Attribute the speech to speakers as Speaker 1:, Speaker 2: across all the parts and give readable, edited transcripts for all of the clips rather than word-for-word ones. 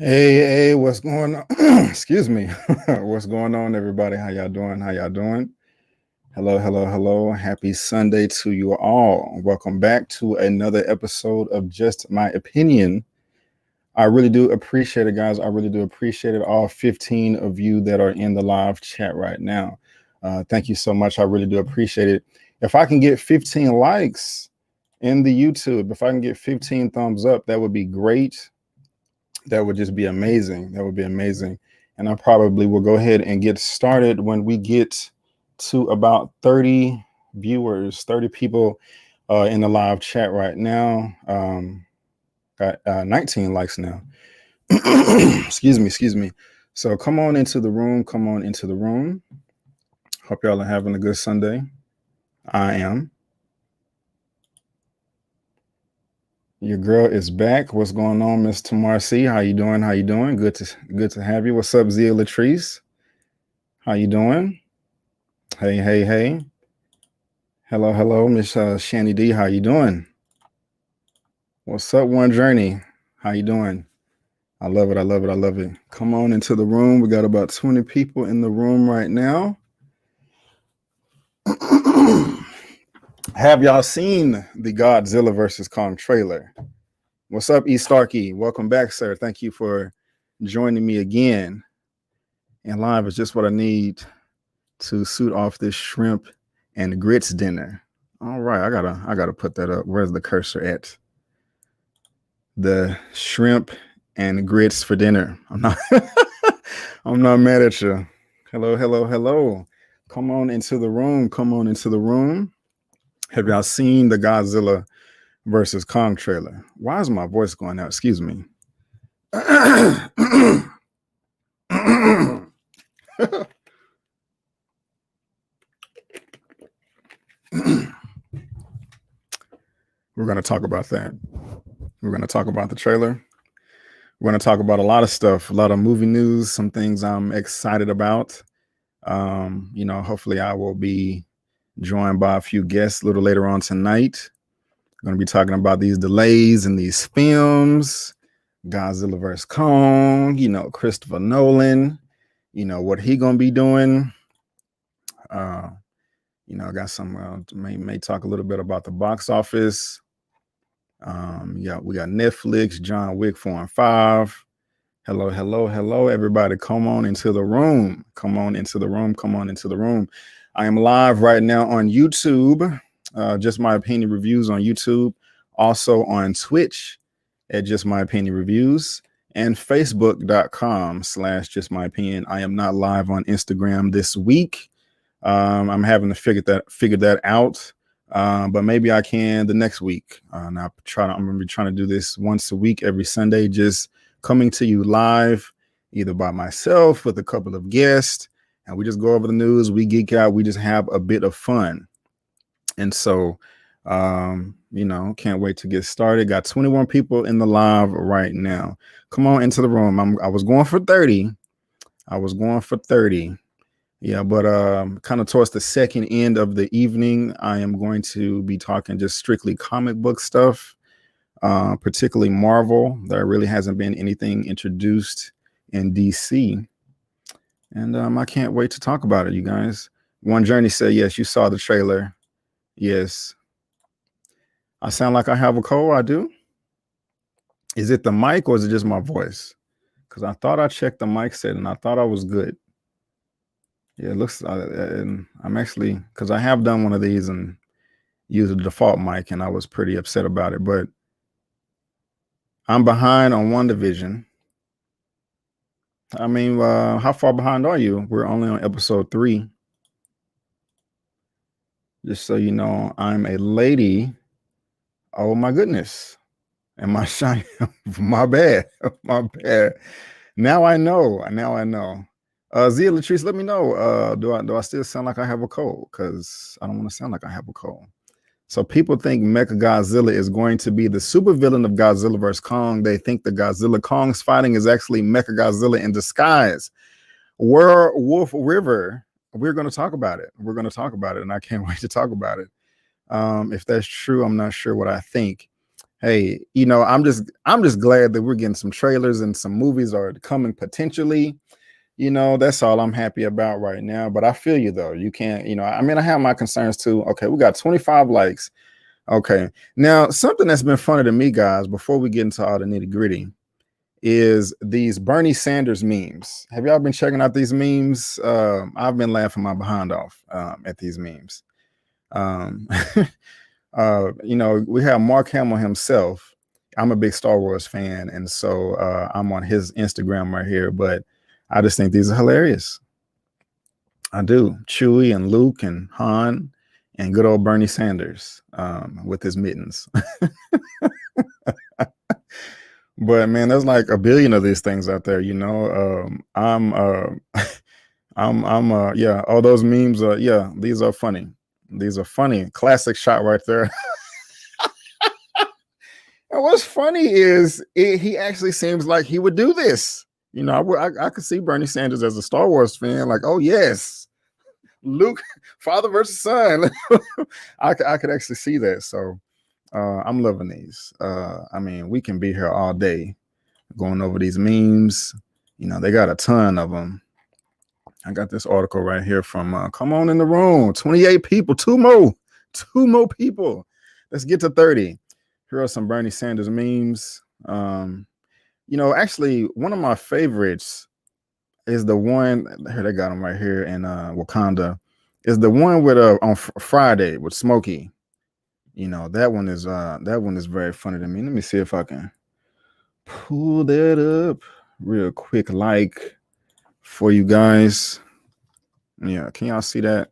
Speaker 1: Hey, what's going on? Excuse me. What's going on, everybody? How y'all doing? Hello. Happy Sunday to you all. Welcome back to another episode of Just My Opinion. I really do appreciate it, guys. I really do appreciate it. All 15 of you that are in the live chat right now. Thank you so much. I really do appreciate it. If I can get 15 likes in the YouTube, if I can get 15 thumbs up, that would be great. That would just be amazing. That would be amazing. And I probably will go ahead and get started when we get to about 30 viewers, 30 people in the live chat right now. Got 19 likes now. Excuse me. So come on into the room. Hope y'all are having a good Sunday. I am. Your girl is back. What's going on, Miss Tamar C? How you doing? Good to have you. What's up, Zia Latrice? How you doing? Hey. Hello, Miss Shanny D. How you doing? What's up, One Journey? How you doing? I love it. Come on into the room. We got about 20 people in the room right now. Have y'all seen the Godzilla versus Kong trailer? What's up, E. Starkey? Welcome back, sir. Thank you for joining me again. And live is just what I need to suit off this shrimp and grits dinner. All right, I gotta put that up. Where's the cursor at? The shrimp and grits for dinner. I'm not mad at you. Hello. Come on into the room. Have y'all seen the Godzilla versus Kong trailer? Why is my voice going out? Excuse me. We're going to talk about that. We're going to talk about the trailer. We're going to talk about a lot of stuff, a lot of movie news, some things I'm excited about. Hopefully I will be joined by a few guests a little later on tonight. We're going to be talking about these delays in these films, Godzilla vs. Kong, Christopher Nolan, what he going to be doing. You know, I got some, may talk a little bit about the box office. Yeah, we got Netflix, John Wick 4 and 5. Hello, hello, hello, everybody. Come on into the room. Come on into the room. Come on into the room. I am live right now on YouTube. Just My Opinion Reviews on YouTube. Also on Twitch at Just My Opinion Reviews. And Facebook.com/Just My Opinion. I am not live on Instagram this week. I'm having to figure that out. But maybe I can the next week. And I'm gonna be trying to do this once a week, every Sunday, just coming to you live, either by myself with a couple of guests, and we just go over the news, we geek out, we just have a bit of fun. And so, you know, can't wait to get started. Got 21 people in the live right now. Come on into the room. I was going for 30. Yeah, but kind of towards the second end of the evening, I am going to be talking just strictly comic book stuff, particularly Marvel. There really hasn't been anything introduced in DC. And I can't wait to talk about it, you guys. One Journey said, yes, you saw the trailer. Yes. I sound like I have a cold. I do. Is it the mic or is it just my voice? Because I thought I checked the mic set and I thought I was good. Yeah, it looks, and I'm actually, because I have done one of these and used a default mic and I was pretty upset about it, but I'm behind on WandaVision. I mean, how far behind are you? We're only on episode 3. Just so you know, I'm a lady. Oh my goodness. Am I shy? My bad. My bad. Now I know. Zia Latrice, let me know. Do I still sound like I have a cold? Because I don't want to sound like I have a cold. So people think Mechagodzilla is going to be the supervillain of Godzilla vs. Kong. They think the Godzilla Kong's fighting is actually Mechagodzilla in disguise. Werewolf River. We're going to talk about it. And I can't wait to talk about it. If that's true, I'm not sure what I think. Hey, you know, I'm just glad that we're getting some trailers and some movies are coming potentially. You know, that's all I'm happy about right now. But I feel you, though. You can't, you know, I mean, I have my concerns, too. Okay, we got 25 likes. Okay. Now, something that's been funny to me, guys, before we get into all the nitty gritty, is these Bernie Sanders memes. Have y'all been checking out these memes? I've been laughing my behind off at these memes. You know, we have Mark Hamill himself. I'm a big Star Wars fan, and so I'm on his Instagram right here, but I just think these are hilarious. I do. Chewie and Luke and Han and good old Bernie Sanders with his mittens. But man, there's like a billion of these things out there, you know. Yeah, all those memes yeah, these are funny. Classic shot right there. And what's funny is he actually seems like he would do this. You know, I could see Bernie Sanders as a Star Wars fan, like, oh yes, Luke, father versus son. I could actually see that. So I'm loving these. I mean, we can be here all day going over these memes. You know, they got a ton of them. I got this article right here from Come On in the Room. 28 people, two more people. Let's get to 30. Here are some Bernie Sanders memes. You know, actually, one of my favorites is the one here. They got them right here in Wakanda. Is the one with on Friday with Smokey. You know, that one is very funny to me. Let me see if I can pull that up real quick, like for you guys. Yeah, can y'all see that?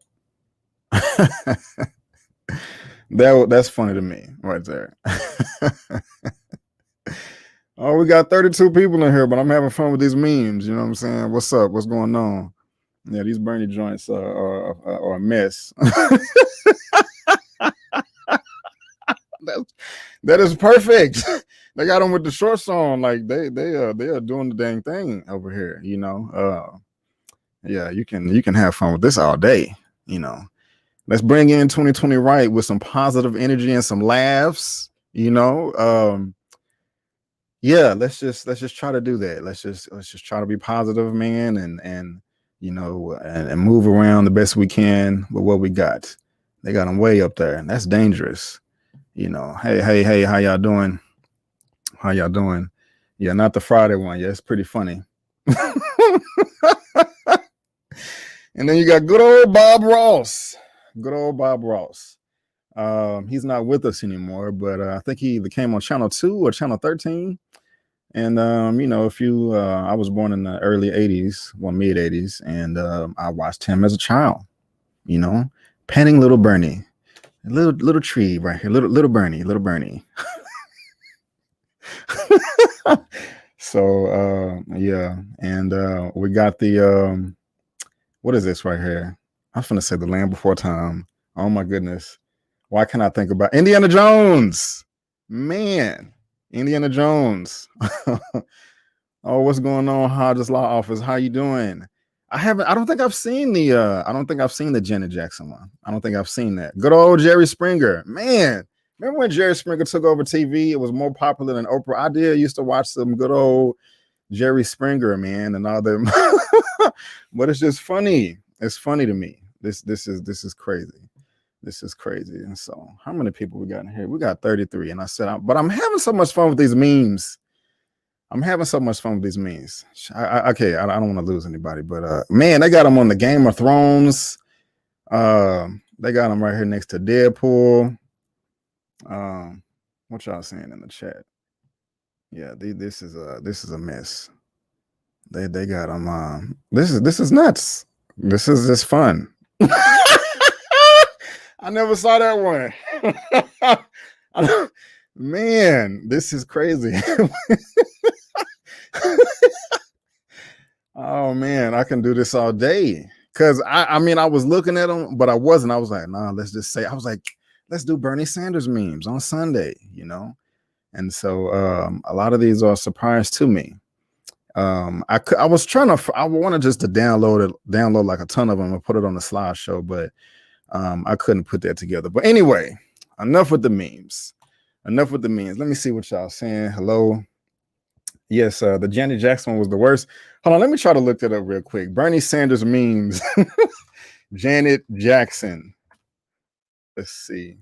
Speaker 1: That's funny to me right there. Oh, we got 32 people in here, but I'm having fun with these memes. You know what I'm saying? What's up? What's going on? Yeah, these Bernie joints are a mess. That is perfect. They got them with the shorts on, like they are doing the dang thing over here. You know, yeah, you can have fun with this all day. You know, let's bring in 2020 right with some positive energy and some laughs. You know, yeah, let's just try to do that. Let's just try to be positive, man, and you know, and move around the best we can with what we got. They got them way up there, and that's dangerous. You know, hey, how y'all doing? How y'all doing? Yeah, not the Friday one. Yeah, it's pretty funny. And then you got good old Bob Ross. Good old Bob Ross. He's not with us anymore, but I think he either came on Channel 2 or Channel 13. And, you know, I was born in the early 80s, well, mid 80s, and I watched him as a child, you know, panning little Bernie, little tree right here, little Bernie. So, yeah. And we got the, what is this right here? I was going to say The Land Before Time. Oh, my goodness. Why can't I think about Indiana Jones? Man, Indiana Jones. Oh, what's going on, Hodges Law Office? How you doing? I don't think I've seen the Janet Jackson one. I don't think I've seen that. Good old Jerry Springer. Man, remember when Jerry Springer took over TV? It was more popular than Oprah. I used to watch some good old Jerry Springer, man, and all them. But it's just funny. It's funny to me. This is crazy. This is crazy. And so, how many people we got in here? We got 33. And I said, but I'm having so much fun with these memes. Okay, I don't want to lose anybody, but man, they got them on the Game of Thrones. They got them right here next to Deadpool. What y'all saying in the chat? Yeah, this is a mess. They got them. This is nuts. This is just fun. I never saw that one. Man, this is crazy. Oh man, I can do this all day. Cause I mean, I was looking at them, but I wasn't. I was like, nah, let's do Bernie Sanders memes on Sunday, you know? And so a lot of these are a surprise to me. I wanted just to download like a ton of them and put it on the slideshow, but I couldn't put that together. But anyway, enough with the memes. Let me see what y'all saying. Hello. Yes, the Janet Jackson one was the worst. Hold on, let me try to look that up real quick. Bernie Sanders memes. Janet Jackson. Let's see.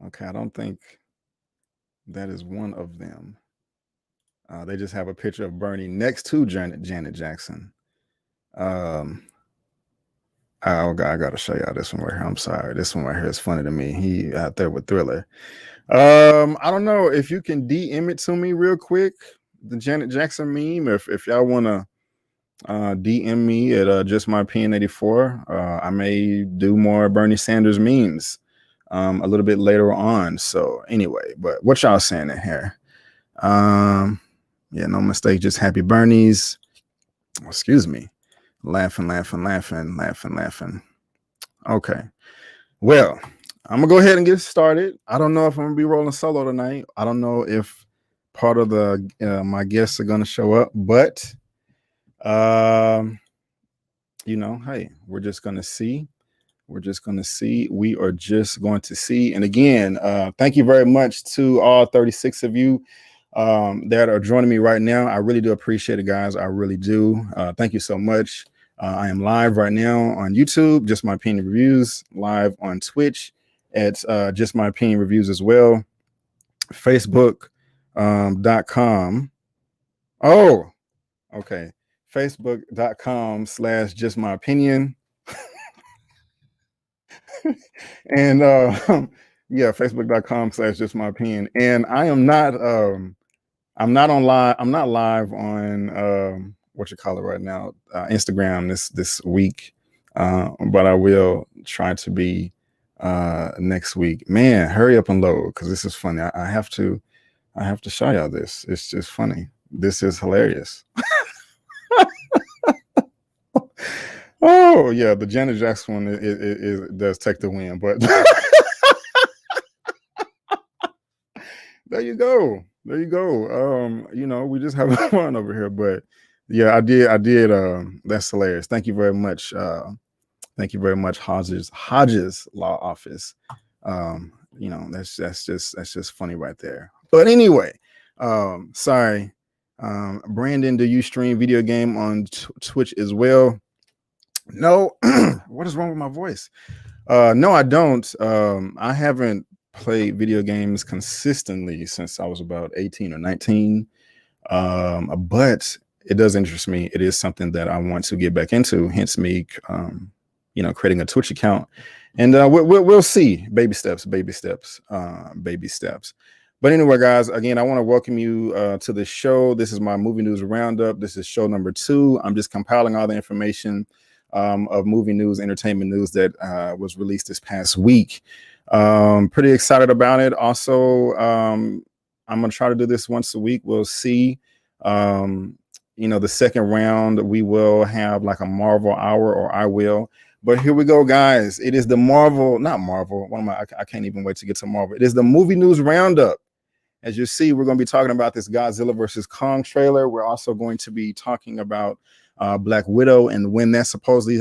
Speaker 1: Okay, I don't think that is one of them. They just have a picture of Bernie next to Janet Jackson. Oh God, I gotta show y'all this one right here. I'm sorry, this one right here is funny to me. He out there with Thriller. I don't know if you can DM it to me real quick, the Janet Jackson meme. If y'all wanna DM me at justmyopinion84. I may do more Bernie Sanders memes a little bit later on. So anyway, but what y'all saying in here? Yeah, no mistake, just happy Bernies. Excuse me. Laughing. Okay. Well, I'm gonna go ahead and get started. I don't know if I'm gonna be rolling solo tonight. I don't know if part of the my guests are gonna show up, but you know, hey, we're just gonna see. We are just going to see. And again, thank you very much to all 36 of you that are joining me right now. I really do appreciate it, guys. I really do. Thank you so much. I am live right now on YouTube, Just My Opinion Reviews, live on Twitch at Just My Opinion Reviews as well. Facebook.com. Oh, okay. Facebook.com/Just My Opinion. And yeah, Facebook.com/Just My Opinion. And I am not I'm not live on what you call it right now, Instagram this week. But I will try to be next week. Man, hurry up and load, because this is funny. I have to show y'all this. It's just funny. This is hilarious. Oh yeah, the Janet Jackson one it does take the win, but there you go. You know, we just having fun over here. But yeah, I did. That's hilarious. Thank you very much. Hodges Law Office. You know, that's just funny right there. But anyway, sorry Brandon, do you stream video game on Twitch as well? No. What is wrong with my voice? No, I don't. I haven't played video games consistently since I was about 18 or 19. But it does interest me. It is something that I want to get back into, hence me creating a Twitch account. And we'll see. Baby steps, baby steps, baby steps. But anyway, guys, again, I want to welcome you to the show. This is my movie news roundup. This is show number 2. I'm just compiling all the information of movie news, entertainment news that was released this past week. Pretty excited about it. Also, I'm going to try to do this once a week. We'll see. The second round, we will have like a Marvel hour, or I will. But here we go, guys. It is the not Marvel. I can't even wait to get to Marvel. It is the movie news roundup. As you see, we're going to be talking about this Godzilla versus Kong trailer. We're also going to be talking about Black Widow and when that's supposedly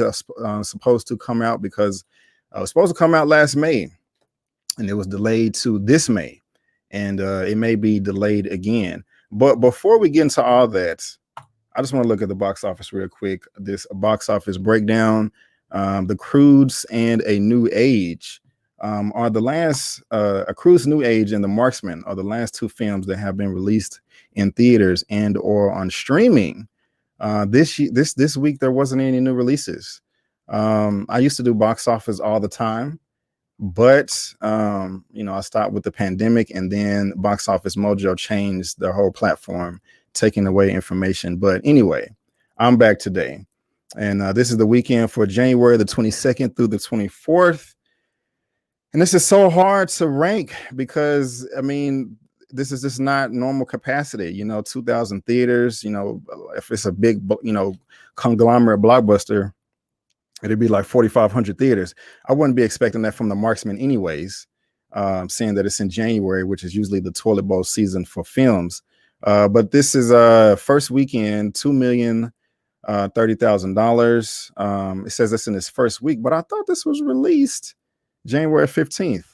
Speaker 1: supposed to come out, because it was supposed to come out last May, and it was delayed to this May, and it may be delayed again. But before we get into all that, I just want to look at the box office real quick. This box office breakdown. The Croods and A New Age are the last. A Croods, New Age, and The Marksman are the last 2 films that have been released in theaters and or on streaming. This week there wasn't any new releases. I used to do box office all the time, but I stopped with the pandemic, and then Box Office Mojo changed their whole platform, taking away information. But anyway, I'm back today, and this is the weekend for January the 22nd through the 24th. And this is so hard to rank because, I mean, this is just not normal capacity. 2,000 theaters, if it's a big, conglomerate blockbuster, it'd be like 4,500 theaters. I wouldn't be expecting that from The Marksman anyways, seeing that it's in January, which is usually the toilet bowl season for films. But this is first weekend, $2,030,000. It says this in its first week, but I thought this was released January 15th.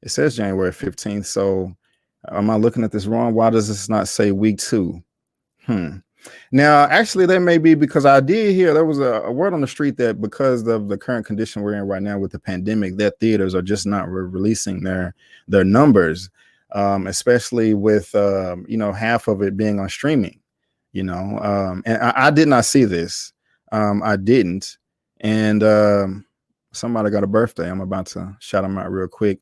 Speaker 1: It says January 15th. So am I looking at this wrong? Why does this not say week 2? Now, actually, that may be because I did hear there was a word on the street that because of the current condition we're in right now with the pandemic, that theaters are just not releasing their numbers, especially with half of it being on streaming. And I did not see this. I didn't. And somebody got a birthday. I'm about to shout them out real quick.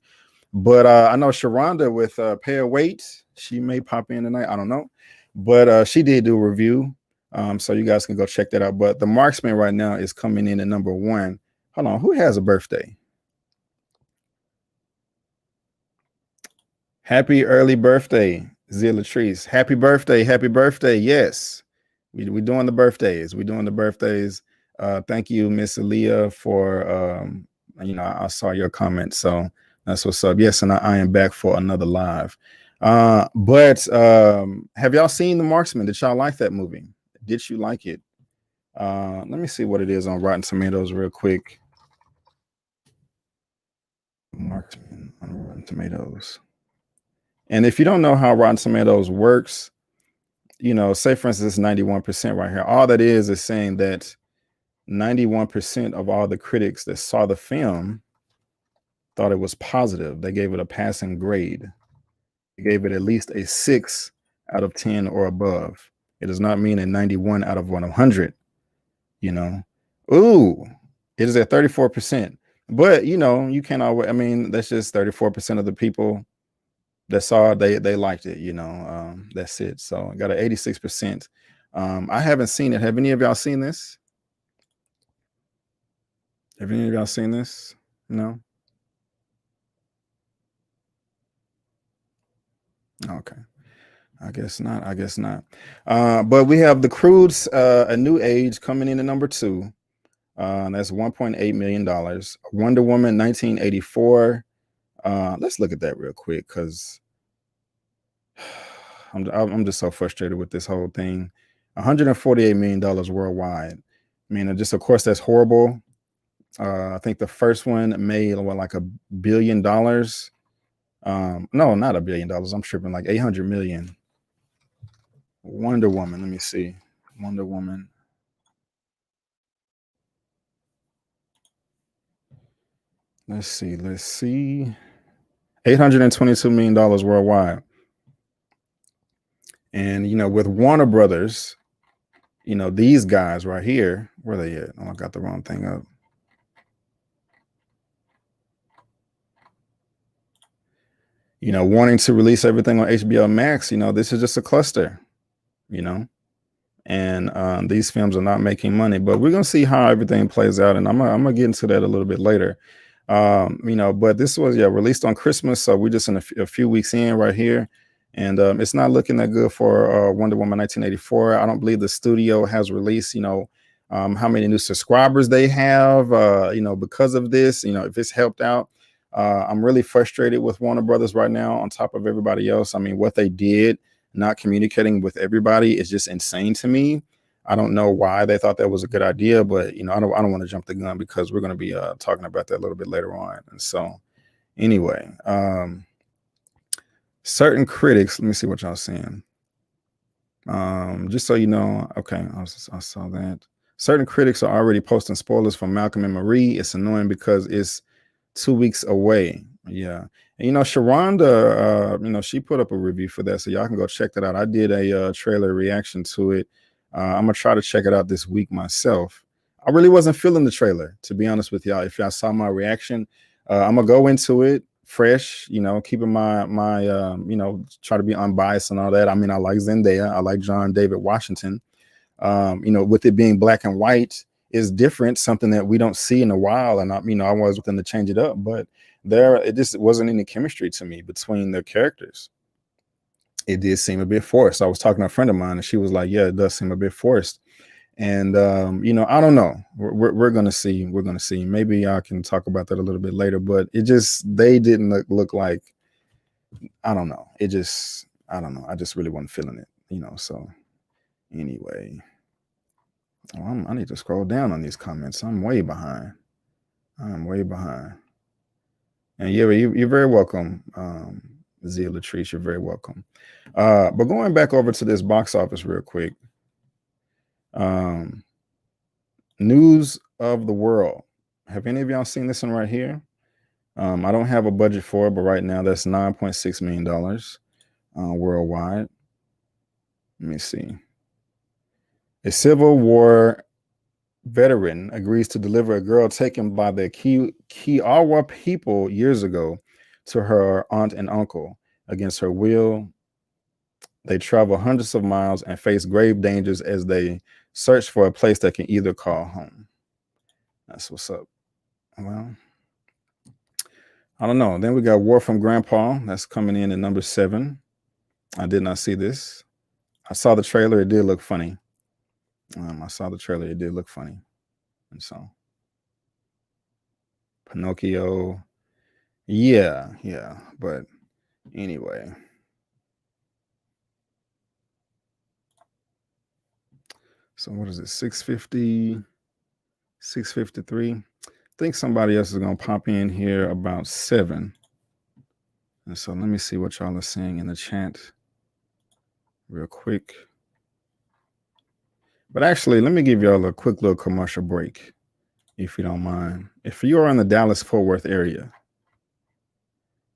Speaker 1: But I know Sharronda with Pay a Wait. She may pop in tonight. I don't know. But she did do a review. So you guys can go check that out. But The Marksman right now is coming in at number 1. Hold on. Who has a birthday? Happy early birthday, Zilla Trees. Happy birthday. Happy birthday. Yes. We're doing the birthdays. We're doing the birthdays. Thank you, Miss Aaliyah, for, I saw your comment. So that's what's up. Yes, and I am back for another live. But have y'all seen The Marksman? Did y'all like that movie? Did you like it? Let me see what it is on Rotten Tomatoes real quick. Marksman on Rotten Tomatoes. And if you don't know how Rotten Tomatoes works, say for instance, 91% right here. All that is saying that 91% of all the critics that saw the film thought it was positive. They gave it a passing grade. They gave it at least a 6 out of 10 or above. It does not mean a 91 out of 100. Ooh, it is at 34%. But you can't always. I mean, that's just 34% of the people that saw it. They liked it. That's it. So I got an 86%. I haven't seen it. Have any of y'all seen this? Have any of y'all seen this? No. Okay. I guess not. But we have The Croods, A New Age, coming in at number 2. That's $1.8 million. Wonder Woman 1984. Let's look at that real quick because I'm just so frustrated with this whole thing. $148 million worldwide. I mean, just of course that's horrible. I think the first one made like $1 billion. No, not $1 billion. I'm tripping, like 800 million. Wonder Woman. Let me see. Wonder Woman. Let's see. $822 million worldwide. And, you know, with Warner Brothers, you know, these guys right here, where they at? Oh, I got the wrong thing up. You know, wanting to release everything on HBO Max, you know, this is just a cluster, you know, and these films are not making money, but we're going to see how everything plays out. And I'm going to get into that a little bit later. You know, but this was, released on Christmas. So we're just in a few weeks in right here. And it's not looking that good for Wonder Woman 1984. I don't believe the studio has released, you know, how many new subscribers they have, you know, because of this, you know, if it's helped out. I'm really frustrated with Warner Brothers right now on top of everybody else. I mean, what they did, not communicating with everybody, is just insane to me. I don't know why they thought that was a good idea, but, you know, I don't want to jump the gun because we're going to be talking about that a little bit later on. And so anyway, certain critics, let me see what y'all saying. Just so you know, okay, I saw that. Certain critics are already posting spoilers for Malcolm and Marie. It's annoying because it's 2 weeks away. Yeah. And, you know, Sharronda, you know, she put up a review for that, so y'all can go check that out. I did a trailer reaction to it. I'm gonna try to check it out this week myself. I really wasn't feeling the trailer, to be honest with y'all. If y'all saw my reaction, I'm gonna go into it fresh, you know, keeping my you know, try to be unbiased and all that. I mean, I like Zendaya, I like John David Washington. You know, with it being black and white is different, something that we don't see in a while. And you know, I was within to change it up, but it just wasn't any chemistry to me between their characters. It did seem a bit forced. I was talking to a friend of mine and she was like, yeah, it does seem a bit forced. And you know, I don't know. We're gonna see. We're gonna see. Maybe I can talk about that a little bit later, but they didn't look like, I don't know. I don't know. I just really wasn't feeling it, you know. So anyway. I need to scroll down on these comments. I'm way behind. And yeah, you're very welcome, Zia Latrice. You're very welcome. But going back over to this box office real quick. News of the world. Have any of y'all seen this one right here? I don't have a budget for it, but right now that's $9.6 million worldwide. Let me see. A Civil War veteran agrees to deliver a girl taken by the Kiowa people years ago to her aunt and uncle. Against her will, they travel hundreds of miles and face grave dangers as they search for a place that can either call home. That's what's up. Well, I don't know. Then we got War from Grandpa. That's coming in at number 7. I did not see this. I saw the trailer. It did look funny. I saw the trailer. It did look funny. And so Pinocchio. Yeah. But anyway. So what is it? 650, 653. I think somebody else is going to pop in here about 7. And so let me see what y'all are saying in the chat real quick. But actually, let me give y'all a quick little commercial break, if you don't mind. If you are in the Dallas-Fort Worth area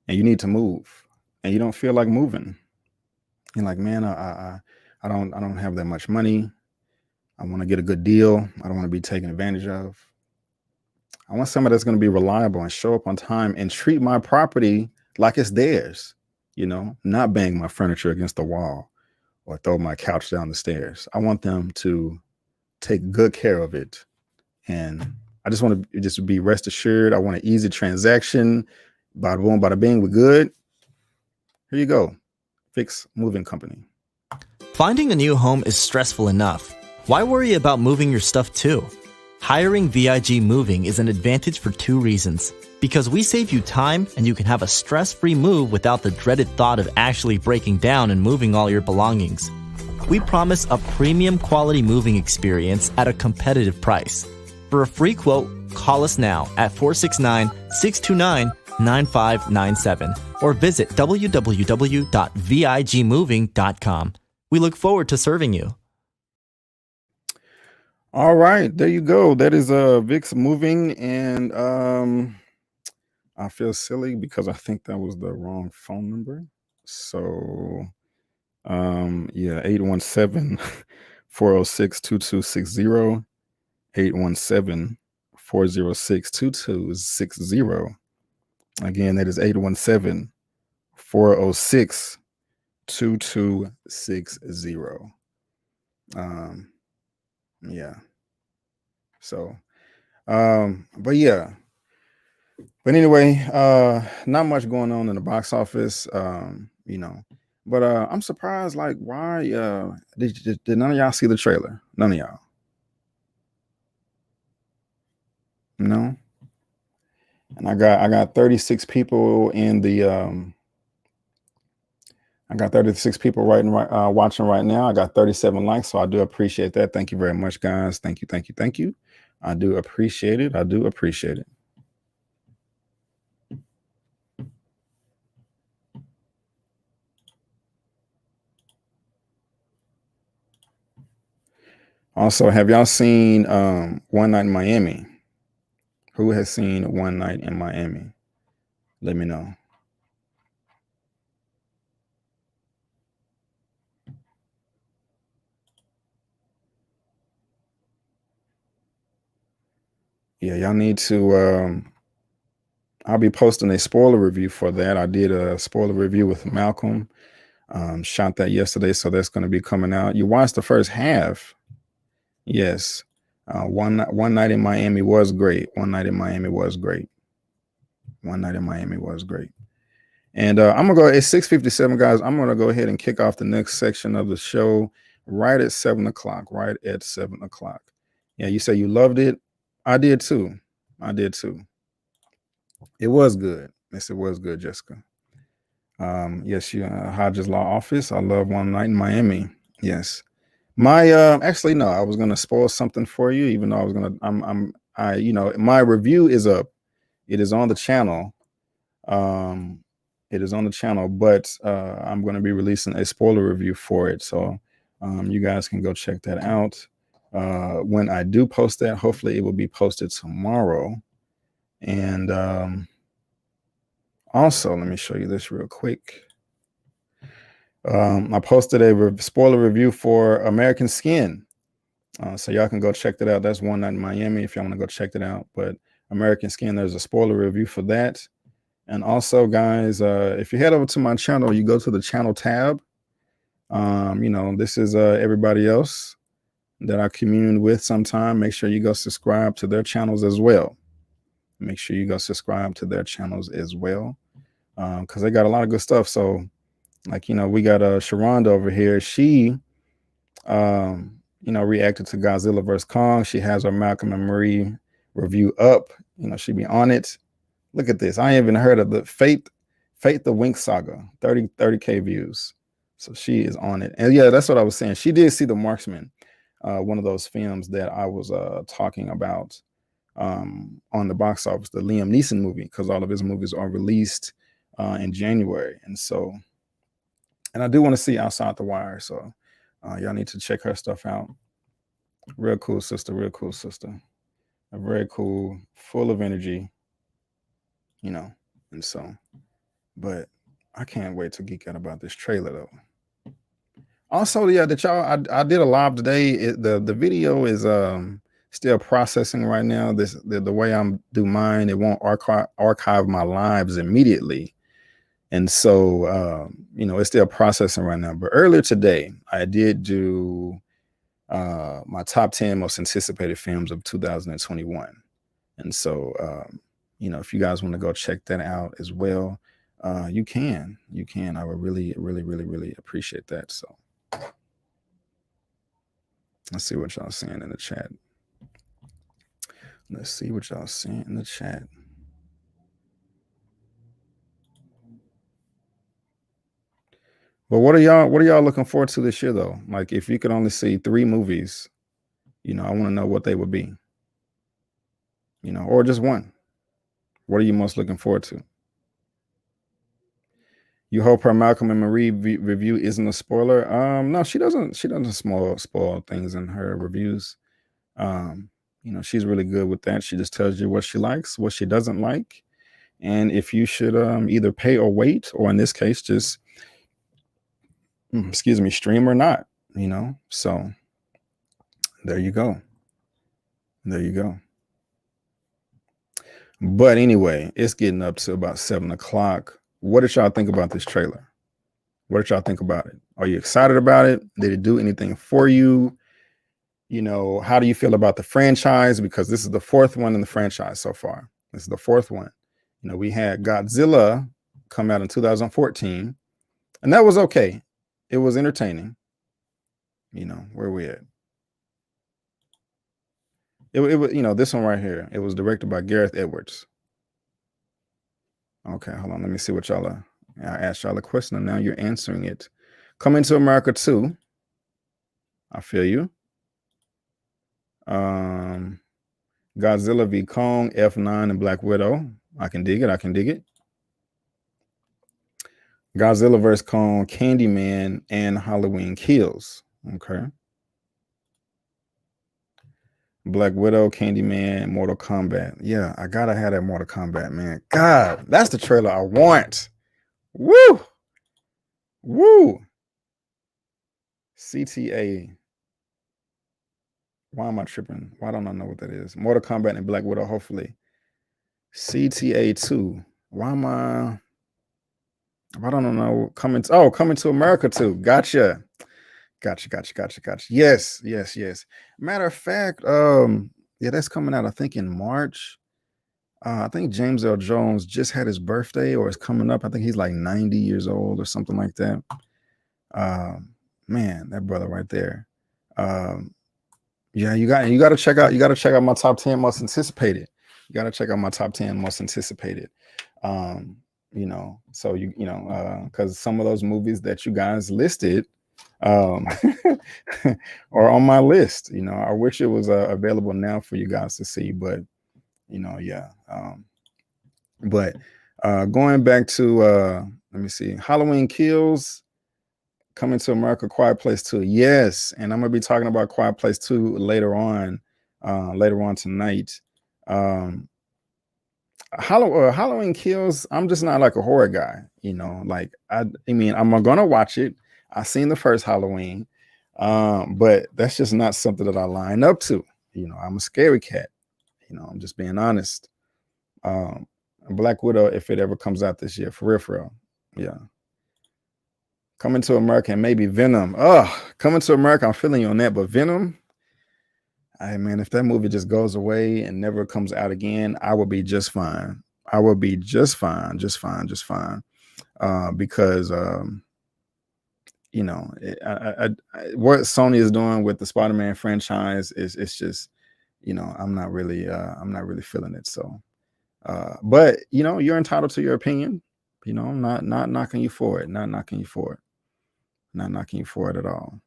Speaker 1: and you need to move and you don't feel like moving, you're like, man, I don't have that much money. I want to get a good deal. I don't want to be taken advantage of. I want somebody that's going to be reliable and show up on time and treat my property like it's theirs, you know, not bang my furniture against the wall or throw my couch down the stairs. I want them to take good care of it. And I just want to just be rest assured. I want an easy transaction. Bada boom, bada bing, we're good. Here you go. Fix Moving Company.
Speaker 2: Finding a new home is stressful enough. Why worry about moving your stuff too? Hiring VIG Moving is an advantage for 2 reasons. Because we save you time and you can have a stress-free move without the dreaded thought of actually breaking down and moving all your belongings. We promise a premium quality moving experience at a competitive price. For a free quote, call us now at 469-629-9597 or visit www.vigmoving.com. We look forward to serving you.
Speaker 1: All right, there you go. That is Vic's moving, and I feel silly because I think that was the wrong phone number. So yeah, 817-406-2260, 817-406-2260. Again, that is 817-406-2260. Yeah. So but yeah. But anyway, not much going on in the box office, you know. But I'm surprised, like, why did none of y'all see the trailer? None of y'all. No. And I got 36 people in the I got 36 people watching right now. I got 37 likes, so I do appreciate that. Thank you very much, guys. Thank you, thank you, thank you. I do appreciate it. I do appreciate it. Also, have y'all seen One Night in Miami? Who has seen One Night in Miami? Let me know. Yeah, y'all need to I'll be posting a spoiler review for that. I did a spoiler review with Malcolm. Shot that yesterday, so that's going to be coming out. You watched the first half. Yes. One Night in Miami was great. One Night in Miami was great. One Night in Miami was great. And I'm gonna go. It's 6:57, guys. I'm gonna go ahead and kick off the next section of the show right at 7 o'clock. Right at 7 o'clock. Yeah, you say you loved it. I did too. I did too. It was good. Yes, it was good, Jessica. Yes, you Hodges Law Office. I love One Night in Miami. Yes. My actually no, I was gonna spoil something for you, even though I was gonna my review is up. It is on the channel. It is on the channel, but I'm gonna be releasing a spoiler review for it. So you guys can go check that out. When I do post that, hopefully it will be posted tomorrow. And also, let me show you this real quick. I posted a spoiler review for American Skin. So y'all can go check that out. That's One Night in Miami if y'all want to go check that out. But American Skin, there's a spoiler review for that. And also, guys, if you head over to my channel, you go to the channel tab. This is everybody else that I commune with sometime. Make sure you go subscribe to their channels as well. Make sure you go subscribe to their channels as well. Because they got a lot of good stuff. So, like, we got Sharronda over here. She reacted to Godzilla vs. Kong. She has her Malcolm and Marie review up. She be on it. Look at this. I ain't even heard of the Fate the Wink Saga. 30K views. So she is on it. And yeah, that's what I was saying. She did see The Marksman, one of those films that I was talking about on the box office, the Liam Neeson movie, because all of his movies are released in January. And I do want to see Outside the Wire. So y'all need to check her stuff out. Real cool sister, real cool sister. A very cool, full of energy, and so, but I can't wait to geek out about this trailer though. Also, yeah, I did a live today. The video is still processing right now. The way I'm do mine, it won't archive my lives immediately. And so, it's still processing right now. But earlier today, I did do my top 10 most anticipated films of 2021. And so, if you guys want to go check that out as well, you can. I would really, really, really, really appreciate that. So let's see what y'all saying in the chat. Let's see what y'all saying in the chat. But what are y'all looking forward to this year though? Like, if you could only see 3 movies, I want to know what they would be. Or just one. What are you most looking forward to? You hope her Malcolm and Marie review isn't a spoiler. No, she doesn't spoil things in her reviews. You know, she's really good with that. She just tells you what she likes, what she doesn't like, and if you should either pay or wait, or in this case, just excuse me, stream or not, you know. So there you go. There you go. But anyway, it's getting up to about 7 o'clock. What did y'all think about this trailer? What did y'all think about it? Are you excited about it? Did it do anything for you? You know, how do you feel about the franchise? Because this is the fourth one in the franchise so far. This is the fourth one. You know, we had Godzilla come out in 2014, and that was okay. It was entertaining. You know, where are we at? It was, you know, this one right here. It was directed by Gareth Edwards. Okay, hold on. Let me see what y'all are. I asked y'all a question, and now you're answering it. Coming to America 2. I feel you. Godzilla v Kong, F9, and Black Widow. I can dig it. I can dig it. Godzilla vs Kong, Candyman, and Halloween Kills. Okay. Black Widow, Candyman, Mortal Kombat. Yeah, I gotta have that Mortal Kombat, man. God, that's the trailer I want. Woo! Woo! CTA. Why am I tripping? Why don't I know what that is? Mortal Kombat and Black Widow, hopefully. CTA 2. Why am I don't know. Coming to America 2. Gotcha. Yes. Matter of fact, yeah, that's coming out, I think, in March. I think James L. Jones just had his birthday, or is coming up. I think he's like 90 years old or something like that. Man, that brother right there. Yeah, you got to check out my top 10 most anticipated. You got to check out my top 10 most anticipated. You know, so you know, because some of those movies that you guys listed are on my list. You know, I wish it was available now for you guys to see, but you know, yeah. But going back to let me see, Halloween Kills, Coming to America, Quiet Place 2. Yes, and I'm gonna be talking about Quiet Place 2 later on tonight. Halloween Kills, I'm just not like a horror guy, you know. Like I mean, I'm gonna watch it. I seen the first Halloween, but that's just not something that I line up to. You know, I'm a scary cat. You know, I'm just being honest. Black Widow, if it ever comes out this year, for real. Yeah. Coming to America and maybe Venom. Coming to America, I'm feeling you on that, but Venom, man, if that movie just goes away and never comes out again, I will be just fine. I will be just fine. Because you know, what Sony is doing with the Spider-Man franchise it's just, you know, I'm not really feeling it. So, but you know, you're entitled to your opinion. You know, I'm not knocking you for it. Not knocking you for it at all.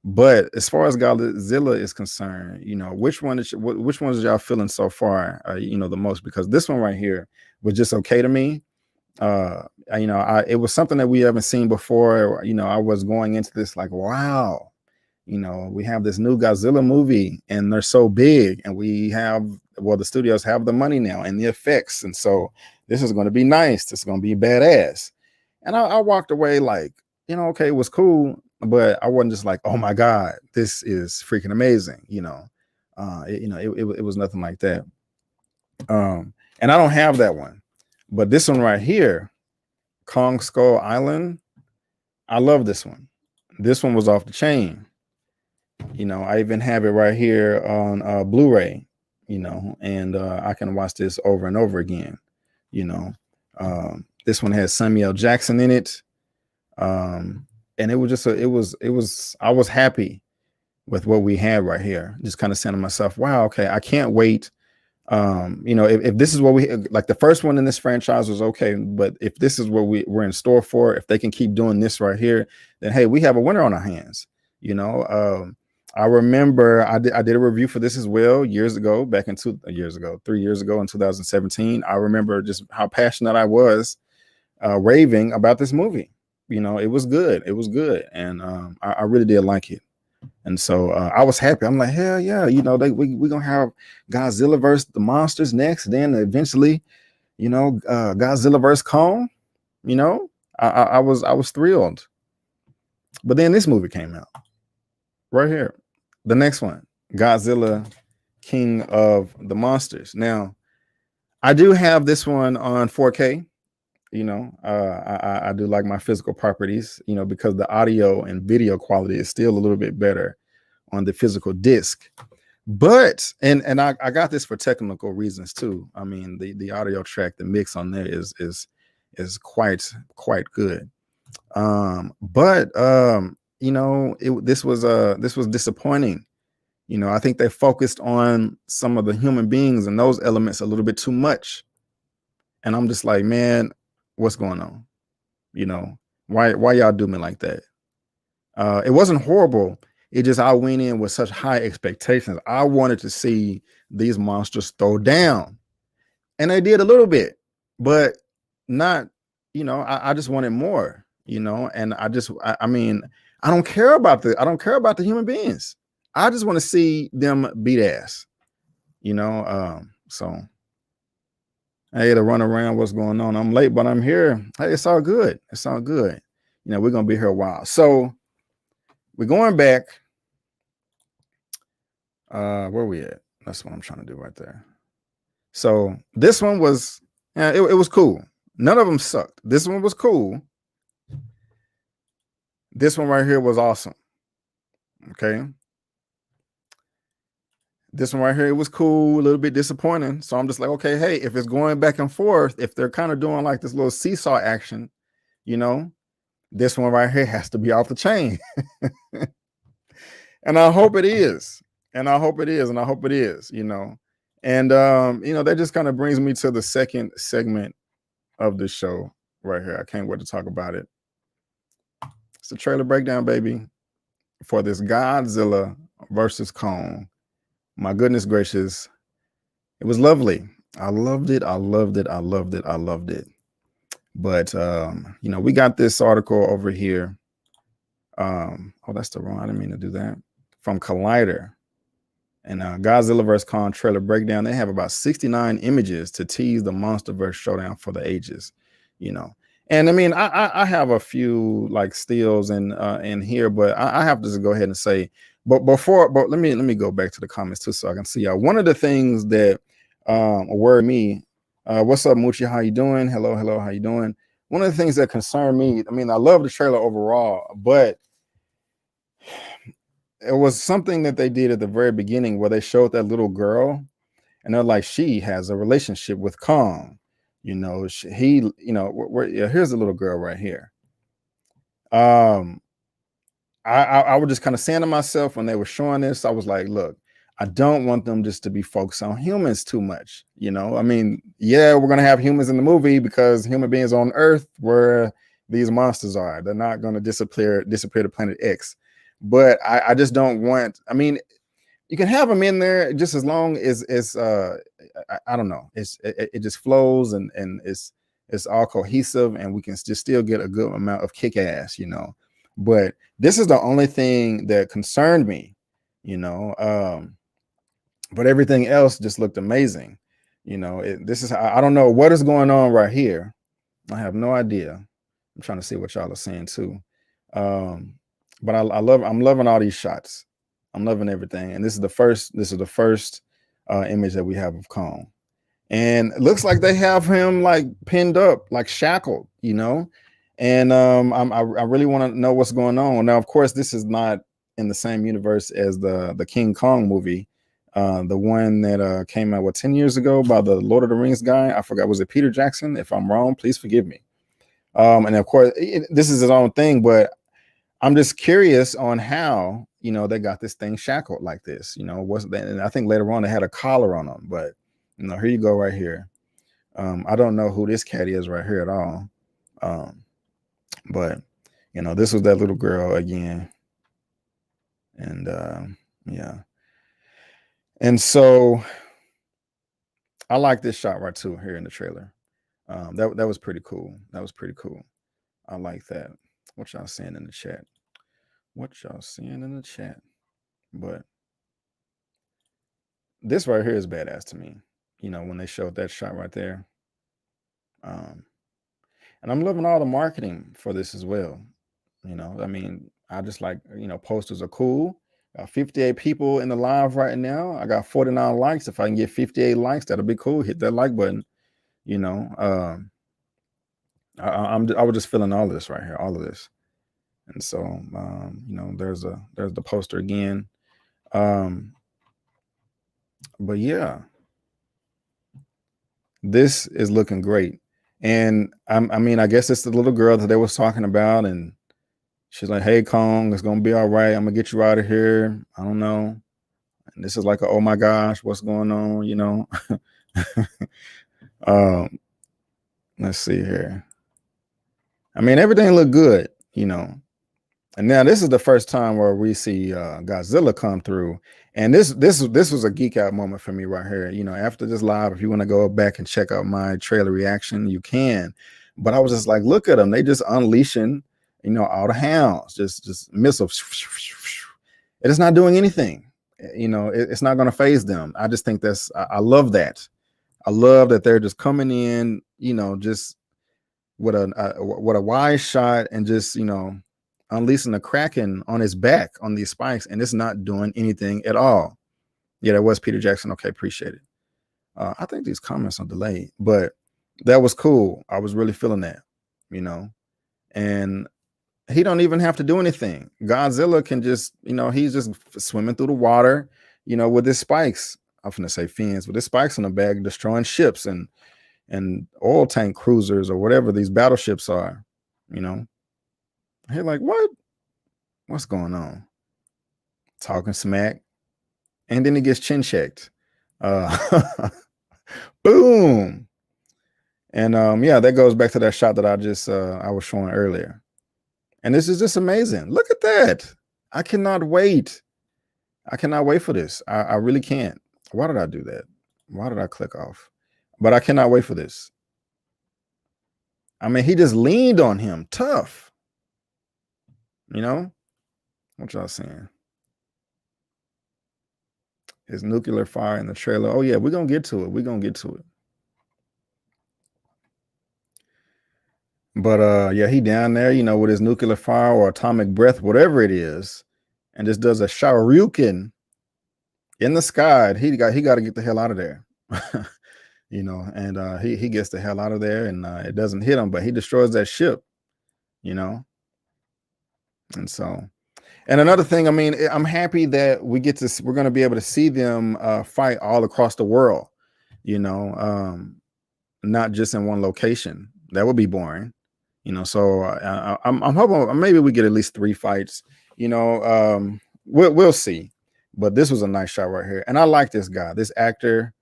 Speaker 1: But as far as Godzilla is concerned, you know, which ones y'all feeling so far? You know, the most, because this one right here was just okay to me. You know, it was something that we haven't seen before. You know, I was going into this like, wow, you know, we have this new Godzilla movie and they're so big, and the studios have the money now and the effects, and so this is going to be nice. This is going to be badass. And I walked away like, you know, okay, it was cool, but I wasn't just like, oh my God, this is freaking amazing. You know, it was nothing like that. And I don't have that one, but this one right here, Kong Skull Island, I love this one. This one was off the chain. You know, I even have it right here on Blu-ray, you know, and I can watch this over and over again. You know, this one has Samuel Jackson in it. And it was just I was happy with what we had right here. Just kind of saying to myself, wow, okay, I can't wait. You know, if this is what we like, the first one in this franchise was okay, but if this is what we're in store for, if they can keep doing this right here, then hey, we have a winner on our hands. You know, I remember I did a review for this as well years ago, 3 years ago in 2017. I remember just how passionate I was raving about this movie. You know, it was good. It was good, and I really did like it. And so I was happy. I'm like, hell yeah, you know, we gonna have Godzilla versus the monsters next. Then eventually, you know, Godzilla versus Kong. You know, I was thrilled. But then this movie came out right here, the next one, Godzilla, King of the Monsters. Now, I do have this one on 4K. You know, I do like my physical properties. You know, because the audio and video quality is still a little bit better on the physical disc. But and I got this for technical reasons too. I mean, the audio track, the mix on there is quite good. But you know, this was disappointing. You know, I think they focused on some of the human beings and those elements a little bit too much. And I'm just like, man, what's going on? You know, why y'all do me like that? It wasn't horrible. It just I went in with such high expectations. I wanted to see these monsters throw down, and they did a little bit, but not. You know, I just wanted more. You know, and I mean, I don't care about the human beings. I just want to see them beat ass. You know, so hey, to run around, what's going on? I'm late, but I'm here. Hey, it's all good. It's all good. You know, we're gonna be here a while. So we're going back. Where we at? That's what I'm trying to do right there. So this one was, yeah, it was cool. None of them sucked. This one was cool. This one right here was awesome. Okay. This one right here, it was cool, a little bit disappointing. So I'm just like, okay, hey, if it's going back and forth, if they're kind of doing like this little seesaw action, you know, this one right here has to be off the chain. And I hope it is. And I hope it is. And I hope it is, you know. And you know, that just kind of brings me to the second segment of the show right here. I can't wait to talk about it. It's the trailer breakdown, baby, for this Godzilla versus Kong. My goodness gracious. It was lovely. I loved it. I loved it. I loved it. I loved it. But you know, we got this article over here. Oh, that's the wrong. I didn't mean to do that. From Collider. And Godzilla vs. Kong trailer breakdown. They have about 69 images to tease the MonsterVerse showdown for the ages, you know. And I mean, I have a few like steals in here, but I have to just go ahead and say, but let me go back to the comments too, so I can see y'all. One of the things that worried me, what's up, Moochie? How you doing? Hello, how you doing? One of the things that concerned me, I mean, I love the trailer overall, but it was something that they did at the very beginning where they showed that little girl, and they're like, she has a relationship with Kong. You know, you know, yeah, here's the little girl right here. I was just kind of saying to myself when they were showing this, I was like, look, I don't want them just to be focused on humans too much. You know, I mean, yeah, we're going to have humans in the movie because human beings on Earth where these monsters are. They're not going to disappear to Planet X. But I just don't want, I mean, you can have them in there just as long as I don't know, it just flows and it's all cohesive, and we can just still get a good amount of kick ass, you know. But this is the only thing that concerned me, you know. But everything else just looked amazing, you know. This is, I don't know what is going on right here. I have no idea. I'm trying to see what y'all are saying too. But I'm loving all these shots. I'm loving everything. And this is the first image that we have of Kong. And it looks like they have him like pinned up, like shackled, you know. And I really want to know what's going on. Now, of course, this is not in the same universe as the King Kong movie, the one that came out 10 years ago by the Lord of the Rings guy. I forgot, was it Peter Jackson? If I'm wrong, please forgive me. And of course, this is his own thing, but I'm just curious on how, you know, they got this thing shackled like this. You know, wasn't that? And I think later on they had a collar on them, but you know, here you go right here. I don't know who this cat is right here at all. But you know, this was that little girl again. And yeah. And so I like this shot right too here in the trailer. That was pretty cool. That was pretty cool. I like that. What y'all saying in the chat? What y'all seeing in the chat? But this right here is badass to me. You know, when they showed that shot right there. And I'm loving all the marketing for this as well. You know, I mean, I just like, you know, posters are cool. 58 people in the live right now. I got 49 likes. If I can get 58 likes, that'll be cool. Hit that like button. You know, I was just feeling all of this right here, all of this. And so, you know, there's the poster again. But yeah, this is looking great. And I mean, I guess it's the little girl that they was talking about, and she's like, "Hey, Kong, it's gonna be all right. I'm gonna get you out of here." I don't know. And this is like, oh my gosh, what's going on? You know. Let's see here. I mean, everything looked good, you know. And now this is the first time where we see Godzilla come through. And this was a geek out moment for me right here. You know, after this live, if you want to go back and check out my trailer reaction, you can. But I was just like, look at them. They just unleashing, you know, all the hounds, just missiles. It is not doing anything. You know, it's not going to phase them. I just think I love that. I love that they're just coming in, you know, just with a wide shot and just, you know, unleashing the Kraken on his back on these spikes, and it's not doing anything at all. Yeah, that was Peter Jackson. Okay, appreciate it. I think these comments are delayed, but that was cool. I was really feeling that, you know, and he don't even have to do anything. Godzilla can just, you know, he's just swimming through the water, you know, with his spikes. I'm gonna say fins, with his spikes on the back, destroying ships and oil tank cruisers or whatever these battleships are, you know. Hey, like, what's going on? Talking smack, and then he gets chin checked. Boom. And yeah, that goes back to that shot that I was showing earlier. And this is just amazing. Look at that. I cannot wait. I cannot wait for this. I really can't. Why did I do that? Why did I click off? But I cannot wait for this. I mean, he just leaned on him tough. You know? What y'all saying? His nuclear fire in the trailer. Oh, yeah, we're going to get to it. We're going to get to it. But yeah, he down there, you know, with his nuclear fire or atomic breath, whatever it is, and just does a Shoryuken in the sky. He got to get the hell out of there. You know, and he gets the hell out of there, and it doesn't hit him, but he destroys that ship, you know. And so, and another thing, I mean, I'm happy that we're going to be able to see them fight all across the world, you know, not just in one location. That would be boring, you know. So I'm hoping maybe we get at least 3 fights, you know. We'll see, but this was a nice shot right here, and I like this guy, this actor.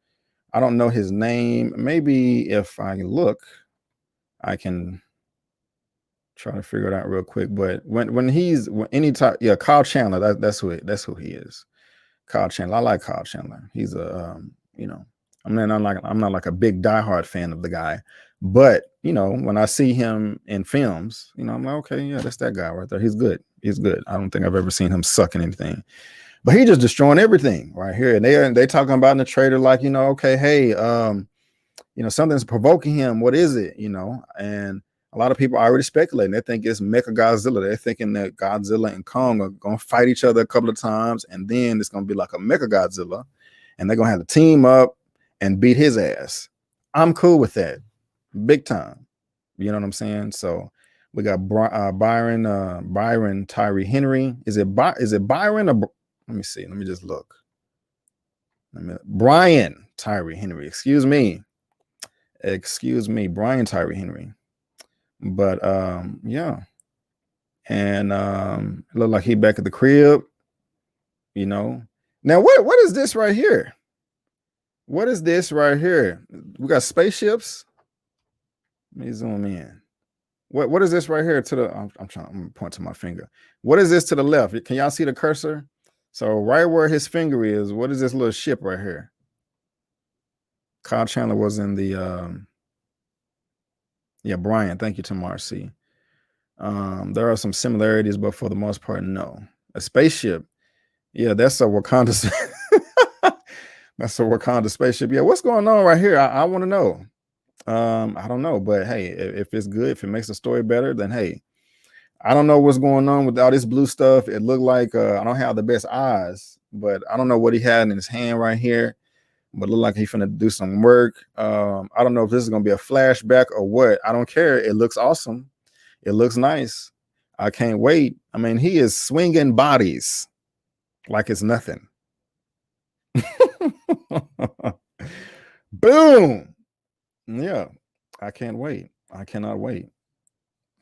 Speaker 1: I don't know his name. Maybe if I look, I can try to figure it out real quick. But when anytime, yeah, Kyle Chandler, that's who he is. Kyle Chandler. I like Kyle Chandler. He's a you know, I'm not like a big diehard fan of the guy, but you know, when I see him in films, you know, I'm like, okay, yeah, that's that guy right there. He's good. He's good. I don't think I've ever seen him suck in anything. But he just destroying everything right here. And they talking about in the trailer, like, you know, okay, hey, you know, something's provoking him. What is it? You know, and a lot of people are already speculating. They think it's Mecha Godzilla. They're thinking that Godzilla and Kong are going to fight each other a couple of times, and then it's going to be like a Mecha Godzilla, and they're going to have to team up and beat his ass. I'm cool with that, big time. You know what I'm saying? So we got Byron Tyree Henry. Is it Byron or? Let me see. Let me just look. Brian Tyree Henry. Excuse me, Brian Tyree Henry. But yeah, and it looked like he back at the crib. You know. Now what is this right here? What is this right here? We got spaceships. Let me zoom in. What is this right here to the? I'm gonna point to my finger. What is this to the left? Can y'all see the cursor? So right where his finger is, what is this little ship right here? Kyle Chandler was in the Yeah, Brian, thank you to Marcy. There are some similarities, but for the most part, no. A spaceship. Yeah, that's a Wakanda. That's a Wakanda spaceship. Yeah, what's going on right here? I want to know. I don't know, but hey, if it's good, if it makes the story better, then hey, I don't know what's going on with all this blue stuff. It looked like I don't have the best eyes, but I don't know what he had in his hand right here. But look like he's finna do some work. I don't know if this is gonna be a flashback or what. I don't care. It looks awesome. It looks nice. I can't wait. I mean, he is swinging bodies like it's nothing. Boom. Yeah, I can't wait. I cannot wait.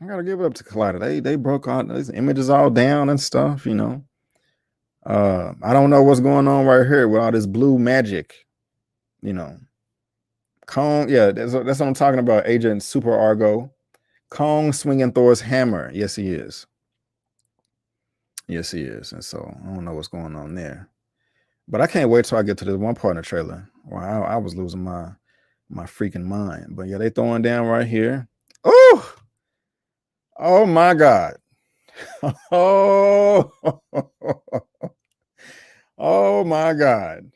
Speaker 1: I gotta give it up to Collider. They broke out these images all down and stuff, you know. I don't know what's going on right here with all this blue magic, you know. Kong, yeah, that's what I'm talking about. Agent Super Argo. Kong swinging Thor's hammer. Yes, he is. Yes, he is. And so I don't know what's going on there. But I can't wait till I get to this one part in the trailer where I was losing my freaking mind. But yeah, they throwing down right here. Oh, oh my God. Oh, oh my God.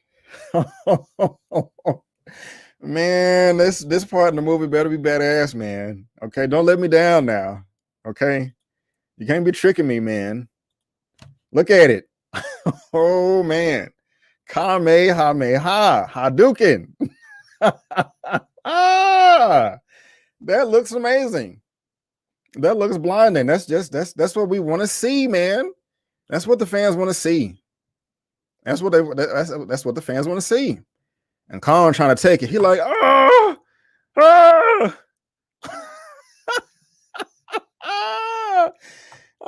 Speaker 1: Man, this part in the movie better be badass, man. Okay, don't let me down now. Okay, you can't be tricking me, man. Look at it. Oh man, Kamehameha Hadouken. Ah, that looks amazing. That looks blinding. That's what we want to see, man. That's what the fans want to see. That's what the fans want to see. And Kong trying to take it. He like, oh, oh.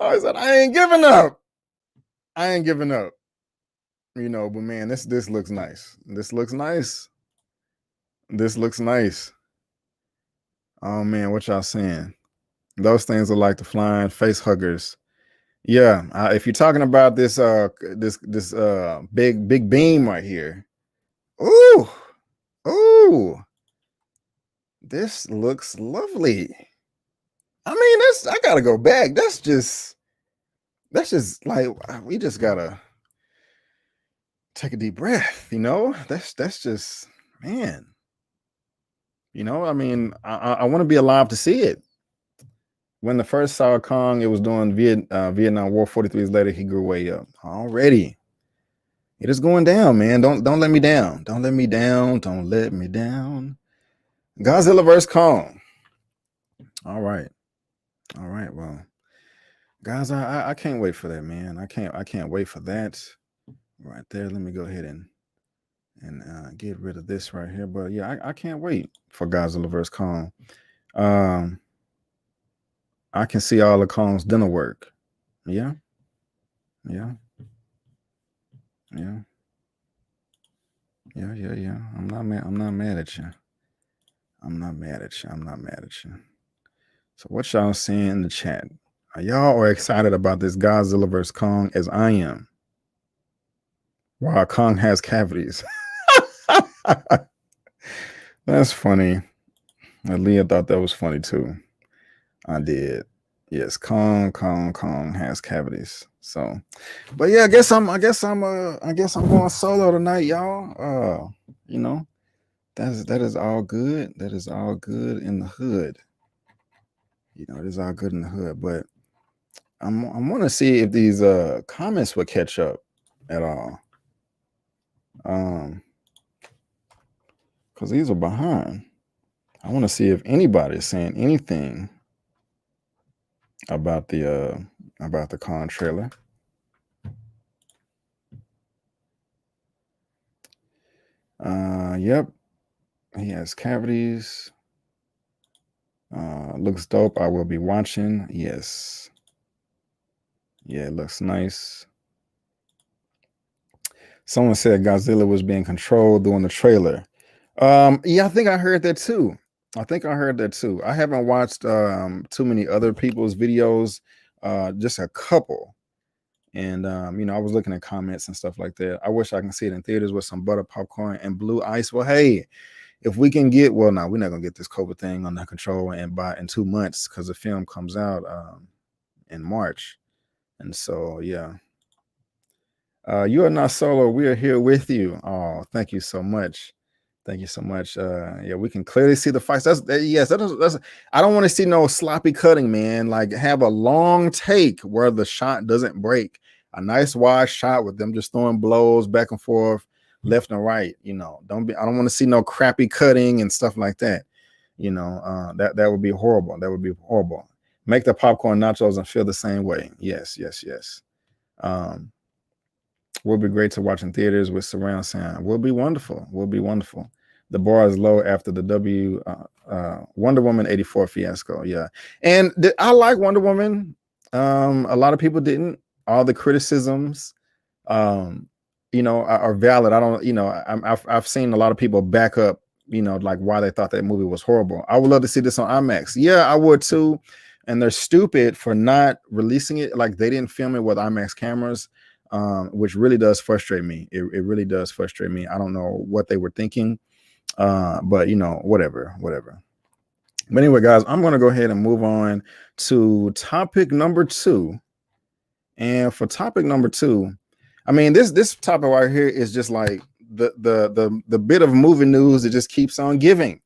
Speaker 1: Oh, he said, I ain't giving up. I ain't giving up. You know, but man, this looks nice. This looks nice. This looks nice. Oh man, what y'all saying? Those things are like the flying face huggers. Yeah, if you're talking about this big beam right here. Ooh, ooh, this looks lovely. I mean, I gotta go back. That's just like we just gotta take a deep breath, you know. That's just, man. You know, I mean, I want to be alive to see it. When the first saw Kong, it was during Vietnam War. 43 years later, he grew way up. Already, it is going down, man. Don't let me down. Don't let me down. Don't let me down. Godzilla vs. Kong. All right. Well, guys, I can't wait for that, man. I can't wait for that. Right there. Let me go ahead and get rid of this right here. But yeah, I can't wait for Godzilla vs. Kong. I can see all of Kong's dinner work. Yeah. I'm not mad. I'm not mad at you. I'm not mad at you. So what y'all seeing in the chat? Are y'all excited about this Godzilla vs. Kong as I am? Wow, Kong has cavities. That's funny. Leah thought that was funny too. I did. Yes, Kong has cavities. So, but yeah, I guess I'm going solo tonight, y'all. You know, that is all good. That is all good in the hood. You know, it is all good in the hood. But I want to see if these comments would catch up at all. Because these are behind. I want to see if anybody is saying anything about the Kong trailer. Yep, he has cavities. Looks dope. I will be watching. Yes. Yeah, it looks nice. Someone said Godzilla was being controlled during the trailer. Yeah, I think I heard that too. I haven't watched too many other people's videos, just a couple. And you know, I was looking at comments and stuff like that. I wish I can see it in theaters with some butter popcorn and blue ice. Well, hey, if we can get, well, no, we're not gonna get this COVID thing under control and in 2 months, because the film comes out in March. And so yeah. You are not solo. We are here with you. Oh, thank you so much. Thank you so much. Yeah, we can clearly see the fights. Yes, that's I don't want to see no sloppy cutting, man. Like, have a long take where the shot doesn't break. A nice wide shot with them just throwing blows back and forth, left and right. I don't want to see no crappy cutting and stuff like that. That would be horrible. That would be horrible. Make the popcorn nachos and feel the same way. Yes. Will be great to watch in theaters with surround sound. Will be wonderful. The bar is low after the Wonder Woman 84 fiasco. Yeah. And I like Wonder Woman. A lot of people didn't. All the criticisms, are valid. I don't, I've seen a lot of people back up, like why they thought that movie was horrible. I would love to see this on IMAX. Yeah, I would too. And they're stupid for not releasing it. Like, they didn't film it with IMAX cameras. Which really does frustrate me. It really does frustrate me. I don't know what they were thinking, but whatever. But anyway, guys, I'm going to go ahead and move on to topic number 2. And for topic number 2, I mean, this topic right here is just like the bit of movie news that just keeps on giving.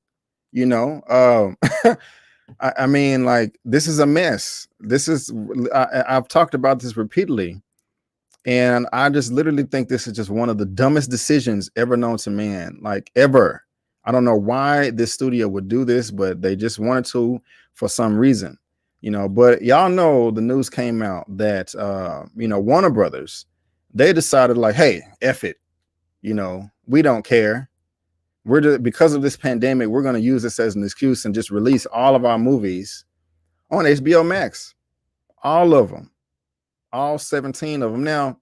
Speaker 1: I mean, like, this is a mess. I've talked about this repeatedly. And I just literally think this is just one of the dumbest decisions ever known to man, like, ever. I don't know why this studio would do this, but they just wanted to for some reason, But y'all know the news came out that, Warner Brothers, they decided, like, hey, F it. We don't care. Because of this pandemic, we're going to use this as an excuse and just release all of our movies on HBO Max. All of them. All 17 of them. Now,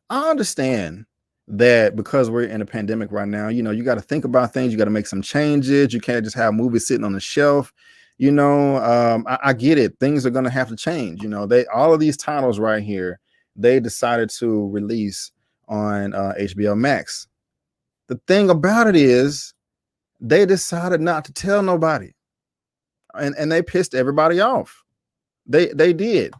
Speaker 1: I understand that because we're in a pandemic right now, you got to think about things. You got to make some changes. You can't just have movies sitting on the shelf. I get it. Things are going to have to change. All of these titles right here, they decided to release on HBO Max. The thing about it is they decided not to tell nobody. And they pissed everybody off. They did.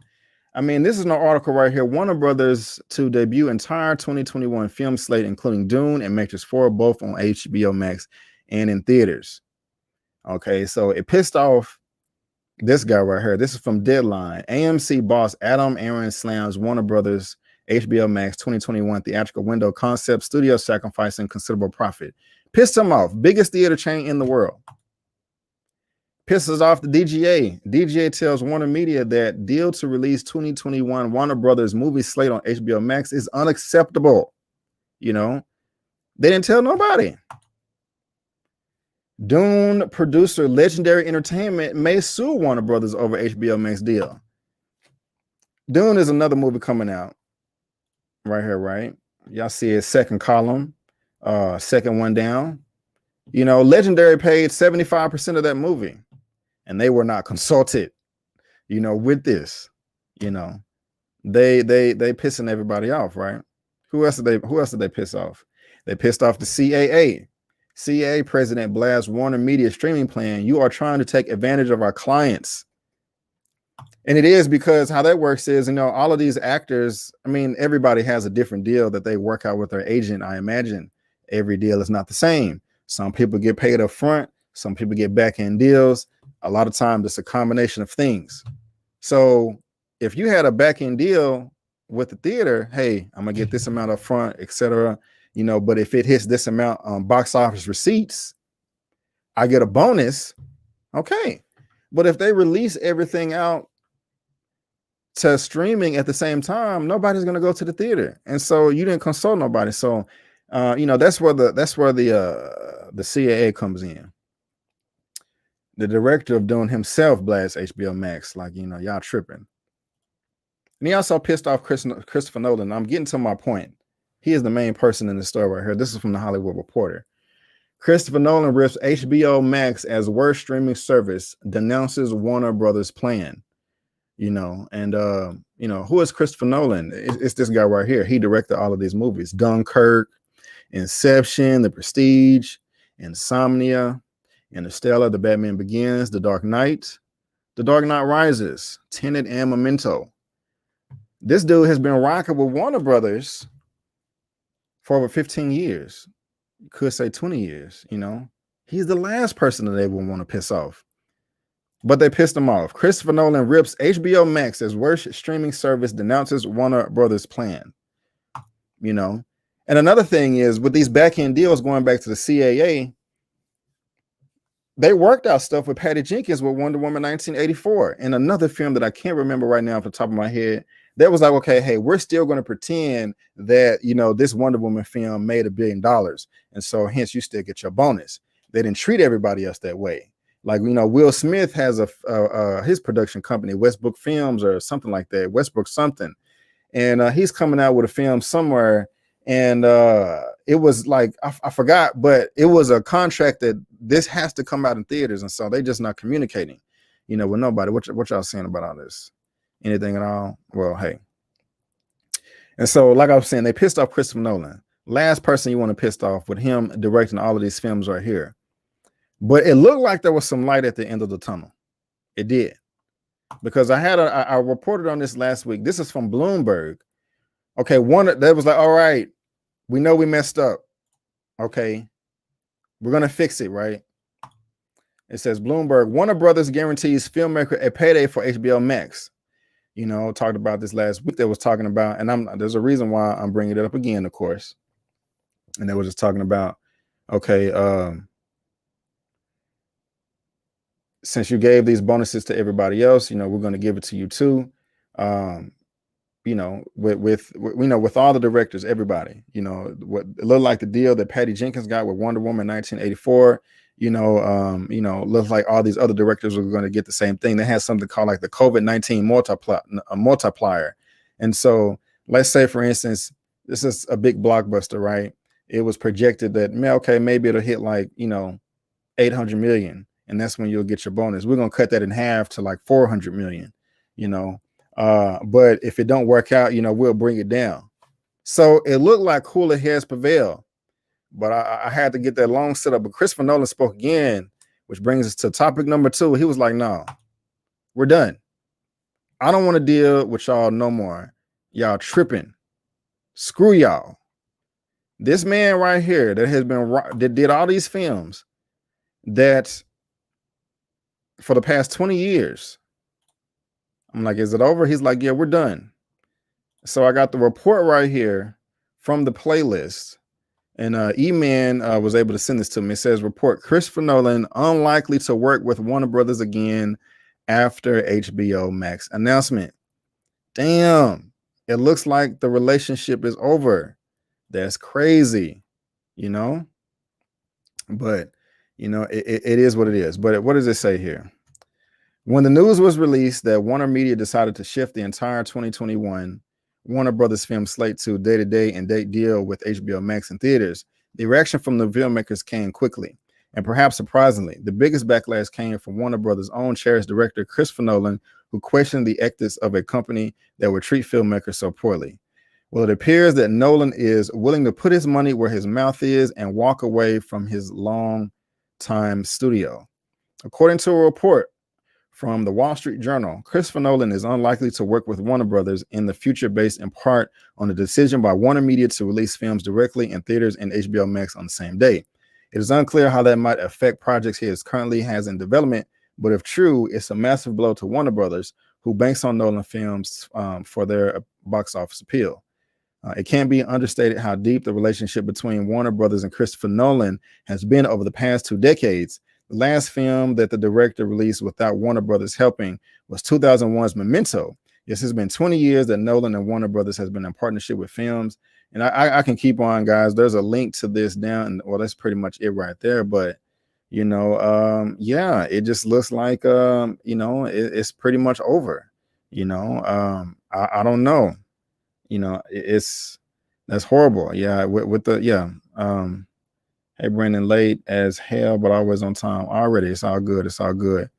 Speaker 1: I mean, this is an article right here. Warner Brothers to debut entire 2021 film slate, including Dune and Matrix 4, both on HBO Max and in theaters. Okay, so it pissed off this guy right here. This is from Deadline. AMC boss Adam Aaron slams Warner Brothers HBO Max 2021 theatrical window concept, studio sacrificing considerable profit. Pissed him off. Biggest theater chain in the world. Pisses off the DGA. DGA tells Warner Media that deal to release 2021 Warner Brothers movie slate on HBO Max is unacceptable. They didn't tell nobody. Dune producer Legendary Entertainment may sue Warner Brothers over HBO Max deal. Dune is another movie coming out right here, right? Y'all see it, second column, second one down. Legendary paid 75% of that movie. And they were not consulted, with this. They pissing everybody off, right? Who else did they piss off? They pissed off the CAA. CAA president blasts Warner Media streaming plan. You are trying to take advantage of our clients. And it is, because how that works is, all of these actors, I mean, everybody has a different deal that they work out with their agent. I imagine every deal is not the same. Some people get paid up front. Some people get back end deals. A lot of times it's a combination of things. So if you had a back end deal with the theater, hey, I'm gonna get this amount up front, etc. But if it hits this amount on box office receipts, I get a bonus. Okay. But if they release everything out to streaming at the same time, nobody's gonna go to the theater. And so you didn't consult nobody. So that's where the CAA comes in. The director of Dune himself blasts HBO Max, like, y'all tripping. And he also pissed off Christopher Nolan. I'm getting to my point. He is the main person in the story right here. This is from the Hollywood Reporter. Christopher Nolan rips HBO Max as worst streaming service, denounces Warner Brothers plan. Who is Christopher Nolan? It's this guy right here. He directed all of these movies: Dunkirk, Inception, The Prestige. Insomnia, Interstellar, The Batman Begins, The Dark Knight Rises, Tenet, and Memento. This dude has been rocking with Warner Brothers for over 15 years. You could say 20 years, you know. He's the last person that they would want to piss off. But they pissed him off. Christopher Nolan rips HBO Max as worst streaming service, denounces Warner Brothers' plan. You know. And another thing is, with these back-end deals going back to the CAA, they worked out stuff with Patty Jenkins with Wonder Woman 1984 and another film that I can't remember right now off the top of my head. That was like, okay, hey, we're still going to pretend that, you know, this Wonder Woman film made $1 billion. And so hence you still get your bonus. They didn't treat everybody else that way. Like, you know, Will Smith has his production company, Westbrook Films or something like that, Westbrook something. And he's coming out with a film somewhere. And it was like, I forgot, but it was a contract that this has to come out in theaters. And so they just not communicating, you know, with nobody. What y'all saying about all this? Anything at all? Well, hey. And so, like I was saying, they pissed off Christopher Nolan. Last person you want to piss off with him directing all of these films right here. But it looked like there was some light at the end of the tunnel. It did. Because I reported on this last week. This is from Bloomberg. Okay, that was like, all right, we know we messed up. Okay, we're going to fix it, right? It says Bloomberg, Warner Brothers guarantees filmmaker a payday for HBO Max. You know, talked about this last week. That was talking about, and there's a reason why I'm bringing it up again, of course. And they were just talking about, okay, since you gave these bonuses to everybody else, you know, we're going to give it to you too. You know, with all the directors, everybody, you know, what it looked like the deal that Patty Jenkins got with Wonder Woman 1984. You know, looks like all these other directors were going to get the same thing. They had something called like the COVID-19 multiplier. And so let's say, for instance, this is a big blockbuster, right? It was projected that, okay, maybe it'll hit like, you know, 800 million. And that's when you'll get your bonus. We're going to cut that in half to like 400 million, you know. But if it don't work out, you know, we'll bring it down. So it looked like cooler heads prevail. But I had to get that long setup. But Christopher Nolan spoke again, which brings us to topic number 2. He was like, no, we're done. I don't want to deal with y'all no more. Y'all tripping. Screw y'all. This man right here that did all these films that for the past 20 years. I'm like, is it over? He's like, yeah, we're done. So I got the report right here from the playlist. And Eman was able to send this to me. It says, report Christopher Nolan unlikely to work with Warner Brothers again after HBO Max announcement. Damn, it looks like the relationship is over. That's crazy, you know? But, you know, it is what it is. But what does it say here? When the news was released that Warner Media decided to shift the entire 2021 Warner Brothers film slate to day-to-day and date deal with HBO Max in theaters, the reaction from the filmmakers came quickly. And perhaps surprisingly, the biggest backlash came from Warner Brothers' own cherished director, Christopher Nolan, who questioned the ethics of a company that would treat filmmakers so poorly. Well, it appears that Nolan is willing to put his money where his mouth is and walk away from his long-time studio. According to a report from the Wall Street Journal, Christopher Nolan is unlikely to work with Warner Brothers in the future based in part on the decision by Warner Media to release films directly in theaters and HBO Max on the same day. It is unclear how that might affect projects he currently has in development, but if true, it's a massive blow to Warner Brothers, who banks on Nolan films for their box office appeal. It can't be understated how deep the relationship between Warner Brothers and Christopher Nolan has been over the past 2 decades. The last film that the director released without Warner Brothers helping was 2001's Memento. Yes, it's been 20 years that Nolan and Warner Brothers has been in partnership with films. And I can keep on, guys. There's a link to this down. Well, that's pretty much it right there. But, you know, yeah, it just looks like, you know, it's pretty much over. You know, I don't know. You know, that's horrible. Yeah, with the, yeah. Hey, Brandon, late as hell, but always on time. Already, it's all good. It's all good.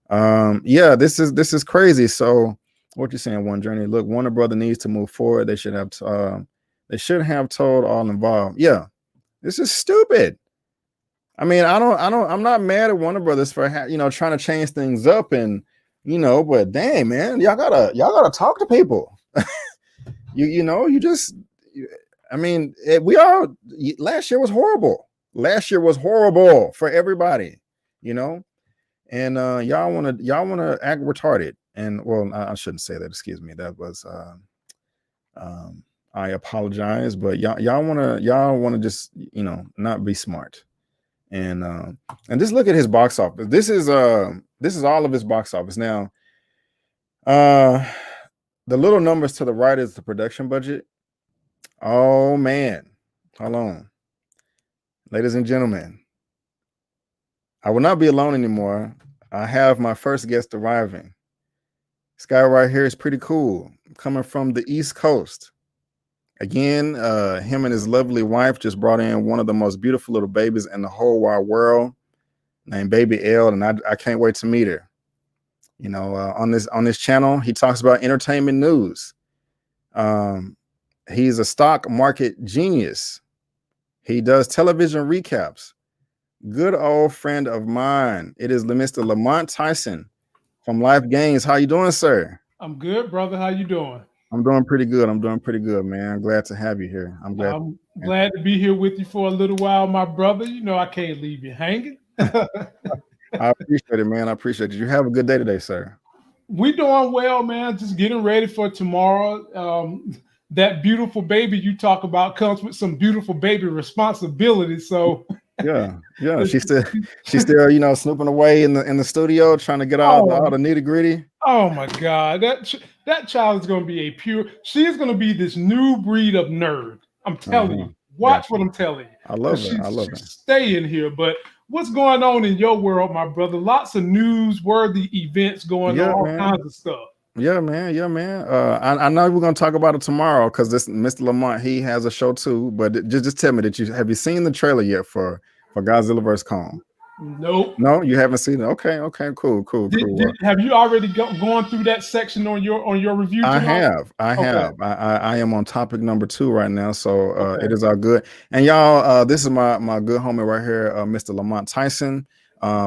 Speaker 1: Yeah, this is crazy. So, what you saying, One Journey? Look, Warner Brother needs to move forward. They should have told all involved. Yeah, this is stupid. I mean, I'm not mad at Warner Brothers for trying to change things up, and but dang, man, y'all gotta talk to people. I mean, last year was horrible. Last year was horrible for everybody, and y'all want to act retarded. And well, I shouldn't say that. Excuse me. That was I apologize, but y'all want to just not be smart. And just look at his box office. This is all of his box office now. The little numbers to the right is the production budget. Oh man, hold on, ladies and gentlemen. I will not be alone anymore. I have my first guest arriving. This guy right here is pretty cool, coming from the East Coast. Again, him and his lovely wife just brought in one of the most beautiful little babies in the whole wide world, named Baby L, and I can't wait to meet her. On this channel, he talks about entertainment news. He's a stock market genius. He does television recaps. Good old friend of mine. It is Mr. Lamont Tyson from Life Games. How you doing, sir?
Speaker 3: I'm good, brother. How you doing?
Speaker 1: I'm doing pretty good. Man. I'm glad to have you here. I'm
Speaker 3: glad to be here with you for a little while, my brother. I can't leave you hanging.
Speaker 1: I appreciate it, man. I appreciate it. You have a good day today, sir.
Speaker 3: We doing well, man. Just getting ready for tomorrow. That beautiful baby you talk about comes with some beautiful baby responsibilities. So
Speaker 1: yeah. She's still snooping away in the studio trying to get all the nitty gritty.
Speaker 3: Oh my God, that child is going to be she is going to be this new breed of nerd. I'm telling you. Watch what I'm telling you.
Speaker 1: I love it.
Speaker 3: Stay in here, but what's going on in your world, my brother? Lots of newsworthy events going on, all kinds of stuff.
Speaker 1: Yeah, man. I know we're gonna talk about it tomorrow because this Mr. Lamont, he has a show too. But just tell me have you seen the trailer yet for Godzilla vs. Kong?
Speaker 3: Nope.
Speaker 1: No, you haven't seen it. Okay, cool.
Speaker 3: Have you already gone through that section on your review?
Speaker 1: I have. I am on topic number 2 right now, so it is all good. And y'all, this is my good homie right here, Mr. Lamont Tyson.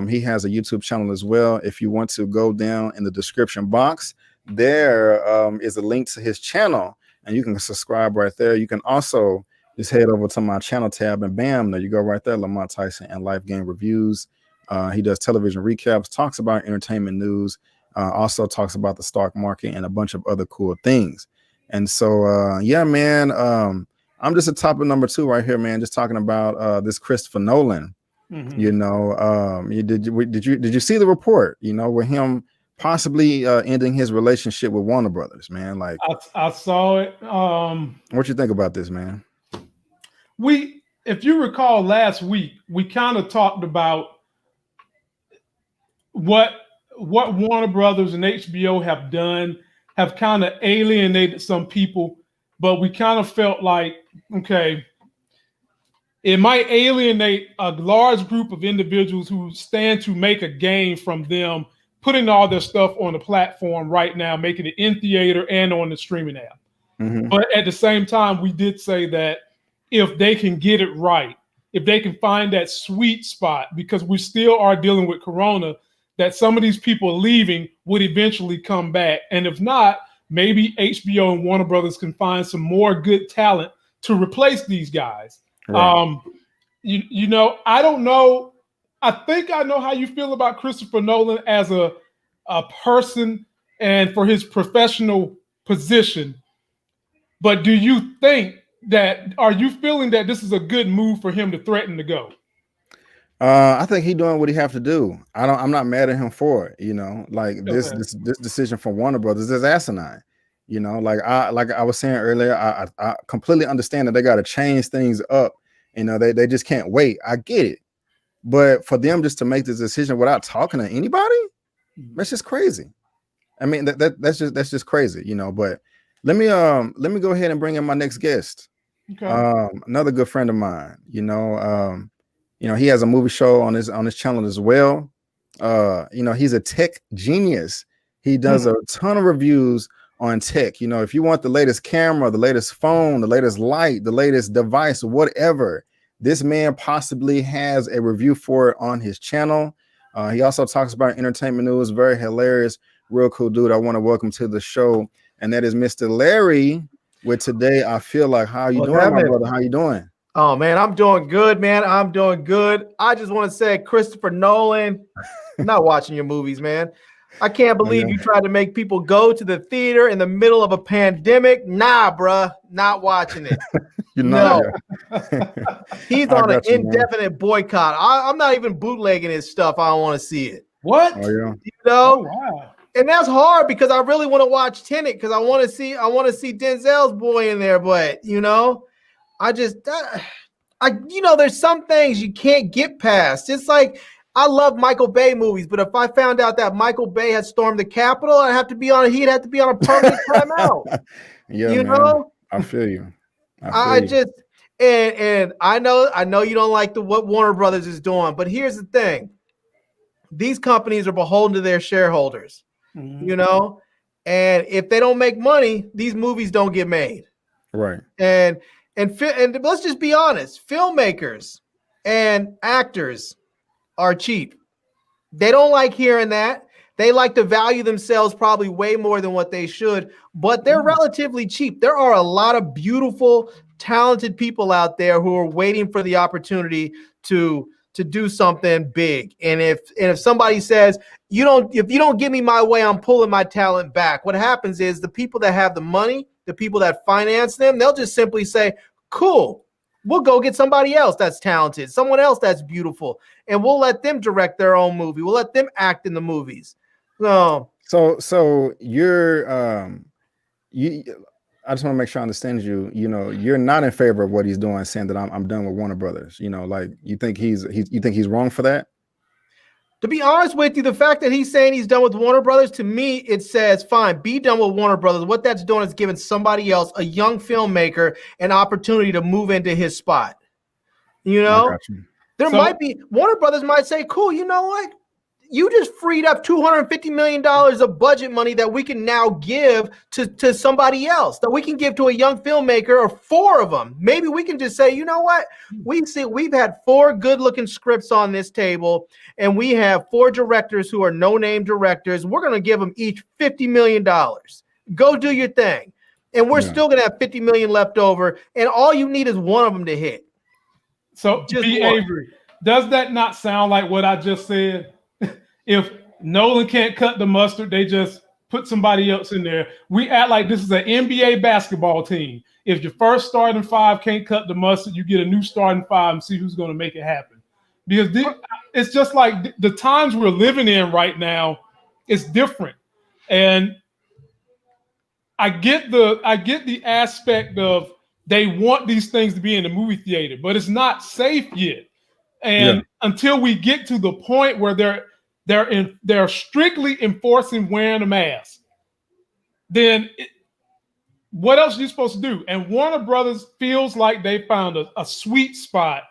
Speaker 1: He has a YouTube channel as well. If you want to go down in the description box, there is a link to his channel, and you can subscribe right there. You can also just head over to my channel tab, and bam, there you go right there, Lamont Tyson and Life Game Reviews. He does television recaps, talks about entertainment news, also talks about the stock market and a bunch of other cool things. And so, yeah, man, I'm just at topic number 2 right here, man, just talking about this Christopher Nolan.
Speaker 3: Mm-hmm.
Speaker 1: Did you see the report, with him possibly ending his relationship with Warner Brothers, man? Like,
Speaker 3: I saw it.
Speaker 1: What you think about this, man?
Speaker 3: If you recall last week, we kind of talked about what Warner Brothers and HBO have done, have kind of alienated some people, but we kind of felt like, okay, it might alienate a large group of individuals who stand to make a gain from them putting all their stuff on the platform right now, making it in theater and on the streaming app.
Speaker 1: Mm-hmm.
Speaker 3: But at the same time, we did say that if they can get it right, if they can find that sweet spot, because we still are dealing with Corona, that some of these people leaving would eventually come back. And if not, maybe HBO and Warner Brothers can find some more good talent to replace these guys. Right. I don't know. I think I know how you feel about Christopher Nolan as a person and for his professional position. But do you think are you feeling that this is a good move for him to threaten to go?
Speaker 1: I think he's doing what he have to do. I'm not mad at him for it. This decision from Warner Brothers is asinine. Like I was saying earlier, I completely understand that they got to change things up. They just can't wait. I get it. But for them just to make this decision without talking to anybody, that's just crazy. I mean, that's just crazy, But let me go ahead and bring in my next guest.
Speaker 3: Okay.
Speaker 1: Another good friend of mine. He has a movie show on his channel as well. He's a tech genius. He does a ton of reviews on tech. If you want the latest camera, the latest phone, the latest light, the latest device, whatever, This man possibly has a review for it on his channel. He also talks about entertainment news. Very hilarious, real cool dude. I want to welcome to the show, and that is Mr. Larry. With Today I Feel Like. How you doing, my brother? How you doing?
Speaker 4: Oh man, I'm doing good, man. I'm doing good. I just want to say, Christopher Nolan, I'm not watching your movies, man. I can't believe you tried to make people go to the theater in the middle of a pandemic. Nah, bruh, not watching it.
Speaker 1: You're not.
Speaker 4: He's on an indefinite boycott. I'm not even bootlegging his stuff. I don't want to see it.
Speaker 3: What?
Speaker 1: Oh, yeah.
Speaker 4: You know?
Speaker 3: Oh, wow.
Speaker 4: And that's hard because I really want to watch Tenet because I want to see Denzel's boy in there, but you know, there's some things you can't get past. It's like I love Michael Bay movies, but if I found out that Michael Bay had stormed the Capitol, he'd have to be on a permanent timeout.
Speaker 1: Yeah,
Speaker 4: you
Speaker 1: man.
Speaker 4: know? I
Speaker 1: feel you.
Speaker 4: And I know you don't like what Warner Brothers is doing, but here's the thing. These companies are beholden to their shareholders, you know? And if they don't make money, these movies don't get made.
Speaker 1: Right.
Speaker 4: And let's just be honest, filmmakers and actors are cheap. They don't like hearing that. They like to value themselves probably way more than what they should, but they're relatively cheap. There are a lot of beautiful, talented people out there who are waiting for the opportunity to do something big. And if somebody says, if you don't give me my way, I'm pulling my talent back. What happens is the people that have the money, the people that finance them, they'll just simply say, cool, we'll go get somebody else that's talented, someone else that's beautiful, and we'll let them direct their own movie. We'll let them act in the movies. No.
Speaker 1: So you're I just want to make sure I understand you. You know, you're not in favor of what he's doing, saying that I'm done with Warner Brothers. You know, like you think he's wrong for that?
Speaker 4: To be honest with you, the fact that he's saying he's done with Warner Brothers, to me, it says, fine, be done with Warner Brothers. What that's doing is giving somebody else, a young filmmaker, an opportunity to move into his spot. You know, Warner Brothers might say, cool, you know what? You just freed up $250 million of budget money that we can now give to somebody else, that we can give to a young filmmaker, or 4 of them. Maybe we can just say, you know what? We've had 4 good-looking scripts on this table, and we have 4 directors who are no-name directors. We're going to give them each $50 million. Go do your thing. And we're still going to have $50 million left over, and all you need is one of them to hit.
Speaker 3: So, B. Avery, does that not sound like what I just said? If Nolan can't cut the mustard, they just put somebody else in there. We act like this is an NBA basketball team. If your first starting 5 can't cut the mustard, you get a new starting 5 and see who's going to make it happen. Because it's just like the times we're living in right now is different. And I get the aspect of they want these things to be in the movie theater, but it's not safe yet. And until we get to the point where they're strictly enforcing wearing a mask, then what else are you supposed to do? And Warner Brothers feels like they found a sweet spot,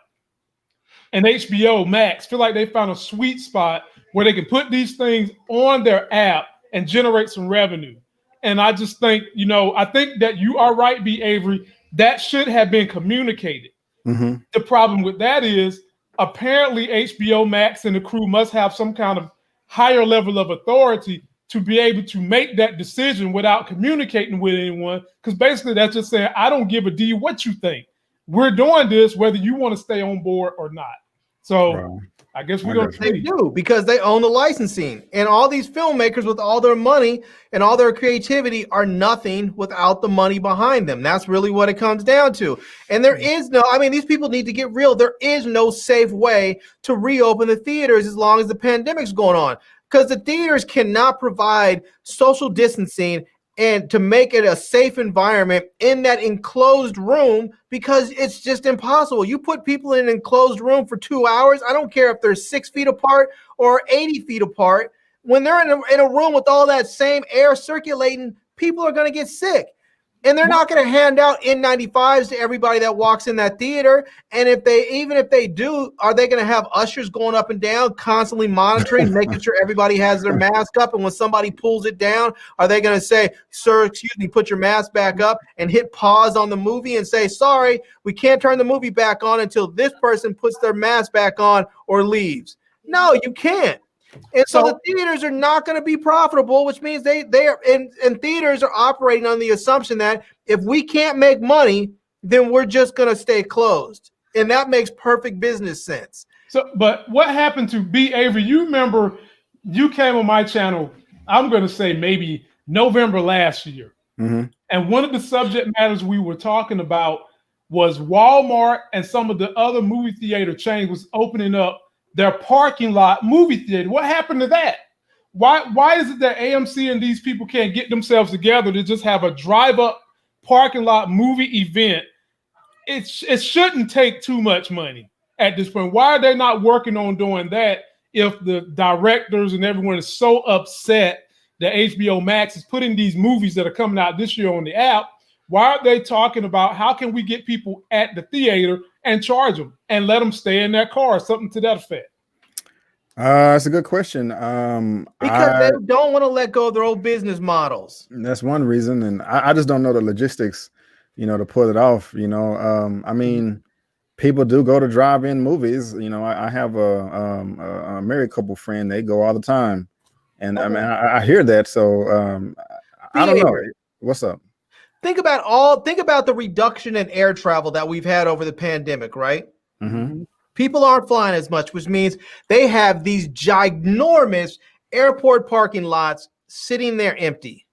Speaker 3: and HBO Max feel like they found a sweet spot where they can put these things on their app and generate some revenue. And I just think, I think that you are right, B. Avery. That should have been communicated.
Speaker 1: Mm-hmm.
Speaker 3: The problem with that is, apparently HBO Max and the crew must have some kind of higher level of authority to be able to make that decision without communicating with anyone. Because basically that's just saying, I don't give a D what you think. We're doing this whether you want to stay on board or not. So I guess we're going to
Speaker 4: They do, because they own the licensing. And all these filmmakers with all their money and all their creativity are nothing without the money behind them. That's really what it comes down to. And there is these people need to get real. There is no safe way to reopen the theaters as long as the pandemic's going on, because the theaters cannot provide social distancing and to make it a safe environment in that enclosed room, because it's just impossible. You put people in an enclosed room for 2 hours, I don't care if they're 6 feet apart or 80 feet apart. When they're in a room with all that same air circulating, people are going to get sick. And they're not going to hand out N95s to everybody that walks in that theater. And even if they do, are they going to have ushers going up and down, constantly monitoring, making sure everybody has their mask up? And when somebody pulls it down, are they going to say, sir, excuse me, put your mask back up, and hit pause on the movie and say, sorry, we can't turn the movie back on until this person puts their mask back on or leaves? No, you can't. And so the theaters are not going to be profitable, which means they are, and theaters are operating on the assumption that if we can't make money, then we're just going to stay closed. And that makes perfect business sense.
Speaker 3: So, but what happened to B. Avery? You remember you came on my channel, I'm going to say maybe November last year.
Speaker 1: Mm-hmm.
Speaker 3: And one of the subject matters we were talking about was Walmart and some of the other movie theater chains was opening up their parking lot movie theater. What happened to that? Why is it that AMC and these people can't get themselves together to just have a drive-up parking lot movie event? It shouldn't take too much money at this point. Why are they not working on doing that if the directors and everyone is so upset that HBO Max is putting these movies that are coming out this year on the app? Why aren't they talking about how can we get people at the theater and charge them and let them stay in their car, something to that effect?
Speaker 1: That's a good question.
Speaker 4: Because they don't want to let go of their old business models.
Speaker 1: That's one reason, and I just don't know the logistics, to pull it off. I mean, people do go to drive-in movies. I have a married couple friend; they go all the time, and I mean, I hear that. So I don't know. What's up?
Speaker 4: Think about the reduction in air travel that we've had over the pandemic, right?
Speaker 1: Mm-hmm.
Speaker 4: People aren't flying as much, which means they have these ginormous airport parking lots sitting there empty.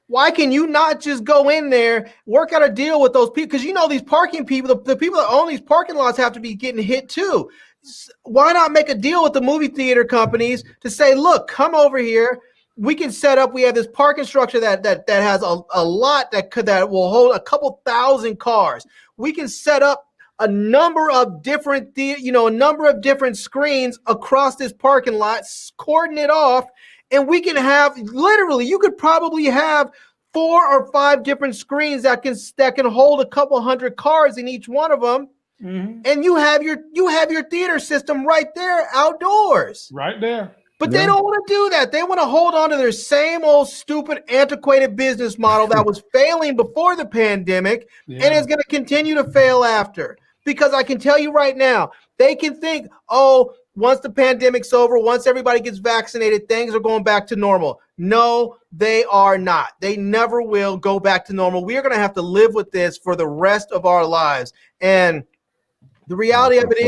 Speaker 4: Why can you not just go in there, work out a deal with those people? Because these parking people, the people that own these parking lots have to be getting hit too. Why not make a deal with the movie theater companies to say, look, come over here. We can set up. We have this parking structure that has a lot that will hold a couple thousand cars. We can set up a number of different screens across this parking lot, cordon it off, and we can have you could probably have 4 or 5 different screens that can hold a couple hundred cars in each one of them. Mm-hmm. And you have your theater system right there outdoors.
Speaker 3: Right there.
Speaker 4: But they don't want to do that. They want to hold on to their same old stupid, antiquated business model that was failing before the pandemic and is going to continue to fail after. Because I can tell you right now, they can think, once the pandemic's over, once everybody gets vaccinated, things are going back to normal. No, they are not. They never will go back to normal. We are going to have to live with this for the rest of our lives. And the reality of it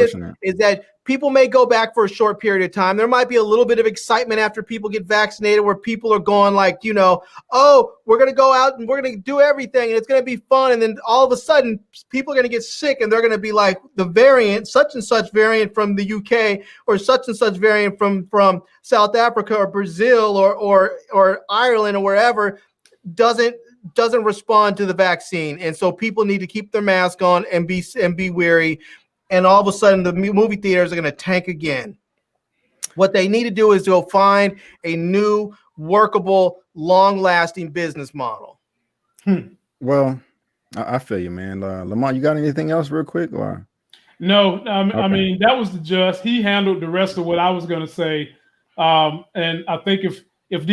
Speaker 4: is that people may go back for a short period of time. There might be a little bit of excitement after people get vaccinated where people are going like, we're going to go out and we're going to do everything and it's going to be fun. And then all of a sudden people are going to get sick and they're going to be like the variant, such and such variant from the UK or such and such variant from South Africa or Brazil or Ireland or wherever doesn't respond to the vaccine. And so people need to keep their mask on and be wary. And all of a sudden, the movie theaters are going to tank again. What they need to do is go find a new, workable, long-lasting business model.
Speaker 1: Well, I feel you, man. Lamont, you got anything else real quick? Or?
Speaker 3: No, I mean, that was he handled the rest of what I was going to say. And I think if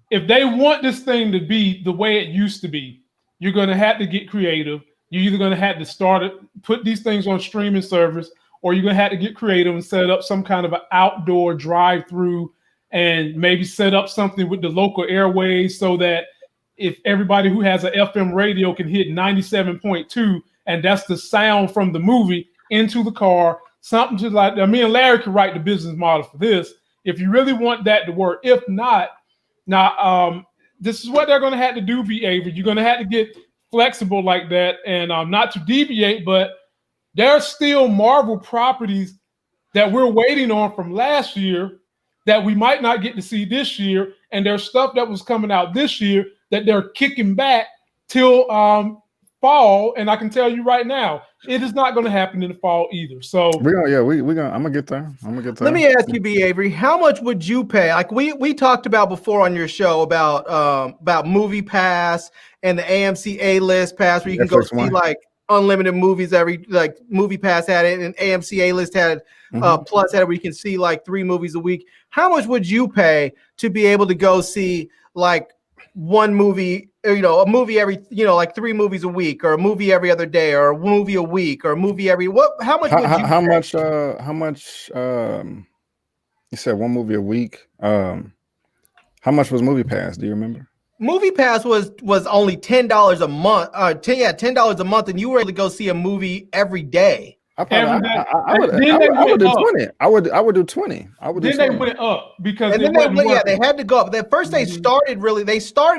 Speaker 3: they want this thing to be the way it used to be, you're going to have to get creative. You're either going to have to put these things on streaming service, or you're going to have to get creative and set up some kind of an outdoor drive-through and maybe set up something with the local airways so that if everybody who has an FM radio can hit 97.2 and that's the sound from the movie into the car, something to like that. Me and Larry can write the business model for this if you really want that to work. If not, this is what they're going to have to do, B. Avery. You're going to have to get flexible like that and not to deviate, but there are still Marvel properties that we're waiting on from last year that we might not get to see this year, and there's stuff that was coming out this year that they're kicking back till fall, and I can tell you right now, it is not going to happen in the fall either. So
Speaker 1: I'm gonna get there.
Speaker 4: Let me ask you, B. Avery, how much would you pay? Like we talked about before on your show about Movie Pass and the AMC A-List Pass, where you can go see like unlimited movies like Movie Pass had it, and AMC A-List had Plus had it, where you can see like 3 movies a week. How much would you pay to be able to go see like one movie, or, a movie every, like 3 movies a week, or a movie every other day, or a movie a week, or a movie every how much would you pay?
Speaker 1: How much you said 1 movie a week? How much was Movie Pass? Do you remember?
Speaker 4: Movie Pass was only $10 a month. $10 a month, and you were able to go see a movie every day.
Speaker 1: I would do 20. I would do 20.
Speaker 3: Then they went up because
Speaker 4: they had to go up. At first they started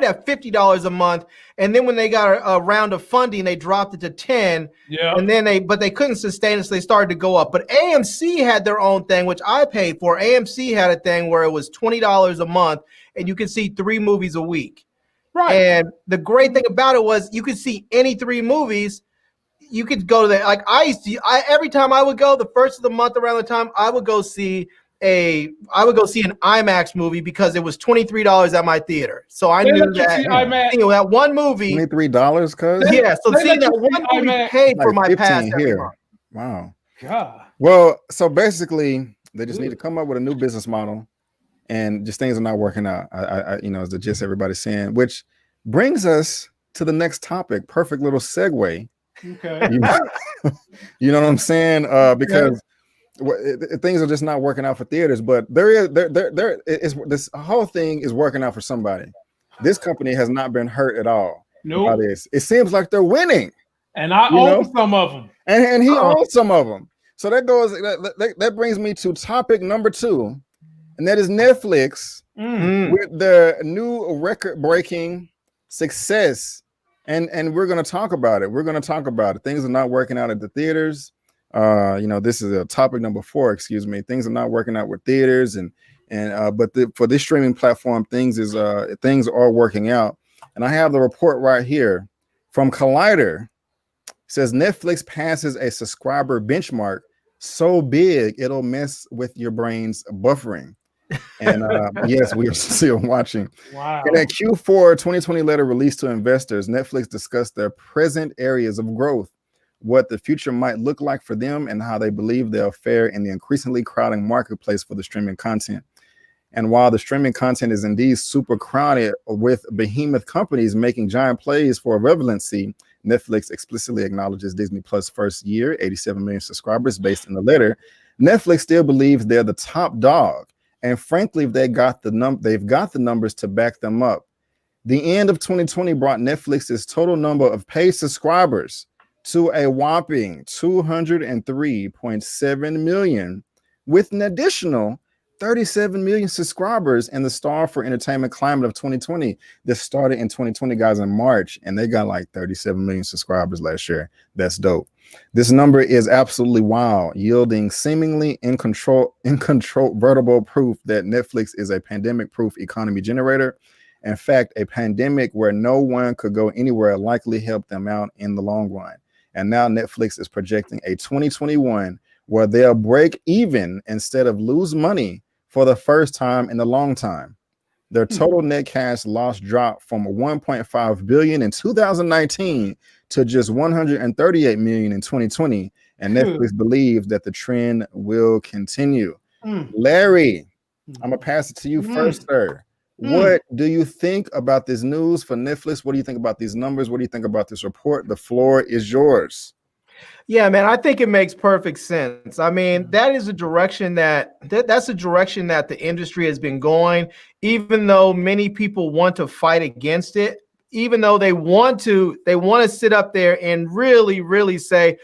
Speaker 4: at $50 a month, and then when they got a round of funding, they dropped it to 10.
Speaker 3: Yeah.
Speaker 4: And then they couldn't sustain it, so they started to go up. But AMC had their own thing, which I paid for. AMC had a thing where it was $20 a month, and you could see 3 movies a week.
Speaker 3: Right.
Speaker 4: And the great thing about it was you could see any 3 movies. You could go to every time I would go, the first of the month around the time, I would go see an IMAX movie because it was $23 at my theater. So I knew that one movie,
Speaker 1: $23, cuz?
Speaker 4: Yeah, so seeing that one movie paid for my pass every month.
Speaker 1: Wow.
Speaker 3: God.
Speaker 1: Well, so basically they just need to come up with a new business model, and just things are not working out. Is the gist everybody's saying, which brings us to the next topic. Perfect little segue.
Speaker 3: Okay.
Speaker 1: You know what I'm saying? Because things are just not working out for theaters, but there is this whole thing is working out for somebody. This company has not been hurt at all.
Speaker 3: No, nope.
Speaker 1: It seems like they're winning,
Speaker 3: and I own some of them,
Speaker 1: and he owns some of them. So that brings me to topic number 2, and that is Netflix with their new record-breaking success. And we're going to talk about it. Things are not working out at the theaters. This is a topic number 4, excuse me. Things are not working out with theaters, but for this streaming platform, things are working out. And I have the report right here from Collider. It says Netflix passes a subscriber benchmark so big it'll mess with your brain's buffering. And yes, we are still watching.
Speaker 3: Wow.
Speaker 1: In a Q4 2020 letter released to investors, Netflix discussed their present areas of growth, what the future might look like for them, and how they believe they'll fare in the increasingly crowding marketplace for the streaming content. And while the streaming content is indeed super crowded with behemoth companies making giant plays for relevancy, Netflix explicitly acknowledges Disney Plus' first year, 87 million subscribers based in the letter. Netflix still believes they're the top dog. And frankly, they've got the numbers to back them up. The end of 2020 brought Netflix's total number of paid subscribers to a whopping 203.7 million, with an additional 37 million subscribers in the Star for Entertainment Climate of 2020. This started in 2020, guys, in March, and they got like 37 million subscribers last year. That's dope. This number is absolutely wild, yielding seemingly incontrovertible proof that Netflix is a pandemic-proof economy generator. In fact, a pandemic where no one could go anywhere likely helped them out in the long run. And now Netflix is projecting a 2021 where they'll break even instead of lose money for the first time in a long time. Their total net cash loss dropped from 1.5 billion in 2019 to just 138 million in 2020, and Netflix believes that the trend will continue. Larry, I'm gonna pass it to you first, sir. What do you think about this news for Netflix? What do you think about these numbers? What do you think about this report? The floor is yours.
Speaker 4: Yeah, man, I think it makes perfect sense. I mean, that is a direction that's a direction that the industry has been going, even though many people want to fight against it, even though they want to sit up there and really say,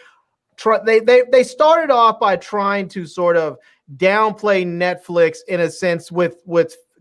Speaker 4: they started off by trying to sort of downplay Netflix in a sense with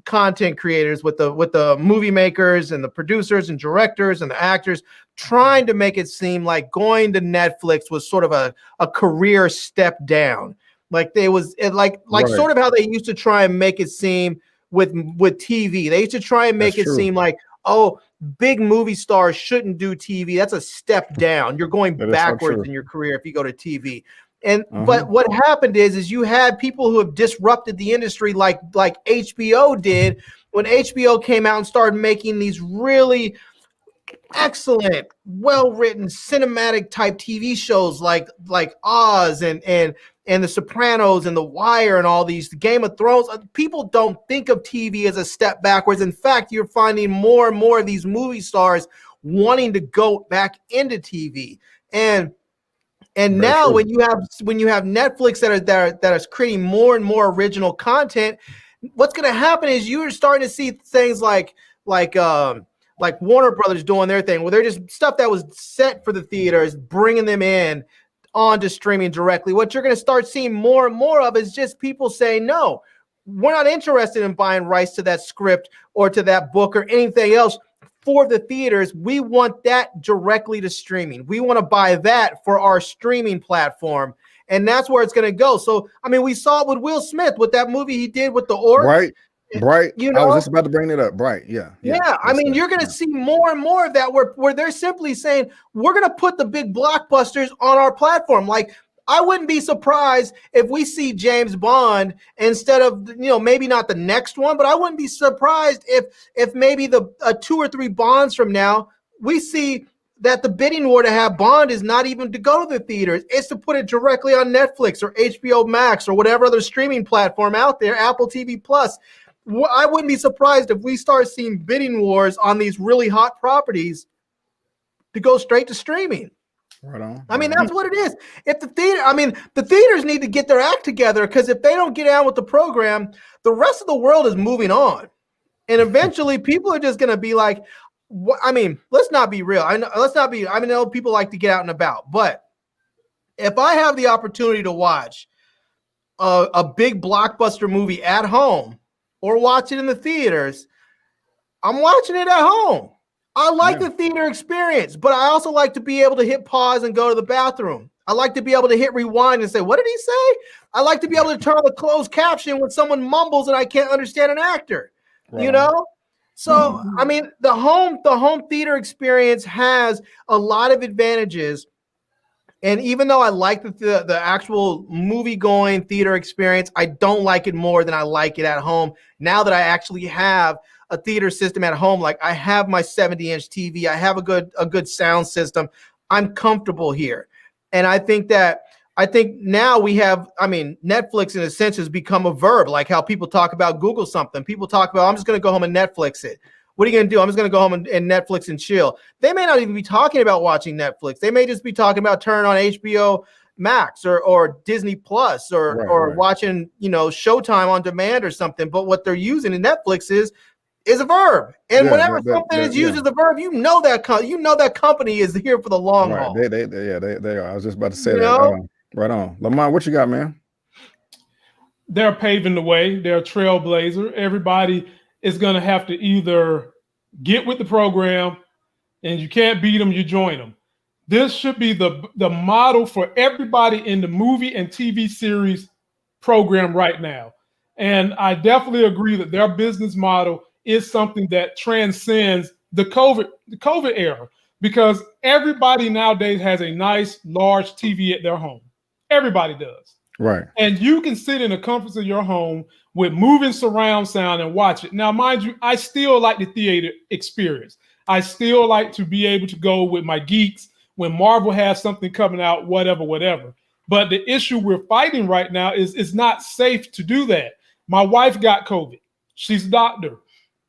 Speaker 4: content creators, with the movie makers and the producers and directors and the actors, trying to make it seem like going to Netflix was sort of a career step down. Like right. Sort of how they used to try and make it seem with TV. They used to try and make it seem like, oh, big movie stars shouldn't do TV. That's a step down. You're going backwards in your career if you go to TV. And but what happened is you had people who have disrupted the industry like HBO did when HBO came out and started making these really excellent, well-written, cinematic type TV shows like Oz and The Sopranos and The Wire and all these, Game of Thrones. People don't think of TV as a step backwards. In fact, you're finding more and more of these movie stars wanting to go back into TV. And now when you have Netflix that is creating more and more original content, what's going to happen is you're starting to see things like Warner Brothers doing their thing, where they're just stuff that was set for the theaters, bringing them in onto streaming directly. What you're going to start seeing more and more of is just people saying, no, we're not interested in buying rights to that script or to that book or anything else for the theaters. We want that directly to streaming. We want to buy that for our streaming platform. And that's where it's going to go. So, I mean, we saw it with Will Smith with that movie he did with the orc.
Speaker 1: Right. You know, I was just about to bring it up. Right. Yeah.
Speaker 4: I mean, you're going to see more and more of that where they're simply saying, we're going to put the big blockbusters on our platform. Like, I wouldn't be surprised if we see James Bond instead of, you know, maybe not the next one, but I wouldn't be surprised if maybe the 2 or 3 Bonds from now, we see that the bidding war to have Bond is not even to go to the theaters. It's to put it directly on Netflix or HBO Max or whatever other streaming platform out there, Apple TV Plus. I wouldn't be surprised if we start seeing bidding wars on these really hot properties to go straight to streaming.
Speaker 1: Right on.
Speaker 4: I mean, that's what it is. If the theaters need to get their act together, because if they don't get on with the program, the rest of the world is moving on. And eventually people are just going to be like, I mean, let's not be real. I know people like to get out and about, but if I have the opportunity to watch a big blockbuster movie at home, or watch it in the theaters, I'm watching it at home. I like the theater experience, but I also like to be able to hit pause and go to the bathroom. I like to be able to hit rewind and say, what did he say? I like to be able to turn on the closed caption when someone mumbles and I can't understand an actor, you know? So, I mean, the home theater experience has a lot of advantages. And even though I like the actual movie-going theater experience, I don't like it more than I like it at home. Now that I actually have a theater system at home, like I have my 70-inch TV, I have a good sound system, I'm comfortable here. And I think now we have, I mean, Netflix in a sense has become a verb, like how people talk about Google something. People talk about, I'm just going to go home and Netflix it. What are you going to do? I'm just going to go home and Netflix and chill. They may not even be talking about watching Netflix. They may just be talking about turning on HBO Max or Disney Plus or watching, you know, Showtime on demand or something. But what they're using in Netflix is a verb. And whenever something is used as a verb, you know that company is here for the long haul.
Speaker 1: They are. I was just about to say that. Right on. Lamont, what you got, man?
Speaker 3: They're paving the way. They're a trailblazer. Everybody is going to have to either get with the program, and you can't beat them, you join them. This should be the model for everybody in the movie and TV series program right now. And I definitely agree that their business model is something that transcends the COVID era, because everybody nowadays has a nice, large TV at their home. Everybody does.
Speaker 1: Right.
Speaker 3: And you can sit in the comforts of your home with moving surround sound and watch it. Now, mind you, I still like the theater experience. I still like to be able to go with my geeks when Marvel has something coming out, whatever. But the issue we're fighting right now is it's not safe to do that. My wife got COVID. She's a doctor.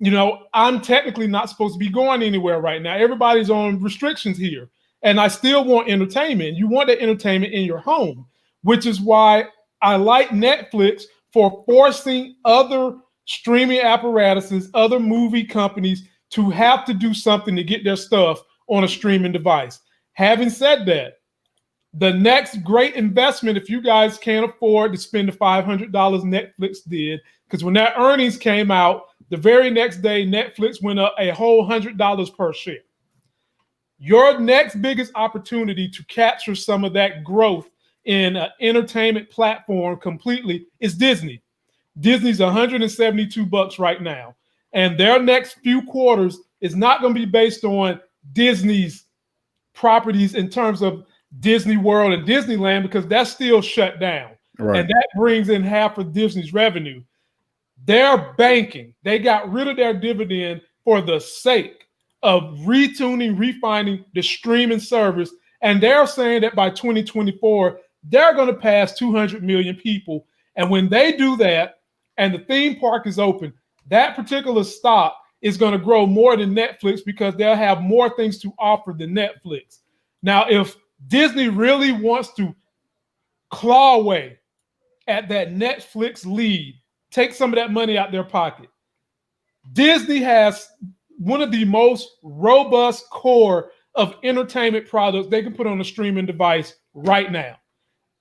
Speaker 3: You know, I'm technically not supposed to be going anywhere right now. Everybody's on restrictions here. And I still want entertainment. You want that entertainment in your home, which is why I like Netflix for forcing other streaming apparatuses, other movie companies to have to do something to get their stuff on a streaming device. Having said that, the next great investment, if you guys can't afford to spend the $500 Netflix did, because when that earnings came out, the very next day, Netflix went up a whole $100 per share. Your next biggest opportunity to capture some of that growth in an entertainment platform completely is Disney. Disney's $172 right now. And their next few quarters is not going to be based on Disney's properties in terms of Disney World and Disneyland, because that's still shut down.
Speaker 1: Right.
Speaker 3: And that brings in half of Disney's revenue. They're banking. They got rid of their dividend for the sake of retuning, refining the streaming service. And they're saying that by 2024, they're going to pass 200 million people. And when they do that and the theme park is open, that particular stock is going to grow more than Netflix, because they'll have more things to offer than Netflix. Now, if Disney really wants to claw away at that Netflix lead, take some of that money out their pocket, Disney has one of the most robust core of entertainment products they can put on a streaming device right now.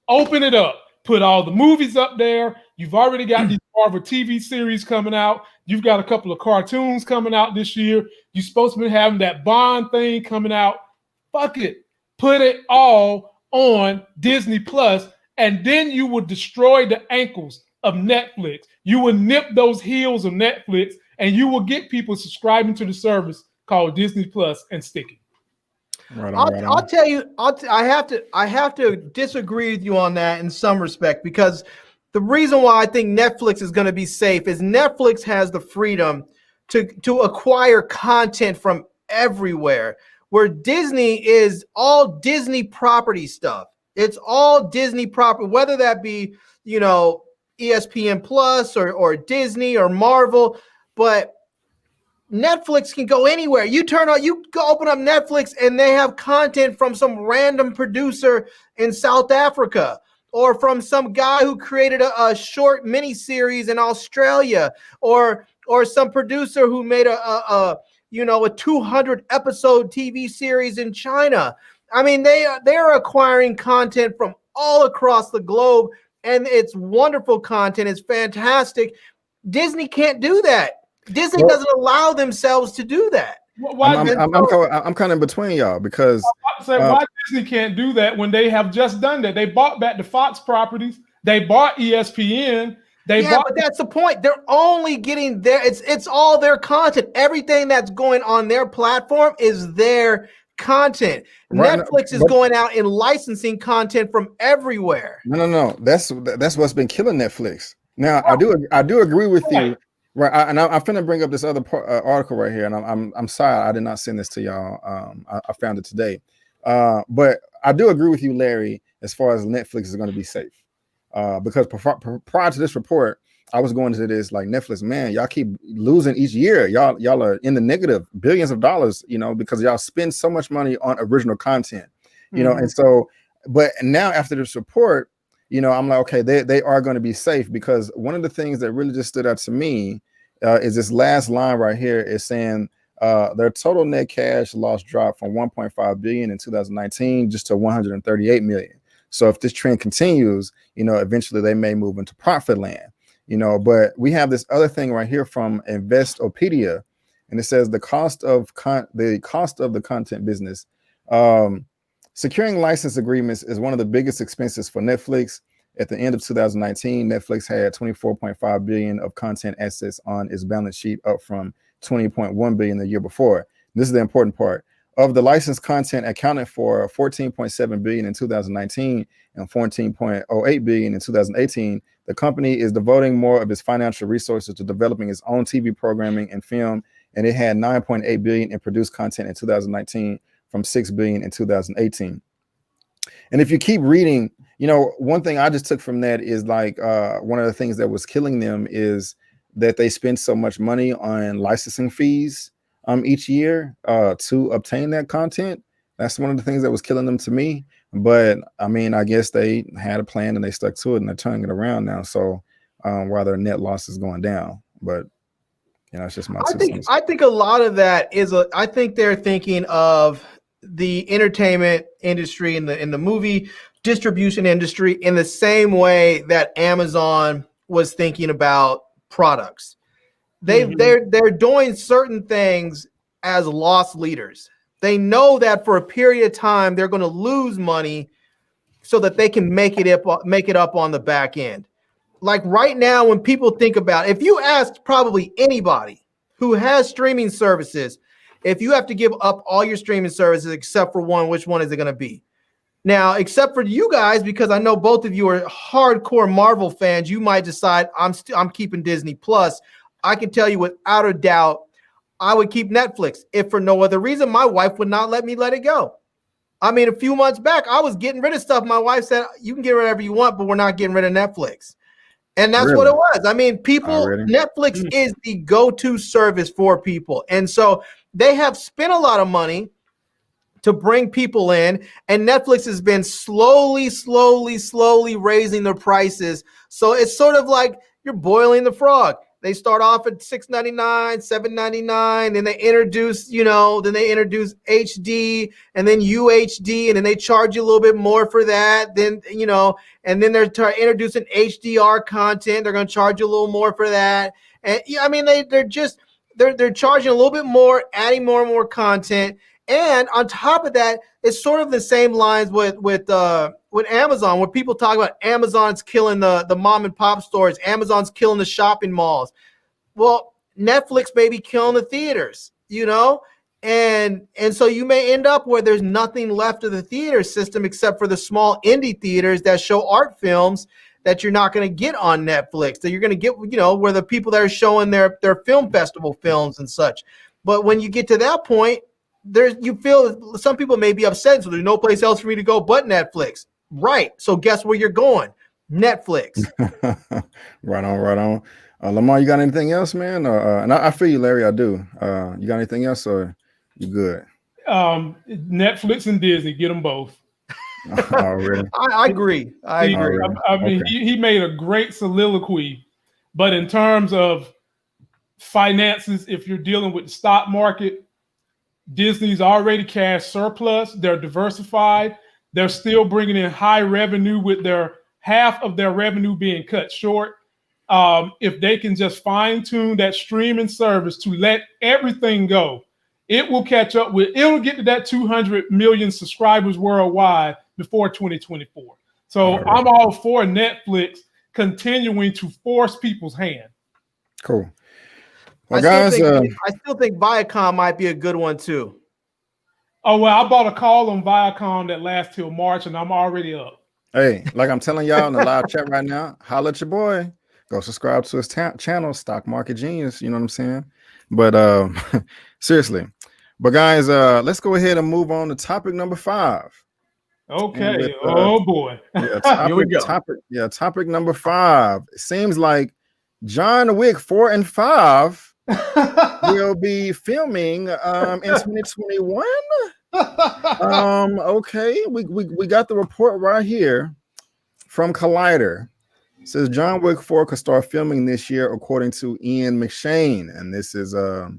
Speaker 3: Open it up. Put all the movies up there. You've already got these Marvel TV series coming out. You've got a couple of cartoons coming out this year. You're supposed to be having that Bond thing coming out. Fuck it. Put it all on Disney Plus, and then you will destroy the ankles of Netflix. You will nip those heels of Netflix, and you will get people subscribing to the service called Disney Plus and sticking.
Speaker 1: Right
Speaker 4: on. I'll tell you, I have to disagree with you on that in some respect, because the reason why I think Netflix is going to be safe is Netflix has the freedom to acquire content from everywhere, where Disney is all Disney property stuff. It's all Disney property, whether that be, ESPN Plus or Disney or Marvel, but Netflix can go anywhere. You go open up Netflix and they have content from some random producer in South Africa, or from some guy who created a short mini series in Australia, or some producer who made a 200 episode TV series in China. I mean, they're acquiring content from all across the globe, and it's wonderful content. It's fantastic. Disney can't do that. Disney doesn't allow themselves to do that.
Speaker 1: I'm kind of in between y'all, because
Speaker 3: why Disney can't do that when they have just done that? They bought back the Fox properties. They bought ESPN.
Speaker 4: But that's the point. They're only getting their. It's all their content. Everything that's going on their platform is their content. Right. Netflix is going out and licensing content from everywhere.
Speaker 1: No. That's what's been killing Netflix. Now, I do agree with you. Right, I'm finna bring up this other article right here, and I'm sorry I did not send this to y'all. I found it today, but I do agree with you, Larry, as far as Netflix is going to be safe, because prior to this report, I was going into this like, Netflix, man, y'all keep losing each year. Y'all are in the negative, billions of dollars, because y'all spend so much money on original content, and so, but now after this report, I'm like, okay, they are going to be safe, because one of the things that really just stood out to me is this last line right here is saying their total net cash loss dropped from 1.5 billion in 2019 just to 138 million. So if this trend continues, eventually they may move into profit land, but we have this other thing right here from Investopedia, and it says the cost of the content business. Securing license agreements is one of the biggest expenses for Netflix. At the end of 2019, Netflix had 24.5 billion of content assets on its balance sheet, up from 20.1 billion the year before. This is the important part. Of the licensed content accounted for 14.7 billion in 2019 and 14.08 billion in 2018, the company is devoting more of its financial resources to developing its own TV programming and film, and it had 9.8 billion in produced content in 2019 from 6 billion in 2018. And if you keep reading, one thing I just took from that is like one of the things that was killing them is that they spend so much money on licensing fees each year to obtain that content. That's one of the things that was killing them to me. But I mean, I guess they had a plan and they stuck to it, and they're turning it around now. So while their net loss is going down, but it's just my.
Speaker 4: I think a lot of that is I think they're thinking of the entertainment industry and the movie distribution industry in the same way that Amazon was thinking about products. They're doing certain things as loss leaders. They know that for a period of time they're going to lose money so that they can make it up on the back end. Like right now, when people think about, if you asked probably anybody who has streaming services, if you have to give up all your streaming services except for one, which one is it going to be? Now, except for you guys, because I know both of you are hardcore Marvel fans, you might decide I'm keeping Disney Plus. I can tell you without a doubt, I would keep Netflix if for no other reason. My wife would not let me let it go. I mean, a few months back, I was getting rid of stuff. My wife said, you can get rid of whatever you want, but we're not getting rid of Netflix. And that's what it was. I mean, Netflix is the go-to service for people. And so they have spent a lot of money to bring people in, and Netflix has been slowly raising their prices. So it's sort of like you're boiling the frog. They start off at $6.99, $7.99, then they introduce, HD and then UHD, and then they charge you a little bit more for that. Then, and then they're introducing HDR content. They're going to charge you a little more for that. And I mean, they're charging a little bit more, adding more and more content. And on top of that, it's sort of the same lines with Amazon, where people talk about Amazon's killing the mom and pop stores, Amazon's killing the shopping malls. Well, Netflix may be killing the theaters, and so you may end up where there's nothing left of the theater system except for the small indie theaters that show art films that you're not going to get on Netflix, that you're going to get, where the people that are showing their film festival films and such. But when you get to that point, you feel some people may be upset, so there's no place else for me to go but Netflix. Right. So guess where you're going? Netflix.
Speaker 1: Right on. Lamont, you got anything else, man? And I feel you, Larry. I do. You got anything else, or you good?
Speaker 3: Netflix and Disney, get them both.
Speaker 1: Already.
Speaker 4: I agree. I
Speaker 3: mean, he made a great soliloquy, but in terms of finances, if you're dealing with the stock market, Disney's already cash surplus. They're diversified. They're still bringing in high revenue with half of their revenue being cut short. If they can just fine tune that streaming service to let everything go, it will catch up it'll get to that 200 million subscribers worldwide before 2024. So I'm all for Netflix continuing to force people's hand.
Speaker 1: Cool. Well, I
Speaker 4: still think Viacom might be a good one too.
Speaker 3: Oh, well, I bought a call on Viacom that lasts till March, and I'm already up.
Speaker 1: Hey, like I'm telling y'all in the live chat right now, holla at your boy. Go subscribe to his channel, Stock Market Genius. You know what I'm saying? But seriously. But guys, let's go ahead and move on to topic number 5.
Speaker 3: Okay. Oh boy.
Speaker 1: Yeah,
Speaker 4: here we go.
Speaker 1: Topic number 5. It seems like John Wick 4 and 5 will be filming in 2021. Okay, we got the report right here from Collider. It says John Wick 4 could start filming this year, according to Ian McShane, and this is Mr.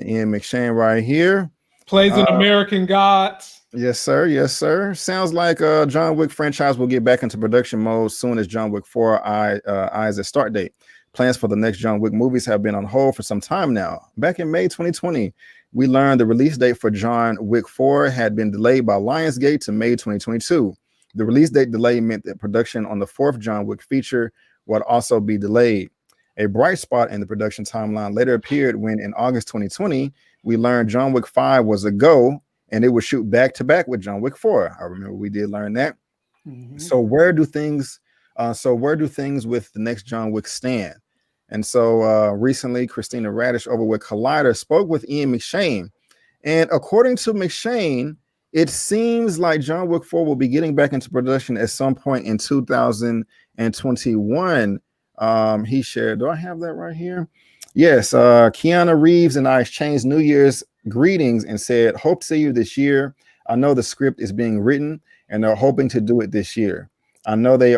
Speaker 1: Ian McShane right here.
Speaker 2: Plays an American Gods.
Speaker 1: Yes, sir. Yes, sir. Sounds like John Wick franchise will get back into production mode soon as John Wick 4 eyes a start date. Plans for the next John Wick movies have been on hold for some time now. Back in May 2020, we learned the release date for John Wick 4 had been delayed by Lionsgate to May 2022. The release date delay meant that production on the 4th John Wick feature would also be delayed. A bright spot in the production timeline later appeared when in August 2020, we learned John Wick 5 was a go and it would shoot back to back with John Wick 4. I remember we did learn that. Mm-hmm. So where do things with the next John Wick stand? And so recently, Christina Radish over with Collider spoke with Ian McShane. And according to McShane, it seems like John Wick 4 will be getting back into production at some point in 2021. He shared, do I have that right here? Yes, Keanu Reeves and I exchanged New Year's greetings and said, hope to see you this year. I know the script is being written and they're hoping to do it this year. I know they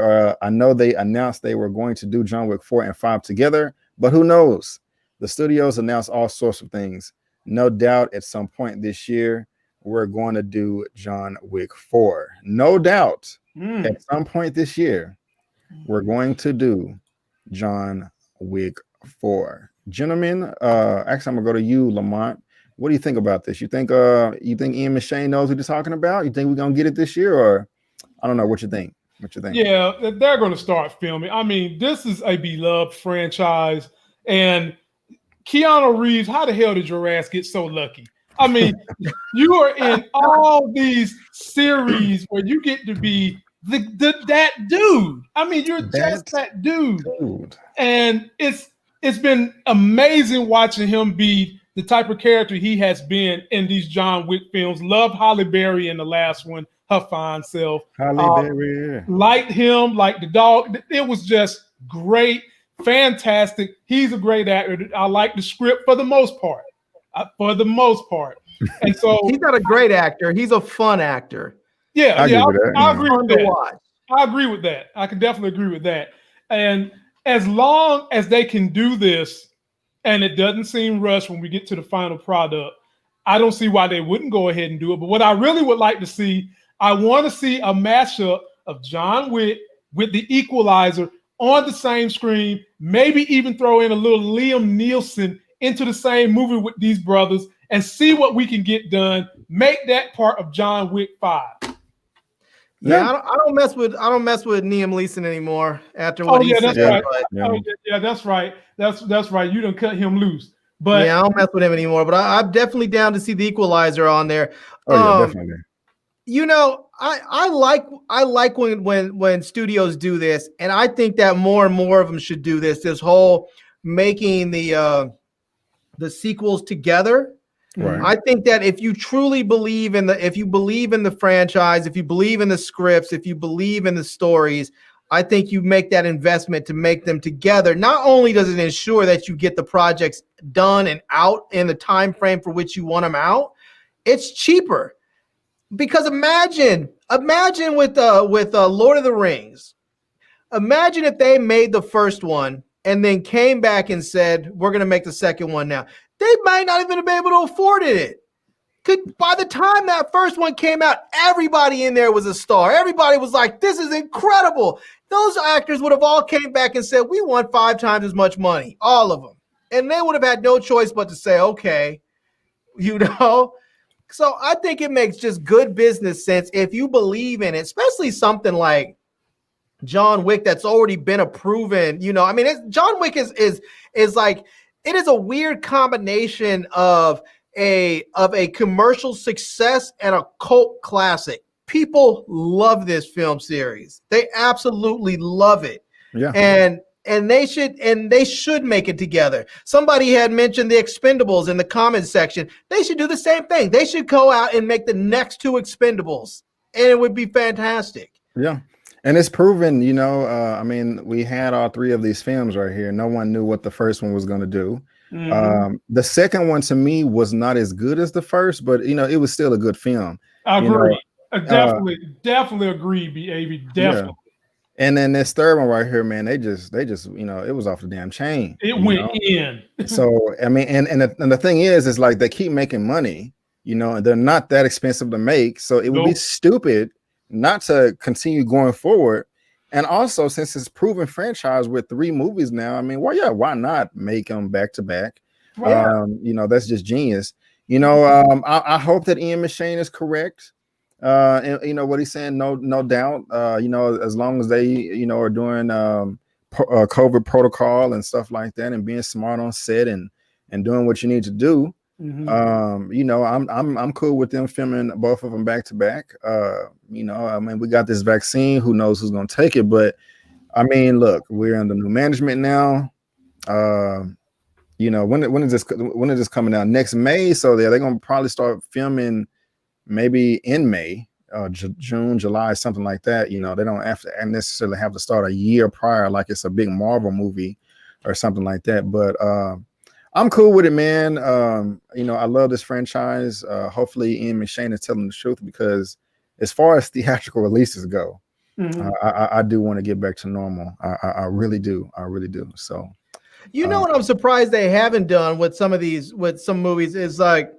Speaker 1: announced they were going to do John Wick 4 and 5 together, but who knows? The studios announced all sorts of things. No doubt at some point this year, we're going to do John Wick 4. No doubt at some point this year, we're going to do John Wick 4. Gentlemen, actually, I'm gonna go to you, Lamont. What do you think about this? You think Ian McShane knows what he's talking about? You think we're gonna get it this year, or I don't know. What you think?
Speaker 3: Yeah, they're going to start filming. I mean, this is a beloved franchise. And Keanu Reeves, how the hell did your ass get so lucky? I mean, you are in all these series where you get to be that dude. I mean, you're just that dude. And it's been amazing watching him be the type of character he has been in these John Wick films. Loved Halle Berry in the last one, her fine self.
Speaker 1: Halle Berry.
Speaker 3: Liked him, like the dog. It was just great, fantastic. He's a great actor. I like the script for the most part. And so
Speaker 4: he's not a great actor. He's a fun actor.
Speaker 3: Yeah, I agree with that.
Speaker 4: Watch.
Speaker 3: I agree with that. I can definitely agree with that. And as long as they can do this, and it doesn't seem rushed when we get to the final product, I don't see why they wouldn't go ahead and do it. But what I really would like to see, I want to see a mashup of John Wick with the Equalizer on the same screen, maybe even throw in a little Liam Neeson into the same movie with these brothers and see what we can get done. Make that part of John Wick 5.
Speaker 4: Yeah, I don't mess with Liam Neeson anymore after what he said.
Speaker 3: Right. That's right. That's right. You done cut him loose. But
Speaker 4: yeah, I don't mess with him anymore. But I'm definitely down to see the Equalizer on there.
Speaker 1: Definitely.
Speaker 4: You know, I like when studios do this, and I think that more and more of them should do this. This whole making the sequels together.
Speaker 1: Right.
Speaker 4: I think that if you truly believe in the franchise, if you believe in the scripts, if you believe in the stories, I think you make that investment to make them together. Not only does it ensure that you get the projects done and out in the time frame for which you want them out, it's cheaper. Because imagine with Lord of the Rings, imagine if they made the first one and then came back and said, we're going to make the second one now. They might not even be able to afford it. By the time that first one came out, everybody in there was a star. Everybody was like, this is incredible. Those actors would have all came back and said, we want 5 times as much money, all of them. And they would have had no choice but to say, okay, you know. So I think it makes just good business sense if you believe in it, especially something like John Wick that's already been a proven, you know. I mean, John Wick is like, it is a weird combination of a commercial success and a cult classic. People love this film series. They absolutely love it.
Speaker 1: Yeah.
Speaker 4: And they should make it together. Somebody had mentioned the Expendables in the comments section. They should do the same thing. They should go out and make the next 2 Expendables, and it would be fantastic.
Speaker 1: Yeah. And it's proven, you know, I mean, we had all 3 of these films right here. No one knew what the first one was going to do. Mm-hmm. The second one to me was not as good as the first, but, you know, it was still a good film.
Speaker 3: I agree. Definitely agree, B.A.B. Definitely.
Speaker 1: Yeah. And then this third one right here, man, they just, you know, it was off the damn chain.
Speaker 3: It went in.
Speaker 1: So, I mean, and the thing is like they keep making money, you know, and they're not that expensive to make. So it would be stupid not to continue going forward. And also, since it's proven franchise with 3 movies now, I mean, why not make them back to back? You know, that's just genius. You know, I hope that Ian McShane is correct. And you know what he's saying, no doubt. You know, as long as they, you know, are doing COVID protocol and stuff like that, and being smart on set and doing what you need to do. Mm-hmm. You know, I'm cool with them filming both of them back to back. You know, I mean, we got this vaccine. Who knows who's gonna take it? But I mean, look, we're under new management now. You know, when is this coming out? Next May. So they're gonna probably start filming maybe in May, June, July, something like that. You know, they don't have to necessarily have to start a year prior, like it's a big Marvel movie or something like that. But I'm cool with it, man. You know, I love this franchise. Hopefully Ian McShane is telling the truth, because as far as theatrical releases go, I do want to get back to normal. I really do. So,
Speaker 4: you know what I'm surprised they haven't done with some movies is like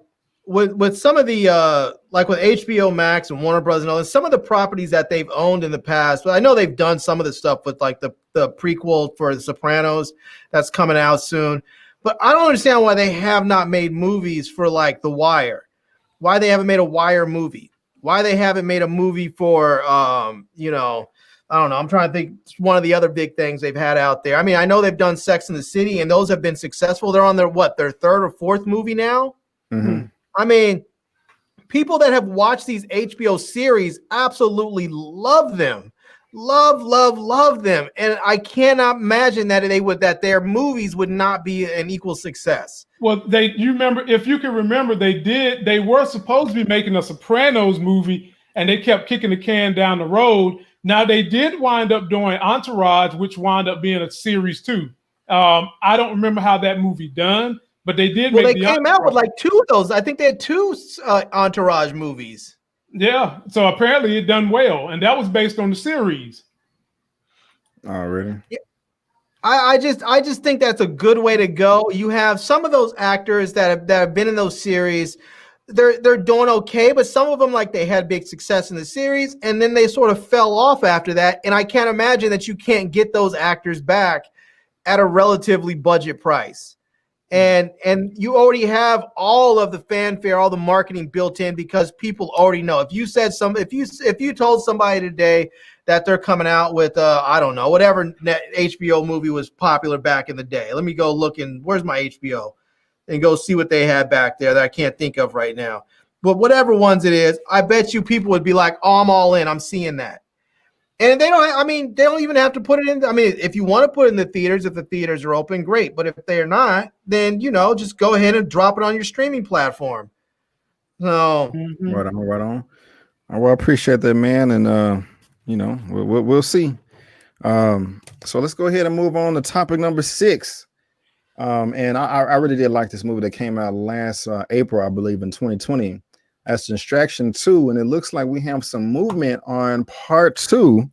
Speaker 4: with some of the like with HBO Max and Warner Bros. And all this, some of the properties that they've owned in the past. But I know they've done some of the stuff with like the prequel for The Sopranos that's coming out soon. But I don't understand why they have not made movies for like The Wire. Why they haven't made a Wire movie. Why they haven't made a movie for, you know, I don't know. I'm trying to think one of the other big things they've had out there. I mean, I know they've done Sex and the City, and those have been successful. They're on their 3rd or 4th movie now.
Speaker 1: Mm-hmm.
Speaker 4: I mean, people that have watched these HBO series absolutely love them. Love them. And I cannot imagine that their movies would not be an equal success.
Speaker 3: Well, you remember, if you can remember, they were supposed to be making a Sopranos movie, and they kept kicking the can down the road. Now they did wind up doing Entourage, which wound up being a series too. I don't remember how that movie done, but they did.
Speaker 4: Well, they came out with like 2 of those. I think they had 2 Entourage movies.
Speaker 3: Yeah, so apparently it done well, and that was based on the series.
Speaker 1: Oh, really?
Speaker 4: Yeah. I just think that's a good way to go. You have some of those actors that have been in those series. They're doing okay, but some of them, like, they had big success in the series, and then they sort of fell off after that. And I can't imagine that you can't get those actors back at a relatively budget price. And you already have all of the fanfare, all the marketing built in, because people already know. If you told somebody today that they're coming out with I don't know, whatever HBO movie was popular back in the day. Let me go look where's my HBO and go see what they had back there that I can't think of right now. But whatever ones it is, I bet you people would be like, "Oh, I'm all in. I'm seeing that." And they don't even have to put it in. I mean, if you want to put it in the theaters, if the theaters are open, great. But if they're not, then, just go ahead and drop it on your streaming platform. So,
Speaker 1: Right on. Well, I appreciate that, man. And, we'll see. So let's go ahead and move on to topic number 6. And I really did like this movie that came out last April, I believe, in 2020. That's Extraction 2, and it looks like we have some movement on part 2,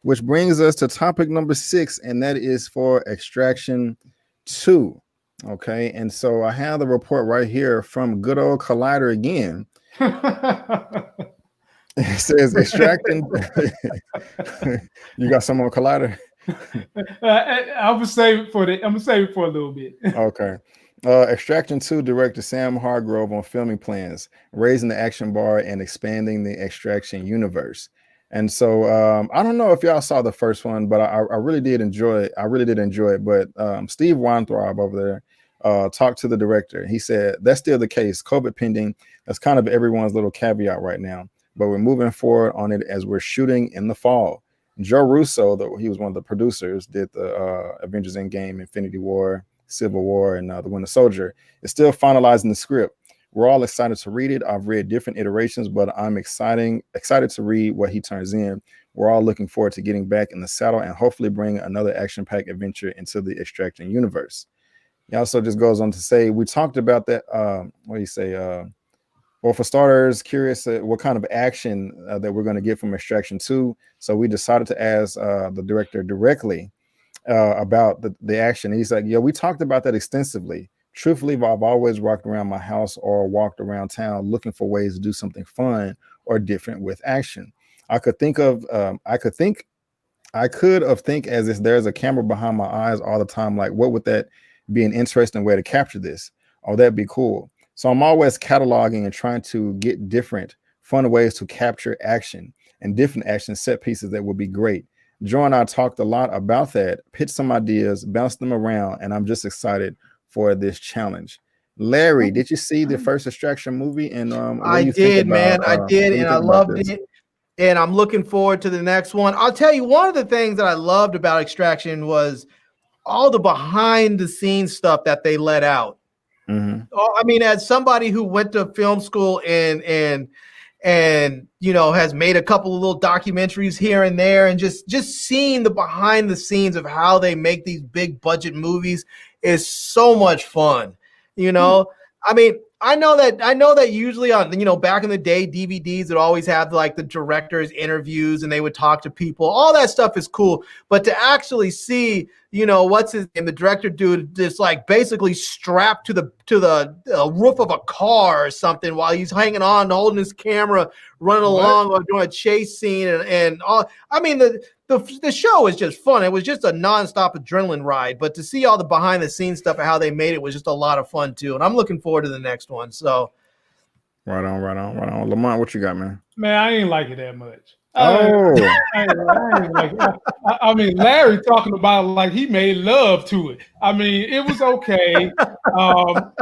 Speaker 1: which brings us to topic number 6, and that is for Extraction 2. Okay, and so I have the report right here from good old Collider again. It says Extraction. You got some on Collider?
Speaker 3: I'm gonna save it for a little bit.
Speaker 1: Okay. Extraction 2 director Sam Hargrove on filming plans, raising the action bar and expanding the Extraction universe. And so I don't know if y'all saw the first one, but I really did enjoy it. But Steve Weintraub over there talked to the director. He said that's still the case. COVID pending. That's kind of everyone's little caveat right now. But we're moving forward on it as we're shooting in the fall. Joe Russo, though he was one of the producers, did the Avengers Endgame, Infinity War, Civil War, and the Winter Soldier, is still finalizing the script. We're all excited to read it. I've read different iterations, but I'm excited to read what he turns in. We're all looking forward to getting back in the saddle and hopefully bring another action-packed adventure into the Extraction universe. He also just goes on to say, we talked about that. What do you say? Well, for starters, curious what kind of action that we're going to get from Extraction 2. So we decided to ask the director directly about the action. He's like, yeah, we talked about that extensively. Truthfully, I've always walked around my house or walked around town looking for ways to do something fun or different with action. I could have think as if there's a camera behind my eyes all the time. Like, what would that be an interesting way to capture this? Oh, that'd be cool. So I'm always cataloging and trying to get different, fun ways to capture action and different action set pieces that would be great. Joe and I talked a lot about that, pitched some ideas, bounced them around, and I'm just excited for this challenge. Larry, did you see the first Extraction movie? And
Speaker 4: I did, man. I did, and I loved it. And I'm looking forward to the next one. I'll tell you, one of the things that I loved about Extraction was all the behind the scenes stuff that they let out. Mm-hmm. I mean, as somebody who went to film school and has made a couple of little documentaries here and there, and just seeing the behind the scenes of how they make these big budget movies is so much fun. I mean, I know that usually on, back in the day, DVDs would always have like the director's interviews and they would talk to people. All that stuff is cool. But to actually see, what's his name, the director dude just like basically strapped to the roof of a car or something while he's hanging on, holding his camera, running along or doing a chase scene and all. I mean, the show is just fun. It was just a nonstop adrenaline ride. But to see all the behind the scenes stuff and how they made it was just a lot of fun too. And I'm looking forward to the next one. So,
Speaker 1: right on. Lamont, what you got, man?
Speaker 3: Man, I ain't like it that much.
Speaker 1: Oh,
Speaker 3: I mean, Larry talking about it like he made love to it. I mean, it was okay.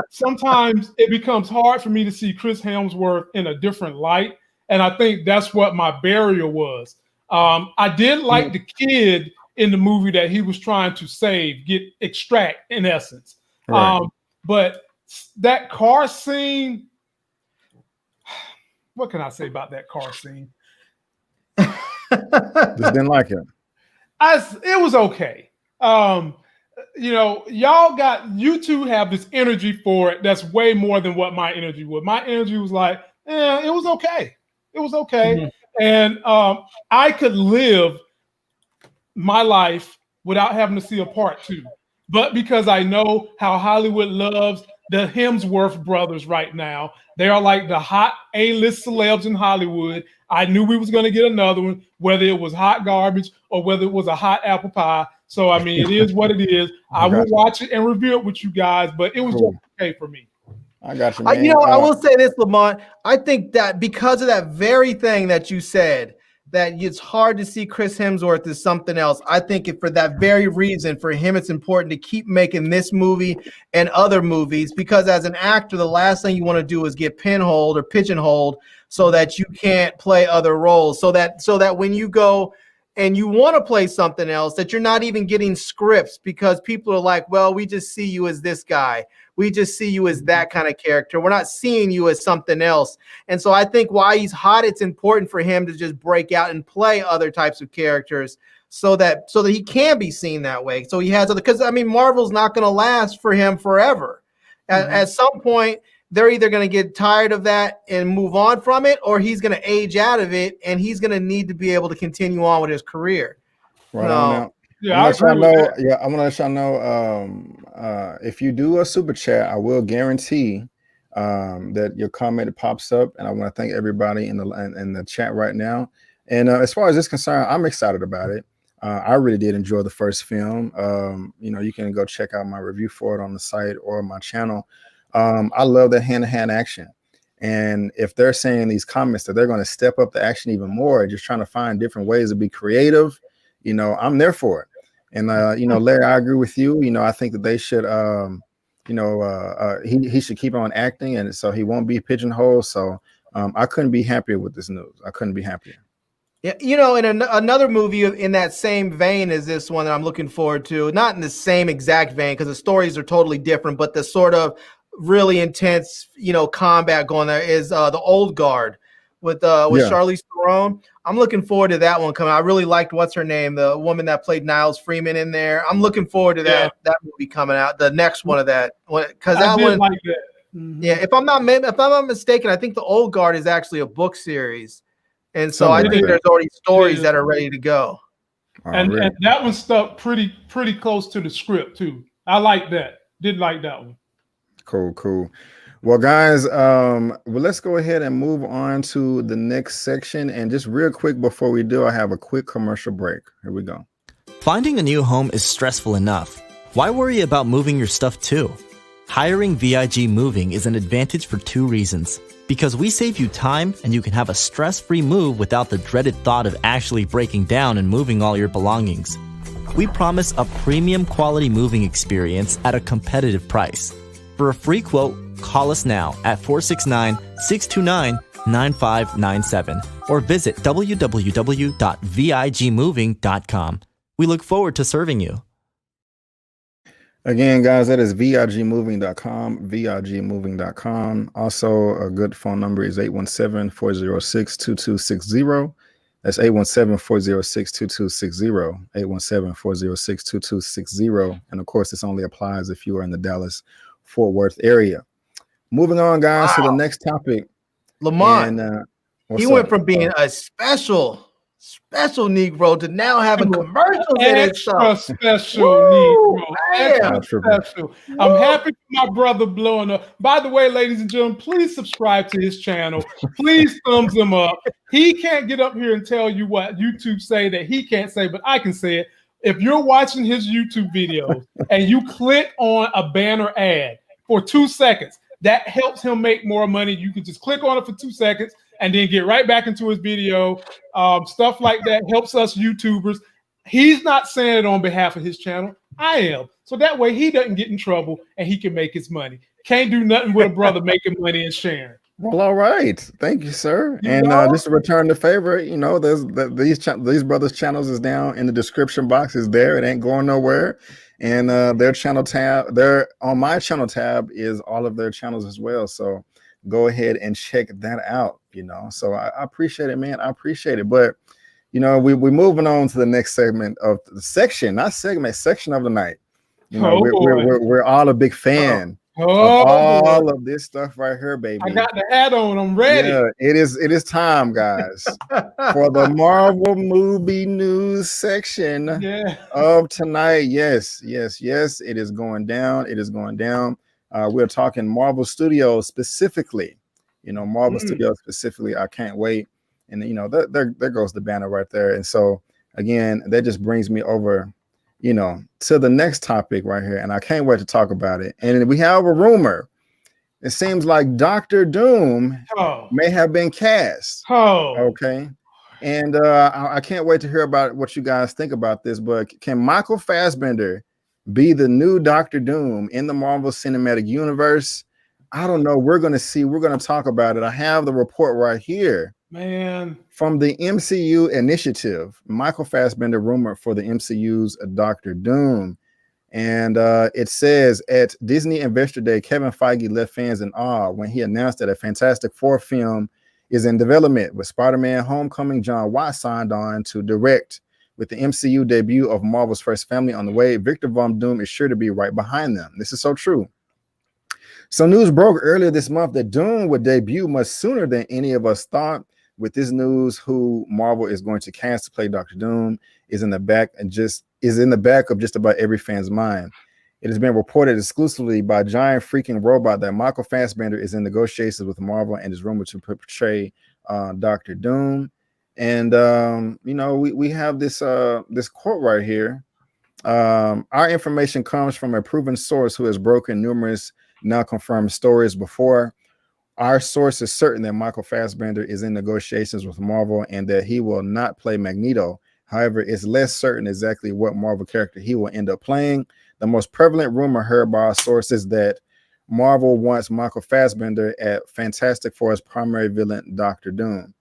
Speaker 3: Sometimes it becomes hard for me to see Chris Hemsworth in a different light, and I think that's what my barrier was. I did like the kid in the movie that he was trying to save, extract in essence.
Speaker 1: right.
Speaker 3: But that car scene, what can I say about that car scene?
Speaker 1: Just didn't like it.
Speaker 3: It was okay. You two have this energy for it that's way more than what my energy was. My energy was like, it was okay. It was okay. Mm-hmm. And I could live my life without having to see a part 2. But because I know how Hollywood loves the Hemsworth brothers right now, they are like the hot A-list celebs in Hollywood. I knew we was going to get another one, whether it was hot garbage or whether it was a hot apple pie. So, I mean, it is what it is. I will watch it and review it with you guys, but it was just okay for me.
Speaker 1: I got you, man.
Speaker 4: I will say this, Lamont. I think that because of that very thing that you said, that it's hard to see Chris Hemsworth as something else. I think for that very reason, for him, it's important to keep making this movie and other movies, because as an actor, the last thing you want to do is get pinholed or pigeonholed so that you can't play other roles. So that when you go and you want to play something else, that you're not even getting scripts, because people are like, well, we just see you as this guy. We just see you as that kind of character. We're not seeing you as something else. And so I think while he's hot, it's important for him to just break out and play other types of characters so that he can be seen that way. So he has other, because I mean, Marvel's not going to last for him forever. At some point, they're either going to get tired of that and move on from it, or he's going to age out of it and he's going to need to be able to continue on with his career.
Speaker 1: Right on now.
Speaker 3: Yeah,
Speaker 1: I'm gonna let y'all know. If you do a super chat, I will guarantee that your comment pops up, and I want to thank everybody in the chat right now. And as far as this concerned, I'm excited about it. I really did enjoy the first film. You can go check out my review for it on the site or my channel. I love that hand-to-hand action. And if they're saying in these comments that they're going to step up the action even more, just trying to find different ways to be creative, I'm there for it. And Larry, I agree with you. I think that they should, he should keep on acting, and so he won't be pigeonholed. So I couldn't be happier with this news. I couldn't be happier.
Speaker 4: Yeah, in another movie in that same vein as this one that I'm looking forward to, not in the same exact vein because the stories are totally different, but the sort of really intense, combat going there is the Old Guard with Charlize Theron. I'm looking forward to that one coming. I really liked what's her name, the woman that played Niles Freeman in there. I'm looking forward to that movie coming out, the next one of that, because that one. Like that. Mm-hmm. Yeah, if I'm not mistaken, I think the Old Guard is actually a book series, and so I think there's already stories that are ready to go.
Speaker 3: And that one stuck pretty close to the script too. I like that. Did like that one.
Speaker 1: Cool. Well, guys, let's go ahead and move on to the next section. And just real quick before we do, I have a quick commercial break. Here we go.
Speaker 2: Finding a new home is stressful enough. Why worry about moving your stuff too? Hiring VIG Moving is an advantage for 2 reasons. Because we save you time and you can have a stress-free move without the dreaded thought of actually breaking down and moving all your belongings. We promise a premium quality moving experience at a competitive price. For a free quote, call us now at 469-629-9597 or visit www.vigmoving.com. We look forward to serving you.
Speaker 1: Again, guys, that is vigmoving.com, vigmoving.com. Also, a good phone number is 817-406-2260. That's 817-406-2260, 817-406-2260. And of course, this only applies if you are in the Dallas-Fort Worth area. Moving on, guys, to the next topic.
Speaker 4: Lamont, he went from being a special Negro to now having commercials in his stuff.
Speaker 3: Special Negro. Extra special. I'm happy for my brother blowing up. By the way, ladies and gentlemen, please subscribe to his channel. Please thumbs him up. He can't get up here and tell you what YouTube say that he can't say, but I can say it. If you're watching his YouTube videos and you click on a banner ad for 2 seconds, that helps him make more money. You can just click on it for 2 seconds and then get right back into his video. Stuff like that helps us YouTubers. He's not saying it on behalf of his channel. I am. So that way he doesn't get in trouble and he can make his money. Can't do nothing with a brother making money and sharing.
Speaker 1: Well, all right. Thank you, sir. And just to return the favor, you know, these brothers' channels is down in the description box. Is there? It ain't going nowhere. And their channel tab, on my channel tab is all of their channels as well. So go ahead and check that out. You know, so I appreciate it, man. I appreciate it. But you know, we're moving on to the next segment of the section, not segment, section of the night. You know, we're all a big fan. Of all of this stuff right here, baby.
Speaker 3: I got the hat on. I'm ready.
Speaker 1: Yeah, it is time, guys, for the Marvel movie news section of tonight. Yes, it is going down. It is going down. We're talking Marvel Studios specifically. You know, Marvel Studios specifically. I can't wait. And you know, there goes the banner right there. And so again, that just brings me over, you know, to the next topic right here. And I can't wait to talk about it. And we have a rumor. It seems like Dr. Doom may have been cast. Okay. And I can't wait to hear about what you guys think about this. But can Michael Fassbender be the new Dr. Doom in the Marvel Cinematic Universe? I don't know. We're going to see. We're going to talk about it. I have the report right here.
Speaker 3: Man,
Speaker 1: from the MCU initiative, Michael Fassbender rumored for the MCU's Dr. Doom. And it says at Disney Investor Day, Kevin Feige left fans in awe when he announced that a Fantastic Four film is in development with Spider-Man Homecoming. John Watts signed on to direct. With the MCU debut of Marvel's first family on the way, Victor Von Doom is sure to be right behind them. This is so true. So news broke earlier this month that Doom would debut much sooner than any of us thought. With this news, who Marvel is going to cast to play Dr. Doom is in the back of just about every fan's mind. It has been reported exclusively by Giant Freaking Robot that Michael Fassbender is in negotiations with Marvel and is rumored to portray Dr. Doom. And you know, we have this quote right here. Our information comes from a proven source who has broken numerous now confirmed stories before. Our source is certain that Michael Fassbender is in negotiations with Marvel and that he will not play Magneto. However, it's less certain exactly what Marvel character he will end up playing. The most prevalent rumor heard by our source is that Marvel wants Michael Fassbender at Fantastic Four's primary villain, Dr. Doom.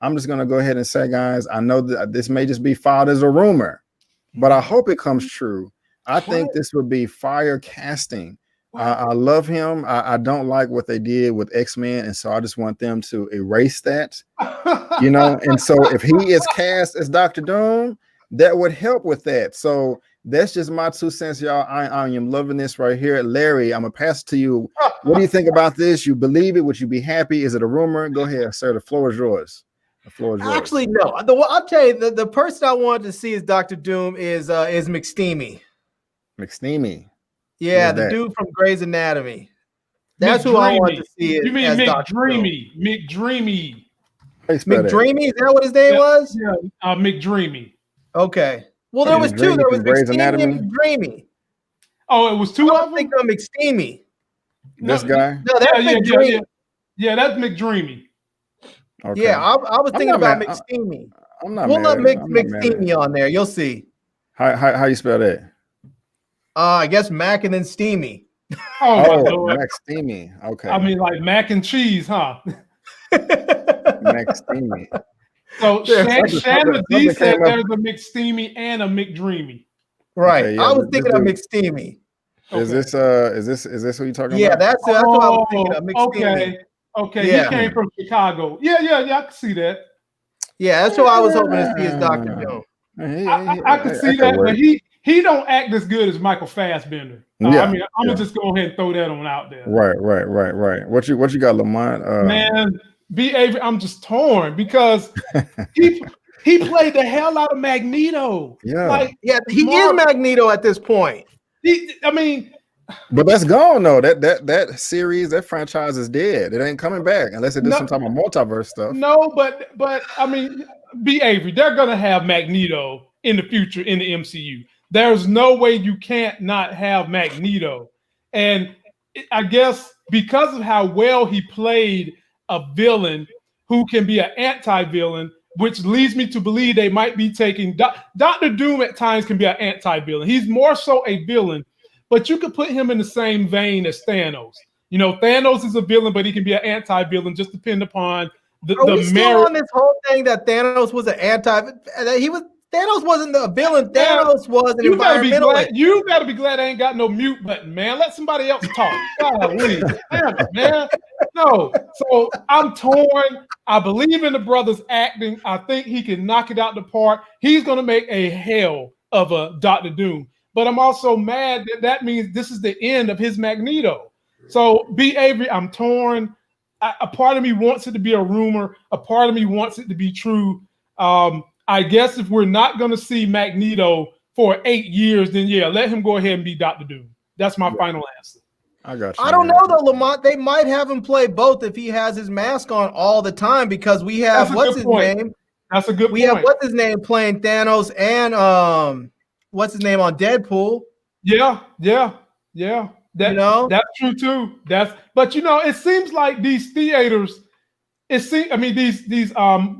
Speaker 1: I'm just going to go ahead and say, guys, I know that this may just be filed as a rumor, but I hope it comes true. I think this would be fire casting. I love him. I don't like what they did with X-Men, and so I just want them to erase that, you know. And so if he is cast as Dr. Doom, that would help with that. So that's just my 2 cents, y'all. I am loving this right here. Larry, I'm gonna pass it to you. What do you think about this? You believe it? Would you be happy? Is it a rumor? Go ahead, sir. The floor is yours. The floor is yours.
Speaker 4: Actually, no. I'll tell you, the person I wanted to see as Dr. Doom is McSteamy.
Speaker 1: McSteamy.
Speaker 4: Yeah, the dude from Grey's Anatomy. That's who I want to see.
Speaker 3: You mean McDreamy? McDreamy.
Speaker 4: McDreamy? Is that what his name was?
Speaker 3: Yeah, McDreamy.
Speaker 4: Okay. Well, there was two. There was McSteamy and McDreamy.
Speaker 3: Oh, it was two of them?
Speaker 4: I think of McSteamy.
Speaker 1: This guy?
Speaker 4: No, that's McDreamy.
Speaker 3: Yeah, that's McDreamy.
Speaker 4: Okay. Yeah, I was thinking about McSteamy. We'll let McSteamy on there. You'll see.
Speaker 1: How you spell that?
Speaker 4: I guess mac and then steamy.
Speaker 3: Oh,
Speaker 1: mac steamy. Okay.
Speaker 3: I mean, like mac and cheese, huh?
Speaker 1: Mac steamy.
Speaker 3: So Shannon D said there's a McSteamy and a McDreamy.
Speaker 4: Right. Okay, yeah, I was thinking of McSteamy.
Speaker 1: Okay. Is this who you're talking about?
Speaker 4: Yeah, that's what I was thinking of. McSteamy.
Speaker 3: Okay. Yeah. He came from Chicago. Yeah, I can see that.
Speaker 4: Yeah, that's what I was hoping to see as Dr. Doom.
Speaker 3: I can see that, but he don't act as good as Michael Fassbender. I mean, I'm gonna just go ahead and throw that on out there.
Speaker 1: Right. What you got, Lamont?
Speaker 3: Man, I'm just torn because he played the hell out of Magneto.
Speaker 1: Yeah,
Speaker 4: he is Magneto at this point.
Speaker 1: But that's gone though. That series, that franchise is dead. It ain't coming back unless it does some type of multiverse stuff.
Speaker 3: No, but I mean, B. Avery, they're gonna have Magneto in the future in the MCU. There's no way you can't not have Magneto. And I guess because of how well he played a villain, who can be an anti-villain, which leads me to believe they might be taking Dr. Doom at times can be an anti-villain. He's more so a villain, but you could put him in the same vein as Thanos. You know, Thanos is a villain, but he can be an anti-villain, just depend upon the
Speaker 4: merit. On this whole thing that Thanos was an Thanos wasn't the villain. Thanos was an environmentalist.
Speaker 3: You gotta be glad I ain't got no mute button, man. Let somebody else talk. Golly, damn it, man. No, so I'm torn. I believe in the brother's acting. I think he can knock it out the park. He's gonna make a hell of a Dr. Doom. But I'm also mad that means this is the end of his Magneto. So B. Avery, I'm torn. A part of me wants it to be a rumor. A part of me wants it to be true. I guess if we're not going to see Magneto for 8 years, then yeah, let him go ahead and be Dr. Doom. That's my final answer.
Speaker 1: I got you.
Speaker 4: I don't know though, Lamont. They might have him play both if he has his mask on all the time, because we have what's his name?
Speaker 3: That's a good point.
Speaker 4: We have what's his name playing Thanos and what's his name on Deadpool.
Speaker 3: Yeah. That's true too. But you know, it seems like these theaters. These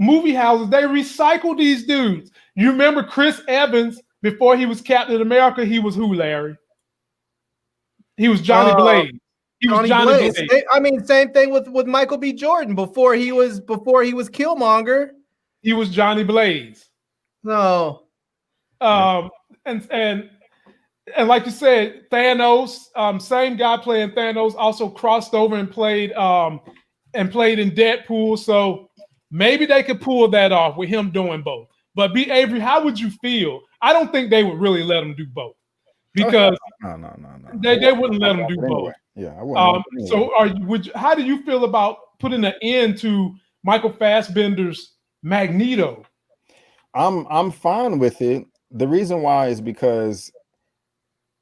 Speaker 3: movie houses, they recycle these dudes. You remember Chris Evans before he was Captain America? He was who, Larry? He was Johnny Blaze. He was Johnny Blaze.
Speaker 4: I mean, same thing with Michael B. Jordan before he was Killmonger.
Speaker 3: He was Johnny Blaze.
Speaker 4: No.
Speaker 3: And like you said, Thanos, same guy playing Thanos, also crossed over and played in Deadpool, so maybe they could pull that off with him doing both. But B. Avery, how would you feel? I don't think they would really let him do both, because
Speaker 1: no.
Speaker 3: They wouldn't let him do both.
Speaker 1: Yeah, I wouldn't.
Speaker 3: So how do you feel about putting an end to Michael Fassbender's Magneto?
Speaker 1: I'm fine with it. The reason why is because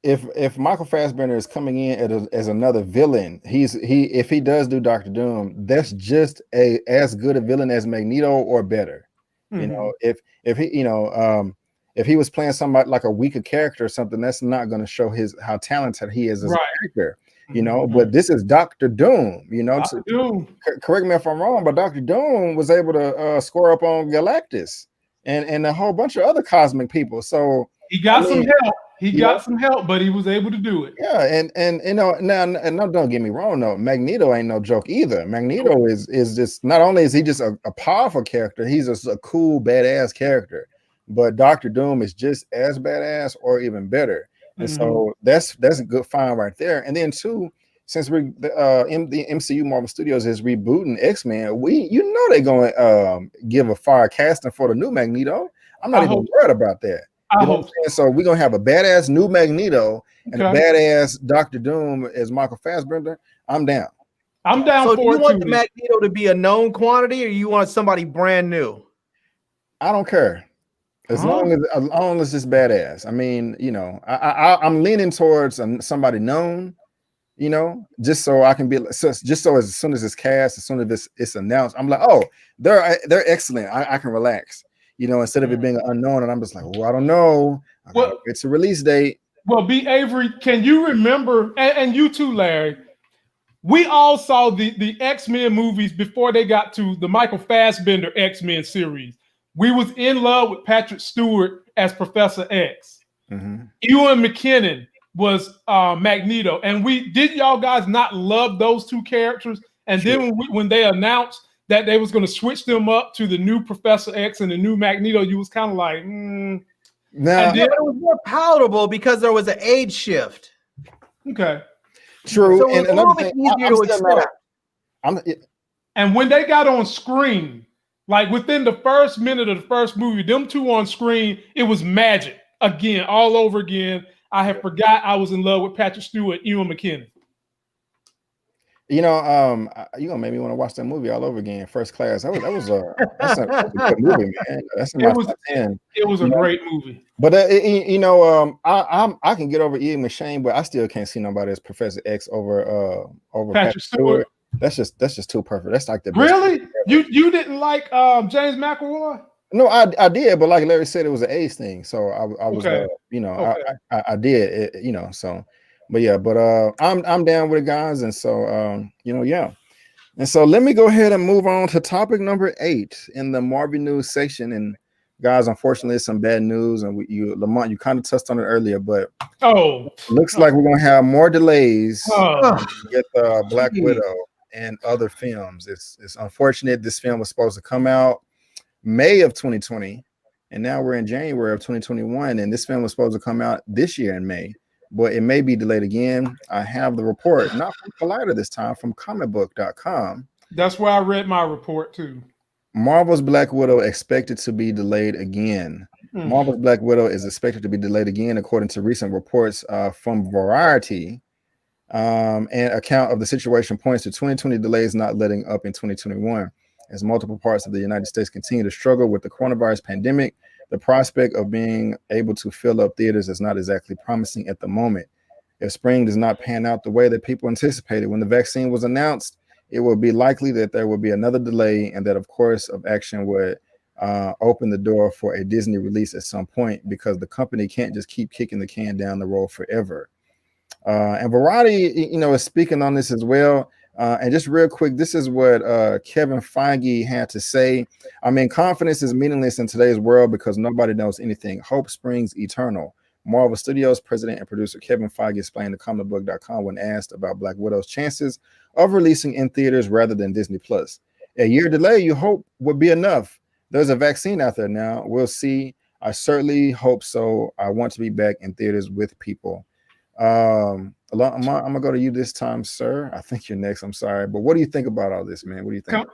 Speaker 1: if Michael Fassbender is coming in as another villain, if he does do Dr. Doom, that's just as good a villain as Magneto or better. Mm-hmm. You know, if he was playing somebody like a weaker character or something, that's not going to show how talented he is as a character. You know, but this is Dr. Doom. You know, correct me if I'm wrong, but Dr. Doom was able to score up on Galactus and a whole bunch of other cosmic people. So
Speaker 3: he got some help. He got some help, but he was able to do it.
Speaker 1: Yeah, and you know, now don't get me wrong, though. Magneto ain't no joke either. Magneto is just, not only is he just a powerful character, he's just a cool, badass character. But Dr. Doom is just as badass or even better. And so that's a good find right there. And then too, since the MCU Marvel Studios is rebooting X-Men, they're going to give a fire casting for the new Magneto. I'm not even worried about that. You know what I'm saying? So we're gonna have a badass new Magneto and a badass Dr. Doom as Michael Fassbender. I'm down.
Speaker 3: I'm down.
Speaker 4: So do you want the Magneto to be a known quantity, or you want somebody brand new?
Speaker 1: I don't care. As long as it's badass. I mean, you know, I'm leaning towards somebody known. You know, just so I can be as soon as it's cast, as soon as it's announced, I'm like, oh, they're excellent. I can relax. You know, instead of it being unknown, and I'm just like, well, I don't know. Well, it's a release date.
Speaker 3: Well, B. Avery, can you remember, and you too, Larry, we all saw the X-Men movies before they got to the Michael Fassbender X-Men series. We was in love with Patrick Stewart as Professor X. Ewan McKinnon was Magneto. And y'all guys not love those two characters? And then when they announced that they was going to switch them up to the new Professor X and the new Magneto, you was kind of like,
Speaker 4: Nah. And then it was more palatable because there was an age shift.
Speaker 3: Okay.
Speaker 1: True.
Speaker 4: So and another thing, easier to accept.
Speaker 3: And when they got on screen, like within the first minute of the first movie, them two on screen, it was magic again, all over again. I had forgot I was in love with Patrick Stewart, Ewan McKinnon.
Speaker 1: You know, you gonna make me want to watch that movie all over again. First Class. That's a good movie, man. That's in my top 10.
Speaker 3: It was a great movie.
Speaker 1: But I can get over Ian McShane, but I still can't see nobody as Professor X over Patrick Stewart. That's just too perfect. That's like the best.
Speaker 3: Really? You didn't like James McAvoy?
Speaker 1: No, I did, but like Larry said, it was an age thing. So I was, I did, you know. So. But yeah, I'm down with it, guys, and so yeah. And so let me go ahead and move on to topic number 8 in the Marvel news section. And guys, unfortunately, it's some bad news. And Lamont, you kind of touched on it earlier, but looks like we're going to have more delays with Black Widow and other films. It's unfortunate. This film was supposed to come out May of 2020, and now we're in January of 2021, and this film was supposed to come out this year in May, but it may be delayed again. I have the report, not from Collider this time, from comicbook.com.
Speaker 3: That's where I read my report too.
Speaker 1: Marvel's Black Widow expected to be delayed again. Marvel's Black Widow is expected to be delayed again, according to recent reports from Variety. And account of the situation points to 2020 delays not letting up in 2021. As multiple parts of the United States continue to struggle with the coronavirus pandemic, the prospect of being able to fill up theaters is not exactly promising at the moment. If spring does not pan out the way that people anticipated when the vaccine was announced, it will be likely that there will be another delay, and that, of course, of action would open the door for a Disney release at some point, because the company can't just keep kicking the can down the road forever. And Variety, is speaking on this as well. And just real quick, this is what Kevin Feige had to say. I mean, confidence is meaningless in today's world because nobody knows anything. Hope springs eternal. Marvel Studios president and producer Kevin Feige explained to comicbook.com when asked about Black Widow's chances of releasing in theaters rather than Disney Plus. A year delay, you hope, would be enough. There's a vaccine out there now. We'll see. I certainly hope so. I want to be back in theaters with people. I'm gonna go to you this time, sir. I think you're next. I'm sorry, but what do you think about all this, man? What do you think?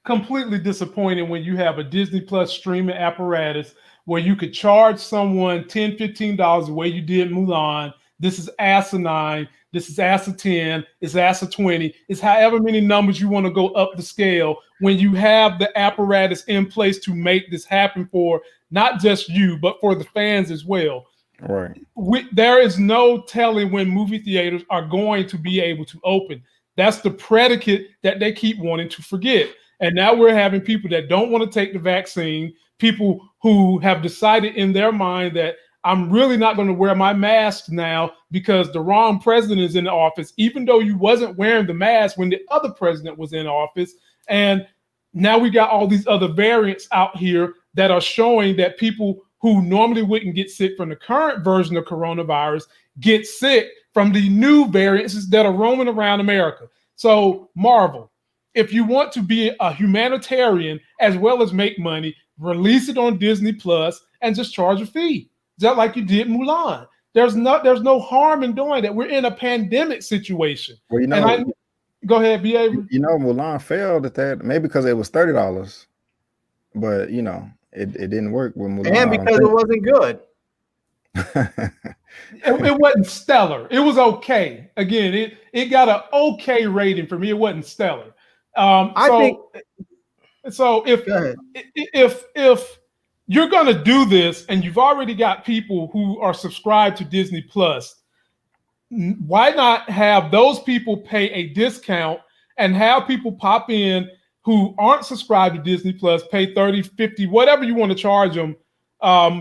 Speaker 3: Completely disappointing when you have a Disney Plus streaming apparatus where you could charge someone $10, $15 the way you did Mulan. This is asinine. This is asa 10. It's asa 20. It's however many numbers you want to go up the scale when you have the apparatus in place to make this happen for not just you, but for the fans as well.
Speaker 1: Right.
Speaker 3: There is no telling when movie theaters are going to be able to open. That's the predicate that they keep wanting to forget. And now we're having people that don't want to take the vaccine, people who have decided in their mind that I'm really not going to wear my mask now because the wrong president is in the office, even though you wasn't wearing the mask when the other president was in office. And now we got all these other variants out here that are showing that people who normally wouldn't get sick from the current version of coronavirus get sick from the new variants that are roaming around America. So Marvel, if you want to be a humanitarian as well as make money, release it on Disney Plus and just charge a fee, just like you did Mulan. There's no harm in doing that. We're in a pandemic situation.
Speaker 1: Well,
Speaker 3: go ahead, be able.
Speaker 1: Mulan failed at that, maybe because it was $30, but it didn't work with Mulan.
Speaker 4: And because it wasn't good.
Speaker 3: It wasn't stellar. It was okay. Again, it got an okay rating for me. It wasn't stellar. If you're going to do this and you've already got people who are subscribed to Disney Plus, why not have those people pay a discount and have people pop in who aren't subscribed to Disney Plus, pay 30, 50, whatever you want to charge them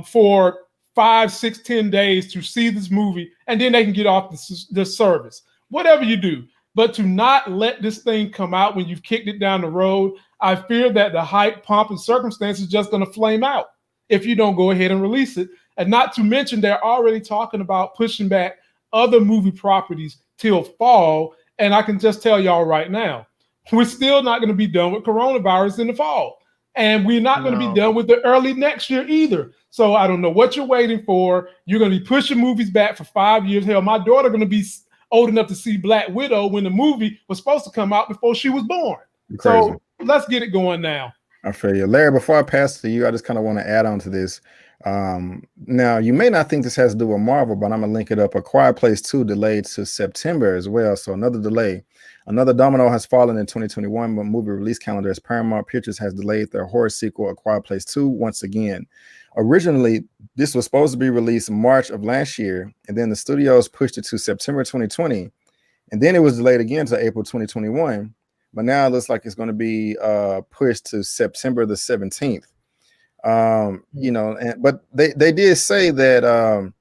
Speaker 3: for 5, 6, 10 days to see this movie, and then they can get off the service, whatever you do. But to not let this thing come out when you've kicked it down the road, I fear that the hype, pomp, and circumstance is just going to flame out if you don't go ahead and release it. And not to mention, they're already talking about pushing back other movie properties till fall. And I can just tell y'all right now, we're still not going to be done with coronavirus in the fall. And we're not going to be done with it early next year either. So I don't know what you're waiting for. You're going to be pushing movies back for 5 years. Hell, my daughter going to be old enough to see Black Widow when the movie was supposed to come out before she was born. So let's get it going now.
Speaker 1: I feel you. Larry, before I pass to you, I just kind of want to add on to this. Now, you may not think this has to do with Marvel, but I'm going to link it up. A Quiet Place 2 delayed to September as well. So another delay. Another domino has fallen in 2021 movie release calendar as Paramount Pictures has delayed their horror sequel, A Quiet Place 2, once again. Originally, this was supposed to be released in March of last year, and then the studios pushed it to September 2020, and then it was delayed again to April 2021. But now it looks like it's going to be pushed to September the 17th. But they did say that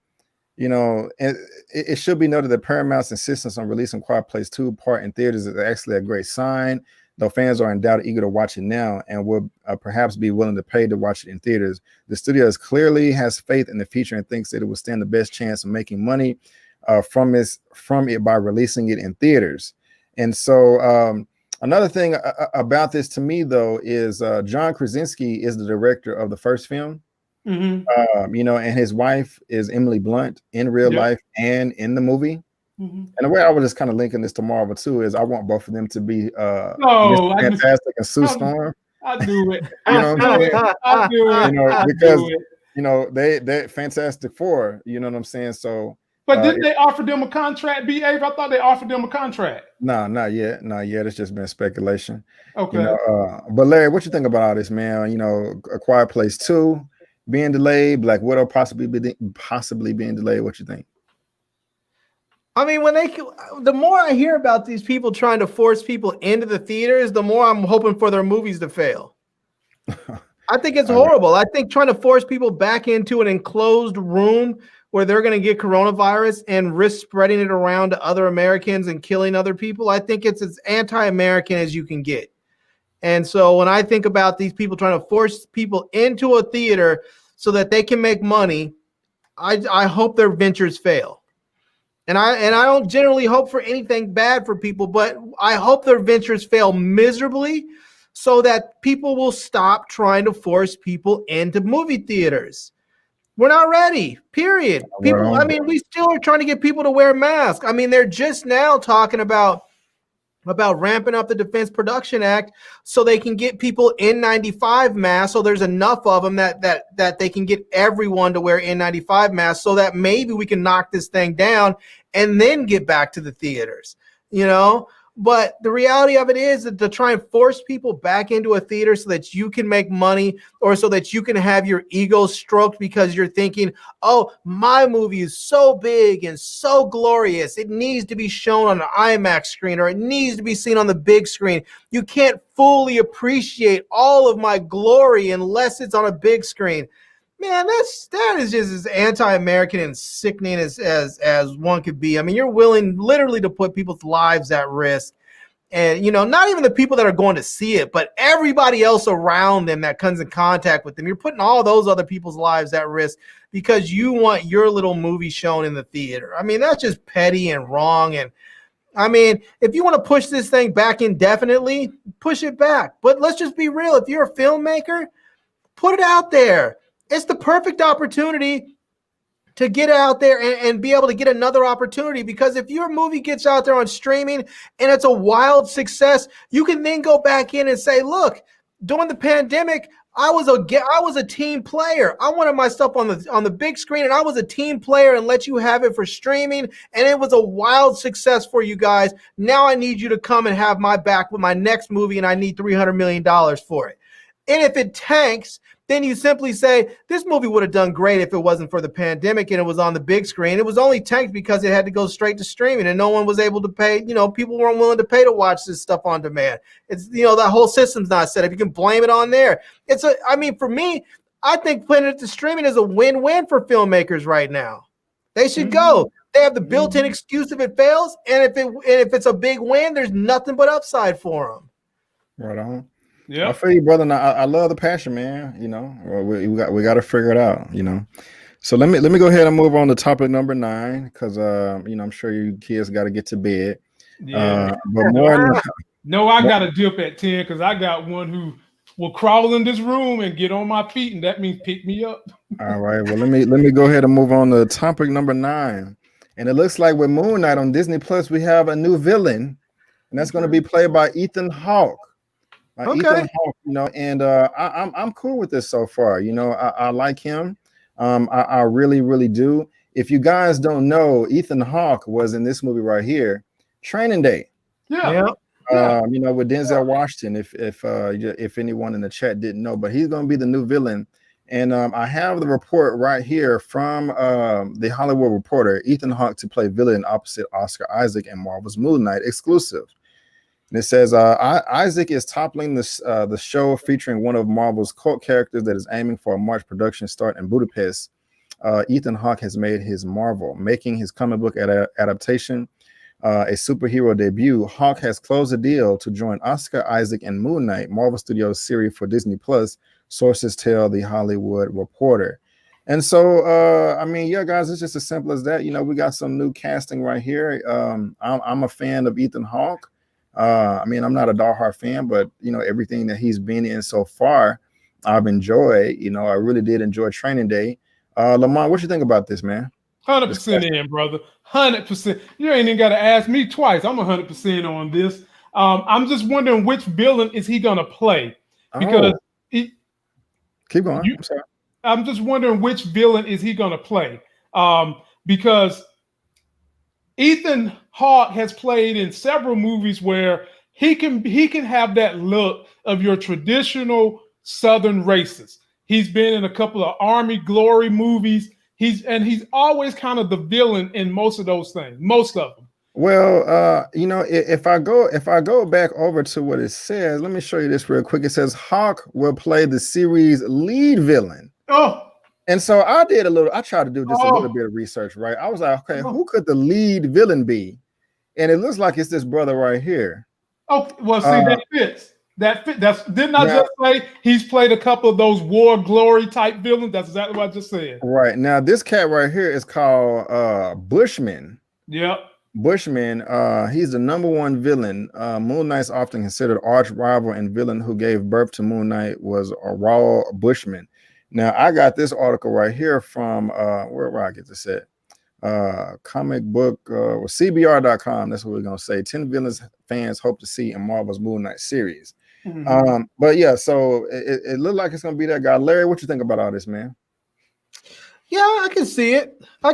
Speaker 1: it should be noted that Paramount's insistence on releasing Quiet Place 2 part in theaters is actually a great sign. Though fans are undoubtedly eager to watch it now and will perhaps be willing to pay to watch it in theaters, the studio clearly has faith in the future and thinks that it will stand the best chance of making money from it by releasing it in theaters. And so another thing about this to me, though, is John Krasinski is the director of the first film. You know, and his wife is Emily Blunt in real life and in the movie. And the way I was just kind of linking this to Marvel too is I want both of them to be Mr. Fantastic and Sue Storm.
Speaker 3: I do it.
Speaker 1: You know what I'm saying?
Speaker 3: I do it.
Speaker 1: You know, because you know they're Fantastic Four. You know what I'm saying? So,
Speaker 3: but didn't they offer them a contract, B. Abe? I thought they offered them a contract.
Speaker 1: No, not yet. It's just been speculation.
Speaker 3: Okay.
Speaker 1: You know, but Larry, what you think about all this, man? You know, A Quiet Place 2 being delayed, Black Widow possibly being delayed. What you think?
Speaker 4: I mean, the more I hear about these people trying to force people into the theaters, the more I'm hoping for their movies to fail. I think it's horrible. I think trying to force people back into an enclosed room where they're going to get coronavirus and risk spreading it around to other Americans and killing other people, I think it's as anti-American as you can get. And so when I think about these people trying to force people into a theater so that they can make money, I hope their ventures fail. And I don't generally hope for anything bad for people, but I hope their ventures fail miserably so that people will stop trying to force people into movie theaters. We're not ready, period. People, I mean, we still are trying to get people to wear masks. I mean, they're just now talking about ramping up the Defense Production Act so they can get people N95 masks. So there's enough of them that they can get everyone to wear N95 masks so that maybe we can knock this thing down and then get back to the theaters, you know? But the reality of it is that to try and force people back into a theater so that you can make money or so that you can have your ego stroked because you're thinking, oh, my movie is so big and so glorious. It needs to be shown on an IMAX screen or it needs to be seen on the big screen. You can't fully appreciate all of my glory unless it's on a big screen. Man, that is just as anti-American and sickening as one could be. I mean, you're willing literally to put people's lives at risk. And, you know, not even the people that are going to see it, but everybody else around them that comes in contact with them. You're putting all those other people's lives at risk because you want your little movie shown in the theater. I mean, that's just petty and wrong. And, I mean, if you want to push this thing back indefinitely, push it back. But let's just be real. If you're a filmmaker, put it out there. It's the perfect opportunity to get out there and be able to get another opportunity, because if your movie gets out there on streaming and it's a wild success, you can then go back in and say, look, during the pandemic, I was a team player. I wanted my stuff on the big screen, and I was a team player and let you have it for streaming, and it was a wild success for you guys. Now I need you to come and have my back with my next movie, and I need $300 million for it. And if it tanks, then you simply say, this movie would have done great if it wasn't for the pandemic and it was on the big screen. It was only tanked because it had to go straight to streaming and no one was able to pay. You know, people weren't willing to pay to watch this stuff on demand. It's, you know, that whole system's not set up. You can blame it on there. I mean, for me, I think putting it to streaming is a win-win for filmmakers right now. They should go. They have the built-in excuse if it fails. And if it's a big win, there's nothing but upside for them.
Speaker 1: Right on.
Speaker 3: Yeah,
Speaker 1: I feel you, brother. And I love the passion, man. You know, we got to figure it out. You know, so let me go ahead and move on to topic number 9 because you know, I'm sure you kids got to get to bed.
Speaker 3: yeah.
Speaker 1: But more.
Speaker 3: No, I got to dip at 10 because I got one who will crawl in this room and get on my feet, and that means pick me up.
Speaker 1: All right. Well, let me go ahead and move on to topic number 9, and it looks like with Moon Knight on Disney Plus, we have a new villain, and that's going to be played by Ethan Hawke.
Speaker 4: Okay.
Speaker 1: Ethan Hawke, you know, and I'm cool with this so far. You know, I like him. I really do. If you guys don't know, Ethan Hawke was in this movie right here, Training Day.
Speaker 3: Yeah.
Speaker 1: You know, with Denzel Washington. If anyone in the chat didn't know, but he's going to be the new villain. And I have the report right here from the Hollywood Reporter. Ethan Hawke to play villain opposite Oscar Isaac in Marvel's Moon Knight exclusive. And it says Isaac is toppling the show featuring one of Marvel's cult characters that is aiming for a March production start in Budapest. Ethan Hawke has made his Marvel, making his comic book adaptation a superhero debut, Hawke has closed a deal to join Oscar Isaac and Moon Knight, Marvel Studios series for Disney Plus, sources tell The Hollywood Reporter. And so, I mean, yeah, guys, it's just as simple as that. You know, we got some new casting right here. I'm a fan of Ethan Hawke. I mean, I'm not a diehard fan, but, you know, everything that he's been in so far, I've enjoyed. You know, I really did enjoy Training Day. Lamont, what you think about this, man?
Speaker 3: 100% in, brother. 100%. You ain't even got to ask me twice. I'm 100% on this. I'm just wondering which villain is he going to play? Because
Speaker 1: keep going. I'm sorry.
Speaker 3: I'm just wondering which villain is he going to play? Because Ethan Hawke has played in several movies where he can have that look of your traditional Southern racist. He's been in a couple of Army Glory movies. He's always kind of the villain in most of those things, most of them.
Speaker 1: Well, you know, if I go back over to what it says, let me show you this real quick. It says Hawke will play the series lead villain.
Speaker 3: Oh.
Speaker 1: And so I tried to do just a little bit of research, right? I was like, okay, who could the lead villain be? And it looks like it's this brother right here.
Speaker 3: Oh, well, see, that fits. Didn't I just say he's played a couple of those War Glory type villains? That's exactly what I just said.
Speaker 1: Right. Now, this cat right here is called Bushman.
Speaker 3: Yep.
Speaker 1: Bushman, he's the #1 villain. Moon Knight's often considered arch rival and villain who gave birth to Moon Knight was Raul Bushman. Now, I got this article right here from where I get this at? Comic book CBR.com. That's what we're gonna say. 10 villains fans hope to see in Marvel's Moon Knight series. Mm-hmm. But yeah, so it looked like it's gonna be that guy. Larry, what you think about all this, man?
Speaker 4: Yeah, I can see it. I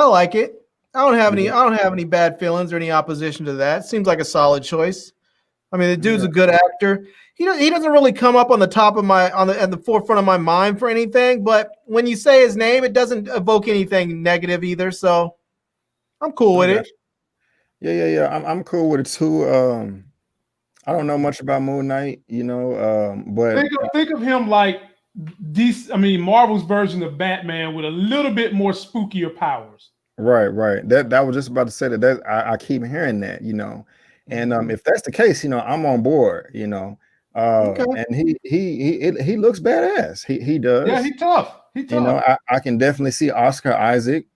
Speaker 4: like it. I don't have any bad feelings or any opposition to that. Seems like a solid choice. I mean, the dude's a good actor. He doesn't really come up on the top of at the forefront of my mind for anything, but when you say his name, it doesn't evoke anything negative either. So I'm cool with it.
Speaker 1: Yeah. I'm cool with it too. I don't know much about Moon Knight, you know, but
Speaker 3: think of him like Marvel's version of Batman with a little bit more spookier powers.
Speaker 1: Right. That was just about to say that I keep hearing that, you know, and if that's the case, you know, I'm on board, you know. And he looks badass. He does.
Speaker 3: Yeah, he's tough. You
Speaker 1: know, I can definitely see Oscar Isaac,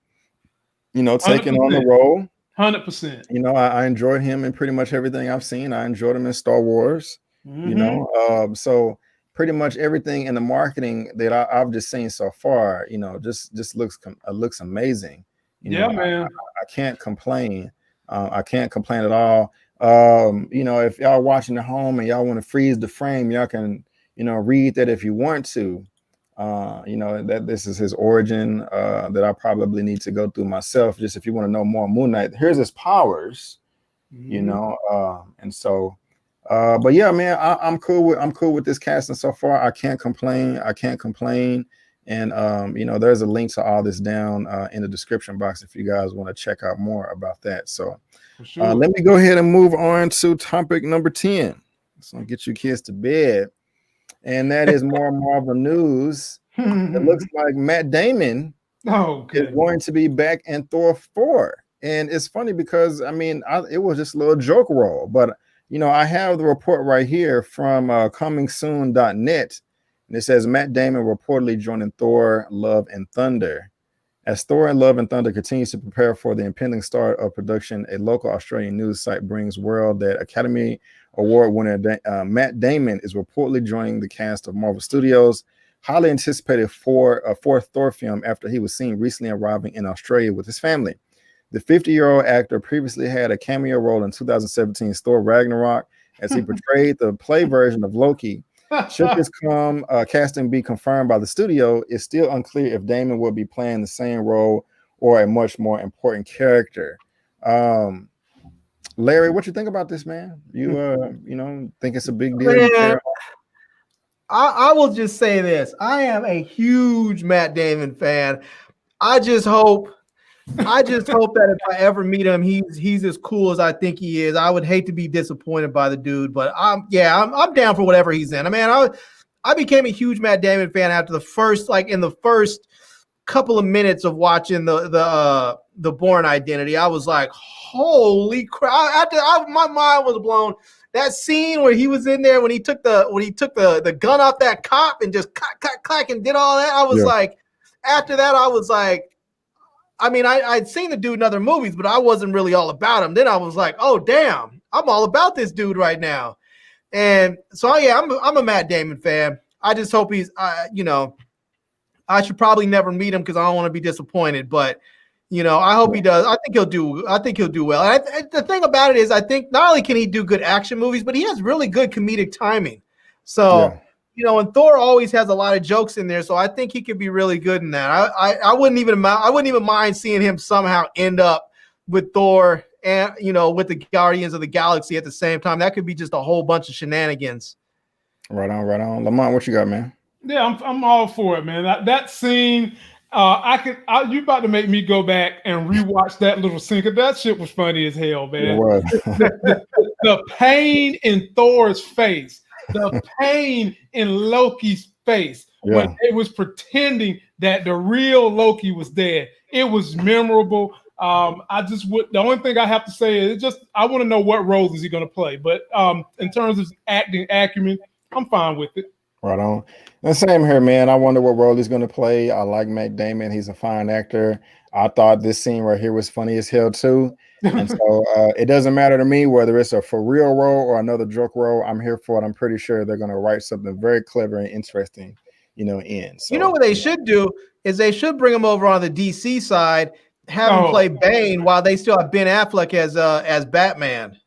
Speaker 1: you know, taking 100%. On the role.
Speaker 3: 100%.
Speaker 1: You know, I enjoyed him in pretty much everything I've seen. I enjoyed him in Star Wars. Mm-hmm. You know, so pretty much everything in the marketing that I've just seen so far, you know, just looks amazing. You know,
Speaker 3: man.
Speaker 1: I can't complain. I can't complain at all. You know, if y'all watching at home and y'all want to freeze the frame, y'all can, you know, read that if you want to. You know, that this is his origin that I probably need to go through myself. Just if you want to know more Moon Knight, here's his powers. Mm-hmm. You know, and so, but yeah, man, I'm cool with this casting so far. I can't complain. And you know, there's a link to all this down in the description box if you guys want to check out more about that. So sure. Let me go ahead and move on to topic number 10. So I'll get you kids to bed. And that is more Marvel news. It looks like Matt Damon is going to be back in Thor 4. And it's funny because, I mean, it was just a little joke role. But, you know, I have the report right here from comingsoon.net. And it says Matt Damon reportedly joining Thor, Love and Thunder. As Thor and Love and Thunder continues to prepare for the impending start of production, a local Australian news site brings word that Academy Award winner Matt Damon is reportedly joining the cast of Marvel Studios' highly anticipated fourth Thor film after he was seen recently arriving in Australia with his family. The 50-year-old actor previously had a cameo role in 2017's Thor Ragnarok as he portrayed the play version of Loki. Should this casting be confirmed by the studio, it's still unclear if Damon will be playing the same role or a much more important character. Larry, what you think about this, man? You know, think it's a big deal?
Speaker 4: Man, I will just say this. I am a huge Matt Damon fan. I just hope that if I ever meet him, he's as cool as I think he is. I would hate to be disappointed by the dude, but I'm down for whatever he's in. I mean, I became a huge Matt Damon fan after in the first couple of minutes of watching the Bourne Identity, I was like, holy crap. My mind was blown. That scene where he was in there when he took the gun off that cop and just clack and did all that. I was like, after that, I was like, I mean, I'd seen the dude in other movies, but I wasn't really all about him. Then I was like, oh damn, I'm all about this dude right now. And so yeah, I'm a Matt Damon fan. I just hope he's I should probably never meet him because I don't want to be disappointed, but I hope he does. I think he'll do well. And the thing about it is, I think not only can he do good action movies, but he has really good comedic timing. So, and Thor always has a lot of jokes in there. So I think he could be really good in that. I wouldn't even mind seeing him somehow end up with Thor and with the Guardians of the Galaxy at the same time. That could be just a whole bunch of shenanigans.
Speaker 1: Right on. Lamont, what you got, man?
Speaker 3: Yeah, I'm all for it, man. That scene. You about to make me go back and rewatch that little scene, because that shit was funny as hell, man.
Speaker 1: It was.
Speaker 3: the pain in Thor's face, the pain in Loki's face when it was pretending that the real Loki was dead. It was memorable. The only thing I have to say is I want to know what roles is he going to play. But in terms of acting acumen, I'm fine with it.
Speaker 1: Right on. And same here, man. I wonder what role he's going to play. I like Matt Damon. He's a fine actor. I thought this scene right here was funny as hell too. And so it doesn't matter to me whether it's a for real role or another joke role. I'm here for it. I'm pretty sure they're going to write something very clever and interesting, in. So,
Speaker 4: what they should do is they should bring him over on the DC side, have him play Bane while they still have Ben Affleck as Batman.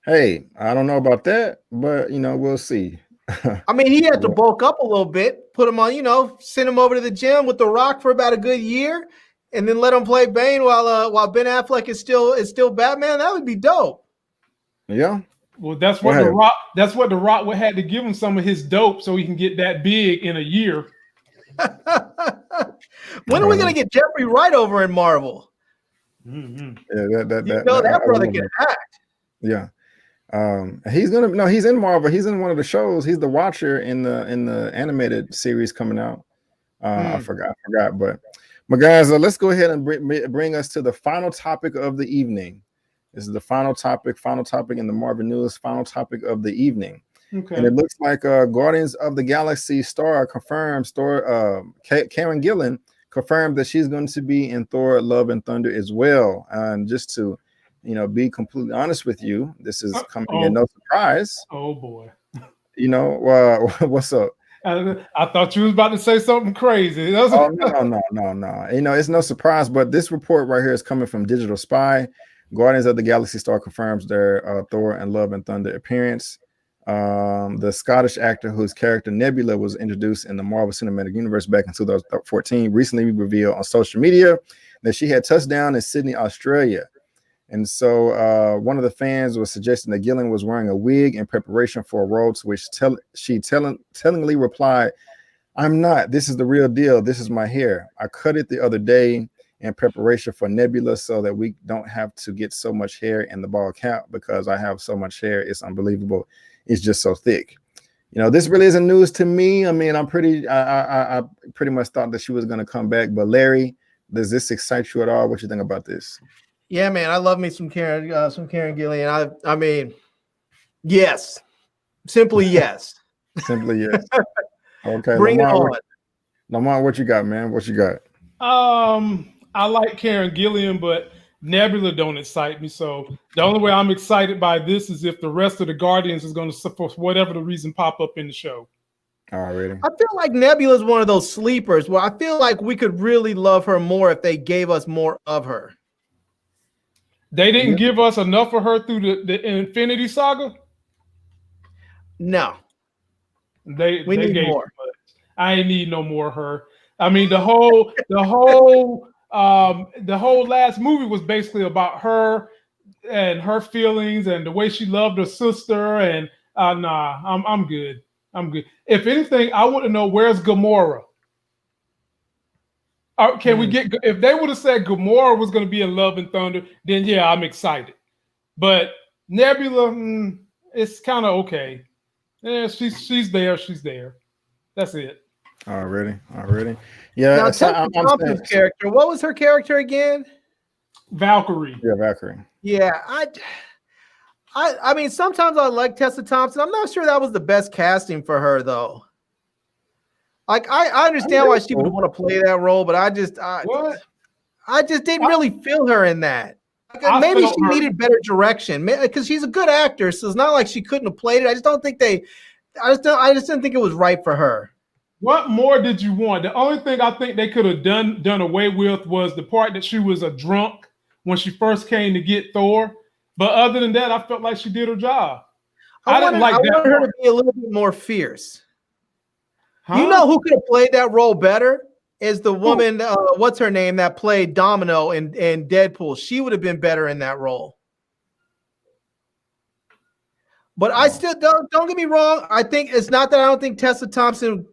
Speaker 1: Hey, I don't know about that, but we'll see.
Speaker 4: I mean, he had to bulk up a little bit, put him on, send him over to the gym with The Rock for about a good year, and then let him play Bane while Ben Affleck is still Batman. That would be dope.
Speaker 1: Yeah.
Speaker 3: Well, that's what The Rock. That's what The Rock would have to give him some of his dope so he can get that big in a year.
Speaker 4: When are we gonna get Jeffrey Wright over in Marvel?
Speaker 1: Mm-hmm. Yeah,
Speaker 4: that brother can act.
Speaker 1: Yeah. He's in Marvel. He's in one of the shows. He's the Watcher in the animated series coming out. I forgot, but guys, let's go ahead and bring us to the final topic of the evening. This is the final topic in the Marvel news, final topic of the evening. Okay. And it looks like Guardians of the Galaxy star confirms Karen Gillan confirmed that she's going to be in Thor: Love and Thunder as well. And just to be completely honest with you, this is coming in no surprise.
Speaker 3: Oh boy.
Speaker 1: What's up?
Speaker 3: I thought you was about to say something crazy.
Speaker 1: No. It's no surprise, but this report right here is coming from Digital Spy. Guardians of the Galaxy star confirms their Thor and Love and Thunder appearance. The Scottish actor whose character Nebula was introduced in the Marvel Cinematic Universe back in 2014 recently revealed on social media that she had touched down in Sydney, Australia. And so one of the fans was suggesting that Gillan was wearing a wig in preparation for a role, to which she tellingly replied, "I'm not. This is the real deal. This is my hair. I cut it the other day in preparation for Nebula so that we don't have to get so much hair in the ball cap because I have so much hair. It's unbelievable. It's just so thick." This really isn't news to me. I mean, I pretty much thought that she was going to come back. But Larry, does this excite you at all? What you think about this?
Speaker 4: Yeah, man, I love me some Karen Gillan. I mean, yes, simply yes.
Speaker 1: Simply yes. Okay,
Speaker 4: bring
Speaker 1: Lamont,
Speaker 4: it on.
Speaker 1: Lamont, what you got, man? What you got?
Speaker 3: I like Karen Gillan, but Nebula don't excite me. So the only way I'm excited by this is if the rest of the Guardians is going to, for whatever the reason, pop up in the show.
Speaker 1: Already.
Speaker 4: I feel like Nebula is one of those sleepers where I feel like we could really love her more if they gave us more of her.
Speaker 3: They didn't give us enough of her through the Infinity Saga.
Speaker 4: No,
Speaker 3: we
Speaker 4: need more.
Speaker 3: I ain't need no more of her. I mean, the whole last movie was basically about her and her feelings and the way she loved her sister. And I'm good. I'm good. If anything, I want to know, where's Gamora? Can we get, if they would have said Gamora was going to be in Love and Thunder, then yeah, I'm excited. But Nebula, it's kind of okay. Yeah, she's there. She's there. That's it.
Speaker 1: Already. Yeah,
Speaker 4: Now,
Speaker 1: so
Speaker 4: Tessa
Speaker 1: I'm saying,
Speaker 4: Thompson's character, what was her character again?
Speaker 3: Valkyrie.
Speaker 1: yeah, Valkyrie.
Speaker 4: Yeah, I mean, sometimes I like Tessa Thompson. I'm not sure that was the best casting for her, though. Like, I understand why she would want to play that role, but I just didn't really feel her in that. Like, maybe she needed better direction because she's a good actor, so it's not like she couldn't have played it. I just don't think I just didn't think it was right for her.
Speaker 3: What more did you want? The only thing I think they could have done away with was the part that she was a drunk when she first came to get Thor. But other than that, I felt like she did her job. I wanted her to be
Speaker 4: a little bit more fierce.
Speaker 3: Huh?
Speaker 4: You know who could have played that role better? Is the woman, what's her name, that played Domino in Deadpool. She would have been better in that role. But I still don't get me wrong. I think it's not that I don't think Tessa Thompson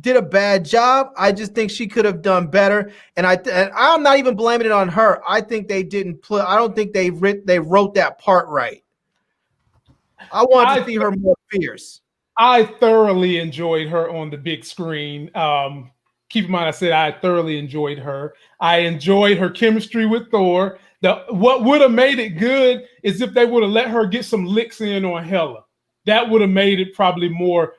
Speaker 4: did a bad job. I just think she could have done better. And I'm not even blaming it on her. I think they didn't play. I don't think they wrote that part right. I wanted to see her more fierce.
Speaker 3: I thoroughly enjoyed her on the big screen. Keep in mind, I said I thoroughly enjoyed her. I enjoyed her chemistry with Thor. What would have made it good is if they would have let her get some licks in on Hela. That would have made it probably more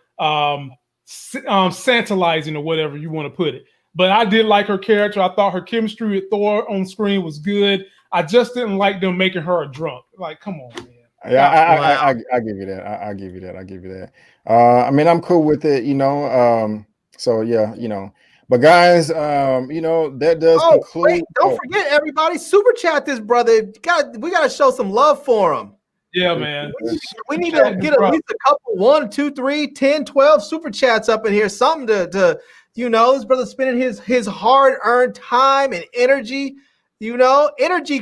Speaker 3: santalizing or whatever you want to put it. But I did like her character. I thought her chemistry with Thor on screen was good. I just didn't like them making her a drunk. Like, come on, man.
Speaker 1: Yeah, I give you that. I give you that. I give you that. I mean, I'm cool with it, you know. So yeah, you know. But guys, you know, that does conclude.
Speaker 4: Wait, don't forget, everybody, super chat this brother. We gotta show some love for him.
Speaker 3: Yeah, man.
Speaker 4: We need to get at least a couple 1, 2, 3, 10, 12 super chats up in here. Something to you know, this brother spending his hard-earned time and energy. You know, energy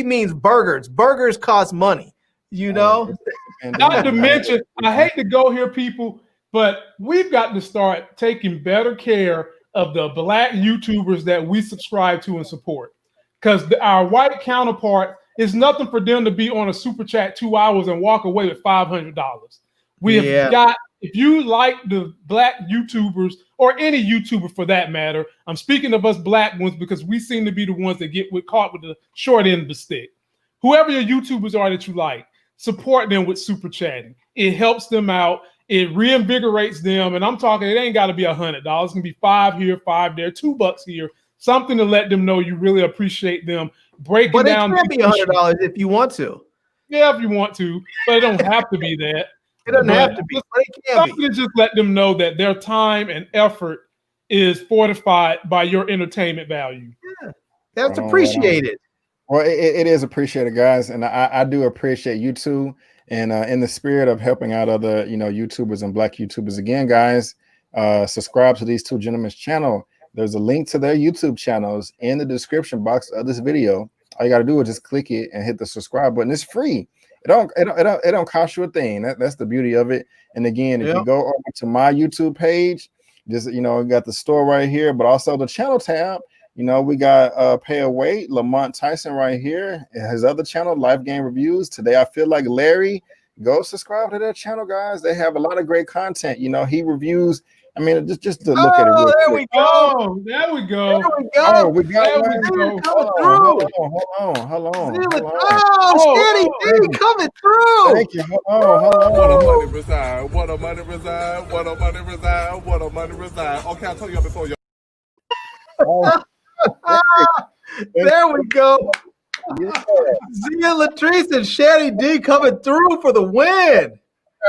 Speaker 4: means burgers. Burgers cost money. You know,
Speaker 3: not to mention, I hate to go here, people, but we've got to start taking better care of the Black YouTubers that we subscribe to and support. Because our white counterpart, it's nothing for them to be on a super chat 2 hours and walk away with $500. We have got, if you like the Black YouTubers or any YouTuber for that matter, I'm speaking of us Black ones because we seem to be the ones that get caught with the short end of the stick. Whoever your YouTubers are that you like, support them with super chatting. It helps them out. It reinvigorates them. And I'm talking, it ain't got to be $100. It can be $5 here, $5 there, $2 here. Something to let them know you really appreciate them breaking down.
Speaker 4: But it can be $100 if you want to.
Speaker 3: Yeah, if you want to, but it don't have to be that.
Speaker 4: It doesn't have to be. But it can
Speaker 3: something
Speaker 4: be.
Speaker 3: to just let them know that their time and effort is fortified by your entertainment value.
Speaker 4: Yeah, that's appreciated.
Speaker 1: Well, it is appreciated, guys, and I do appreciate you too. And in the spirit of helping out other, you know, YouTubers and Black YouTubers, again, guys, subscribe to these two gentlemen's channel. There's a link to their YouTube channels in the description box of this video. All you got to do is just click it and hit the subscribe button. It's free. It don't cost you a thing. That's the beauty of it. And again, if you go over to my YouTube page, just, you know, we got the store right here, but also the channel tab. You know, we got Pay Away, Lamont Tyson right here. His other channel, Life Game Reviews. Today I Feel Like Larry. Go subscribe to their channel, guys. They have a lot of great content. You know, he reviews. I mean, just to look at it.
Speaker 4: There we go.
Speaker 3: There we go.
Speaker 4: There we go.
Speaker 1: Oh, we got one. Hold on.
Speaker 4: Oh, Skinny D coming through.
Speaker 1: Thank you. Hold on.
Speaker 5: What a money reside. What a money reside. What a money reside. What a money reside. Okay, I'll tell you before you.
Speaker 4: There we go. Yeah. Zia Latrice and Shanny D coming through for the win.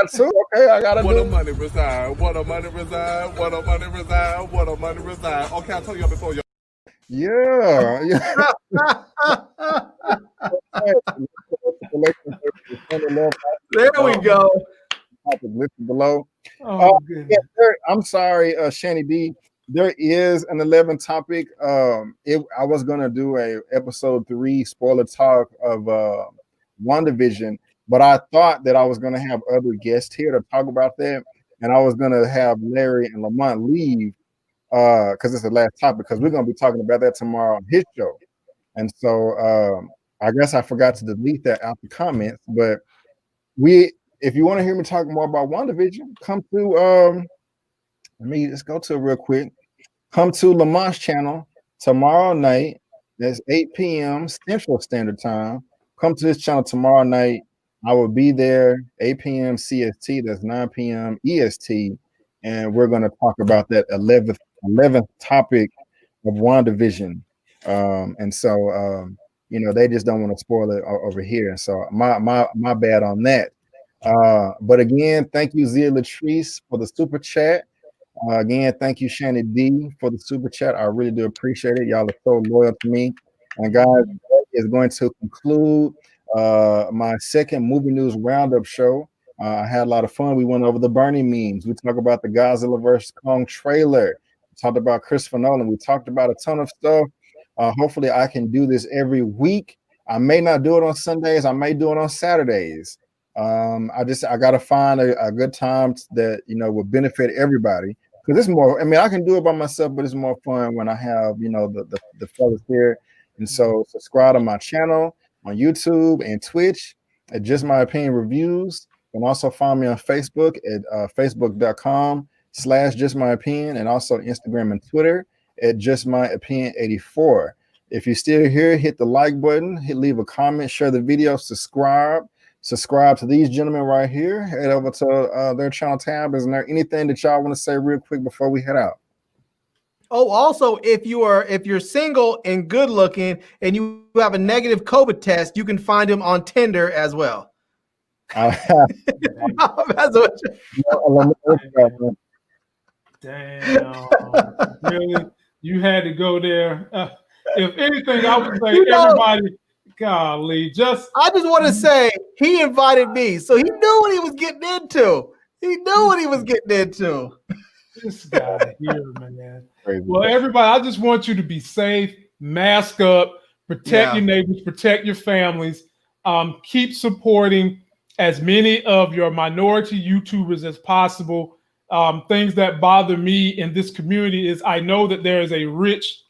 Speaker 1: Okay, I gotta
Speaker 5: what
Speaker 1: do.
Speaker 5: A money reside. What a money reside. What a money reside. What a money reside. Okay, I'll tell you before you.
Speaker 1: Yeah.
Speaker 4: There we go.
Speaker 1: Listed below.
Speaker 3: Goodness.
Speaker 1: I'm sorry, Shanny D. There is an 11 topic. I was gonna do a episode 3 spoiler talk of WandaVision, but I thought that I was gonna have other guests here to talk about that, and I was gonna have Larry and Lamont leave because it's the last topic, because we're gonna be talking about that tomorrow on his show. And so I guess I forgot to delete that out the comments. But if you want to hear me talk more about WandaVision, come to let me just go to it real quick. Come to Lamont's channel tomorrow night. That's 8 p.m. Central Standard Time. Come to this channel tomorrow night. I will be there 8 p.m. CST. That's 9 p.m. EST. And we're going to talk about that 11th topic of WandaVision. And so, you know, they just don't want to spoil it over here. So my bad on that. But again, thank you, Zia Latrice, for the super chat. Again, thank you, Shannon D, for the super chat. I really do appreciate it. Y'all are so loyal to me. And guys, that is going to conclude my second movie news roundup show. I had a lot of fun. We went over the Bernie memes. We talked about the Godzilla vs. Kong trailer. We talked about Christopher Nolan. We talked about a ton of stuff. Hopefully, I can do this every week. I may not do it on Sundays. I may do it on Saturdays. I got to find a good time that, you know, will benefit everybody. Because it's more, I mean, I can do it by myself, but it's more fun when I have, you know, the fellas here. And so subscribe to my channel on YouTube and Twitch at Just My Opinion Reviews. You can also find me on Facebook at facebook.com/Just My Opinion, and also Instagram and Twitter at Just My Opinion 84. If you're still here, hit the like button, leave a comment, share the video, subscribe to these gentlemen right here. Head over to their channel tab. Is there anything that y'all want to say real quick before we head out?
Speaker 4: Oh, also, if you're single and good looking and you have a negative COVID test, you can find him on Tinder as well.
Speaker 3: Damn. Really? You had to go there. If anything, I would say everybody. Golly, I
Speaker 4: just want to say he invited me, so he knew what he was getting into.
Speaker 3: This guy here, man. Crazy. Well, everybody, I just want you to be safe, mask up, protect your neighbors, protect your families. Keep supporting as many of your minority YouTubers as possible. Things that bother me in this community is I know that there is a rich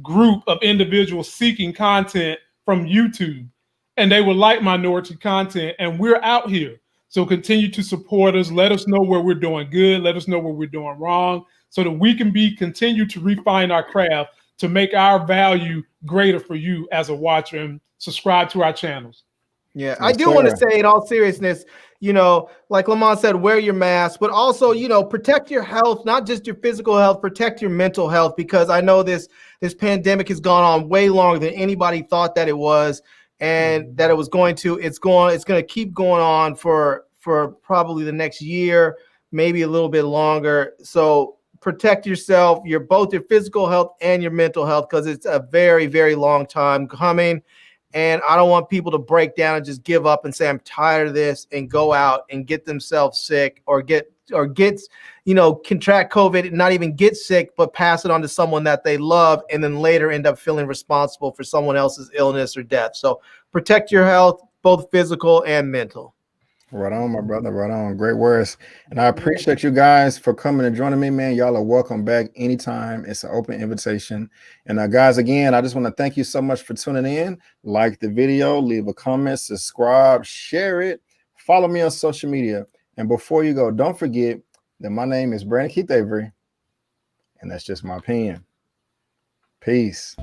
Speaker 3: group of individuals seeking content from YouTube, and they would like minority content, and we're out here. So continue to support us. Let us know where we're doing good. Let us know where we're doing wrong, so that we can continue to refine our craft to make our value greater for you as a watcher, and subscribe to our channels.
Speaker 4: Yeah, I do want to say, in all seriousness, you know, like Lamont said, wear your mask, but also, you know, protect your health, not just your physical health, protect your mental health, because I know this pandemic has gone on way longer than anybody thought that it was, and that it was going to. It's going to keep going on for probably the next year, maybe a little bit longer. So protect yourself, both your physical health and your mental health, because it's a very, very long time coming. And I don't want people to break down and just give up and say, I'm tired of this, and go out and get themselves sick or get, you know, contract COVID and not even get sick, but pass it on to someone that they love, and then later end up feeling responsible for someone else's illness or death. So protect your health, both physical and mental.
Speaker 1: Right on, my brother. Right on. Great words. And I appreciate you guys for coming and joining me, man. Y'all are welcome back anytime. It's an open invitation. And guys, again, I just want to thank you so much for tuning in. Like the video, leave a comment, subscribe, share it, follow me on social media. And before you go, don't forget that my name is Brandon Keith Avery, and that's just my opinion. Peace.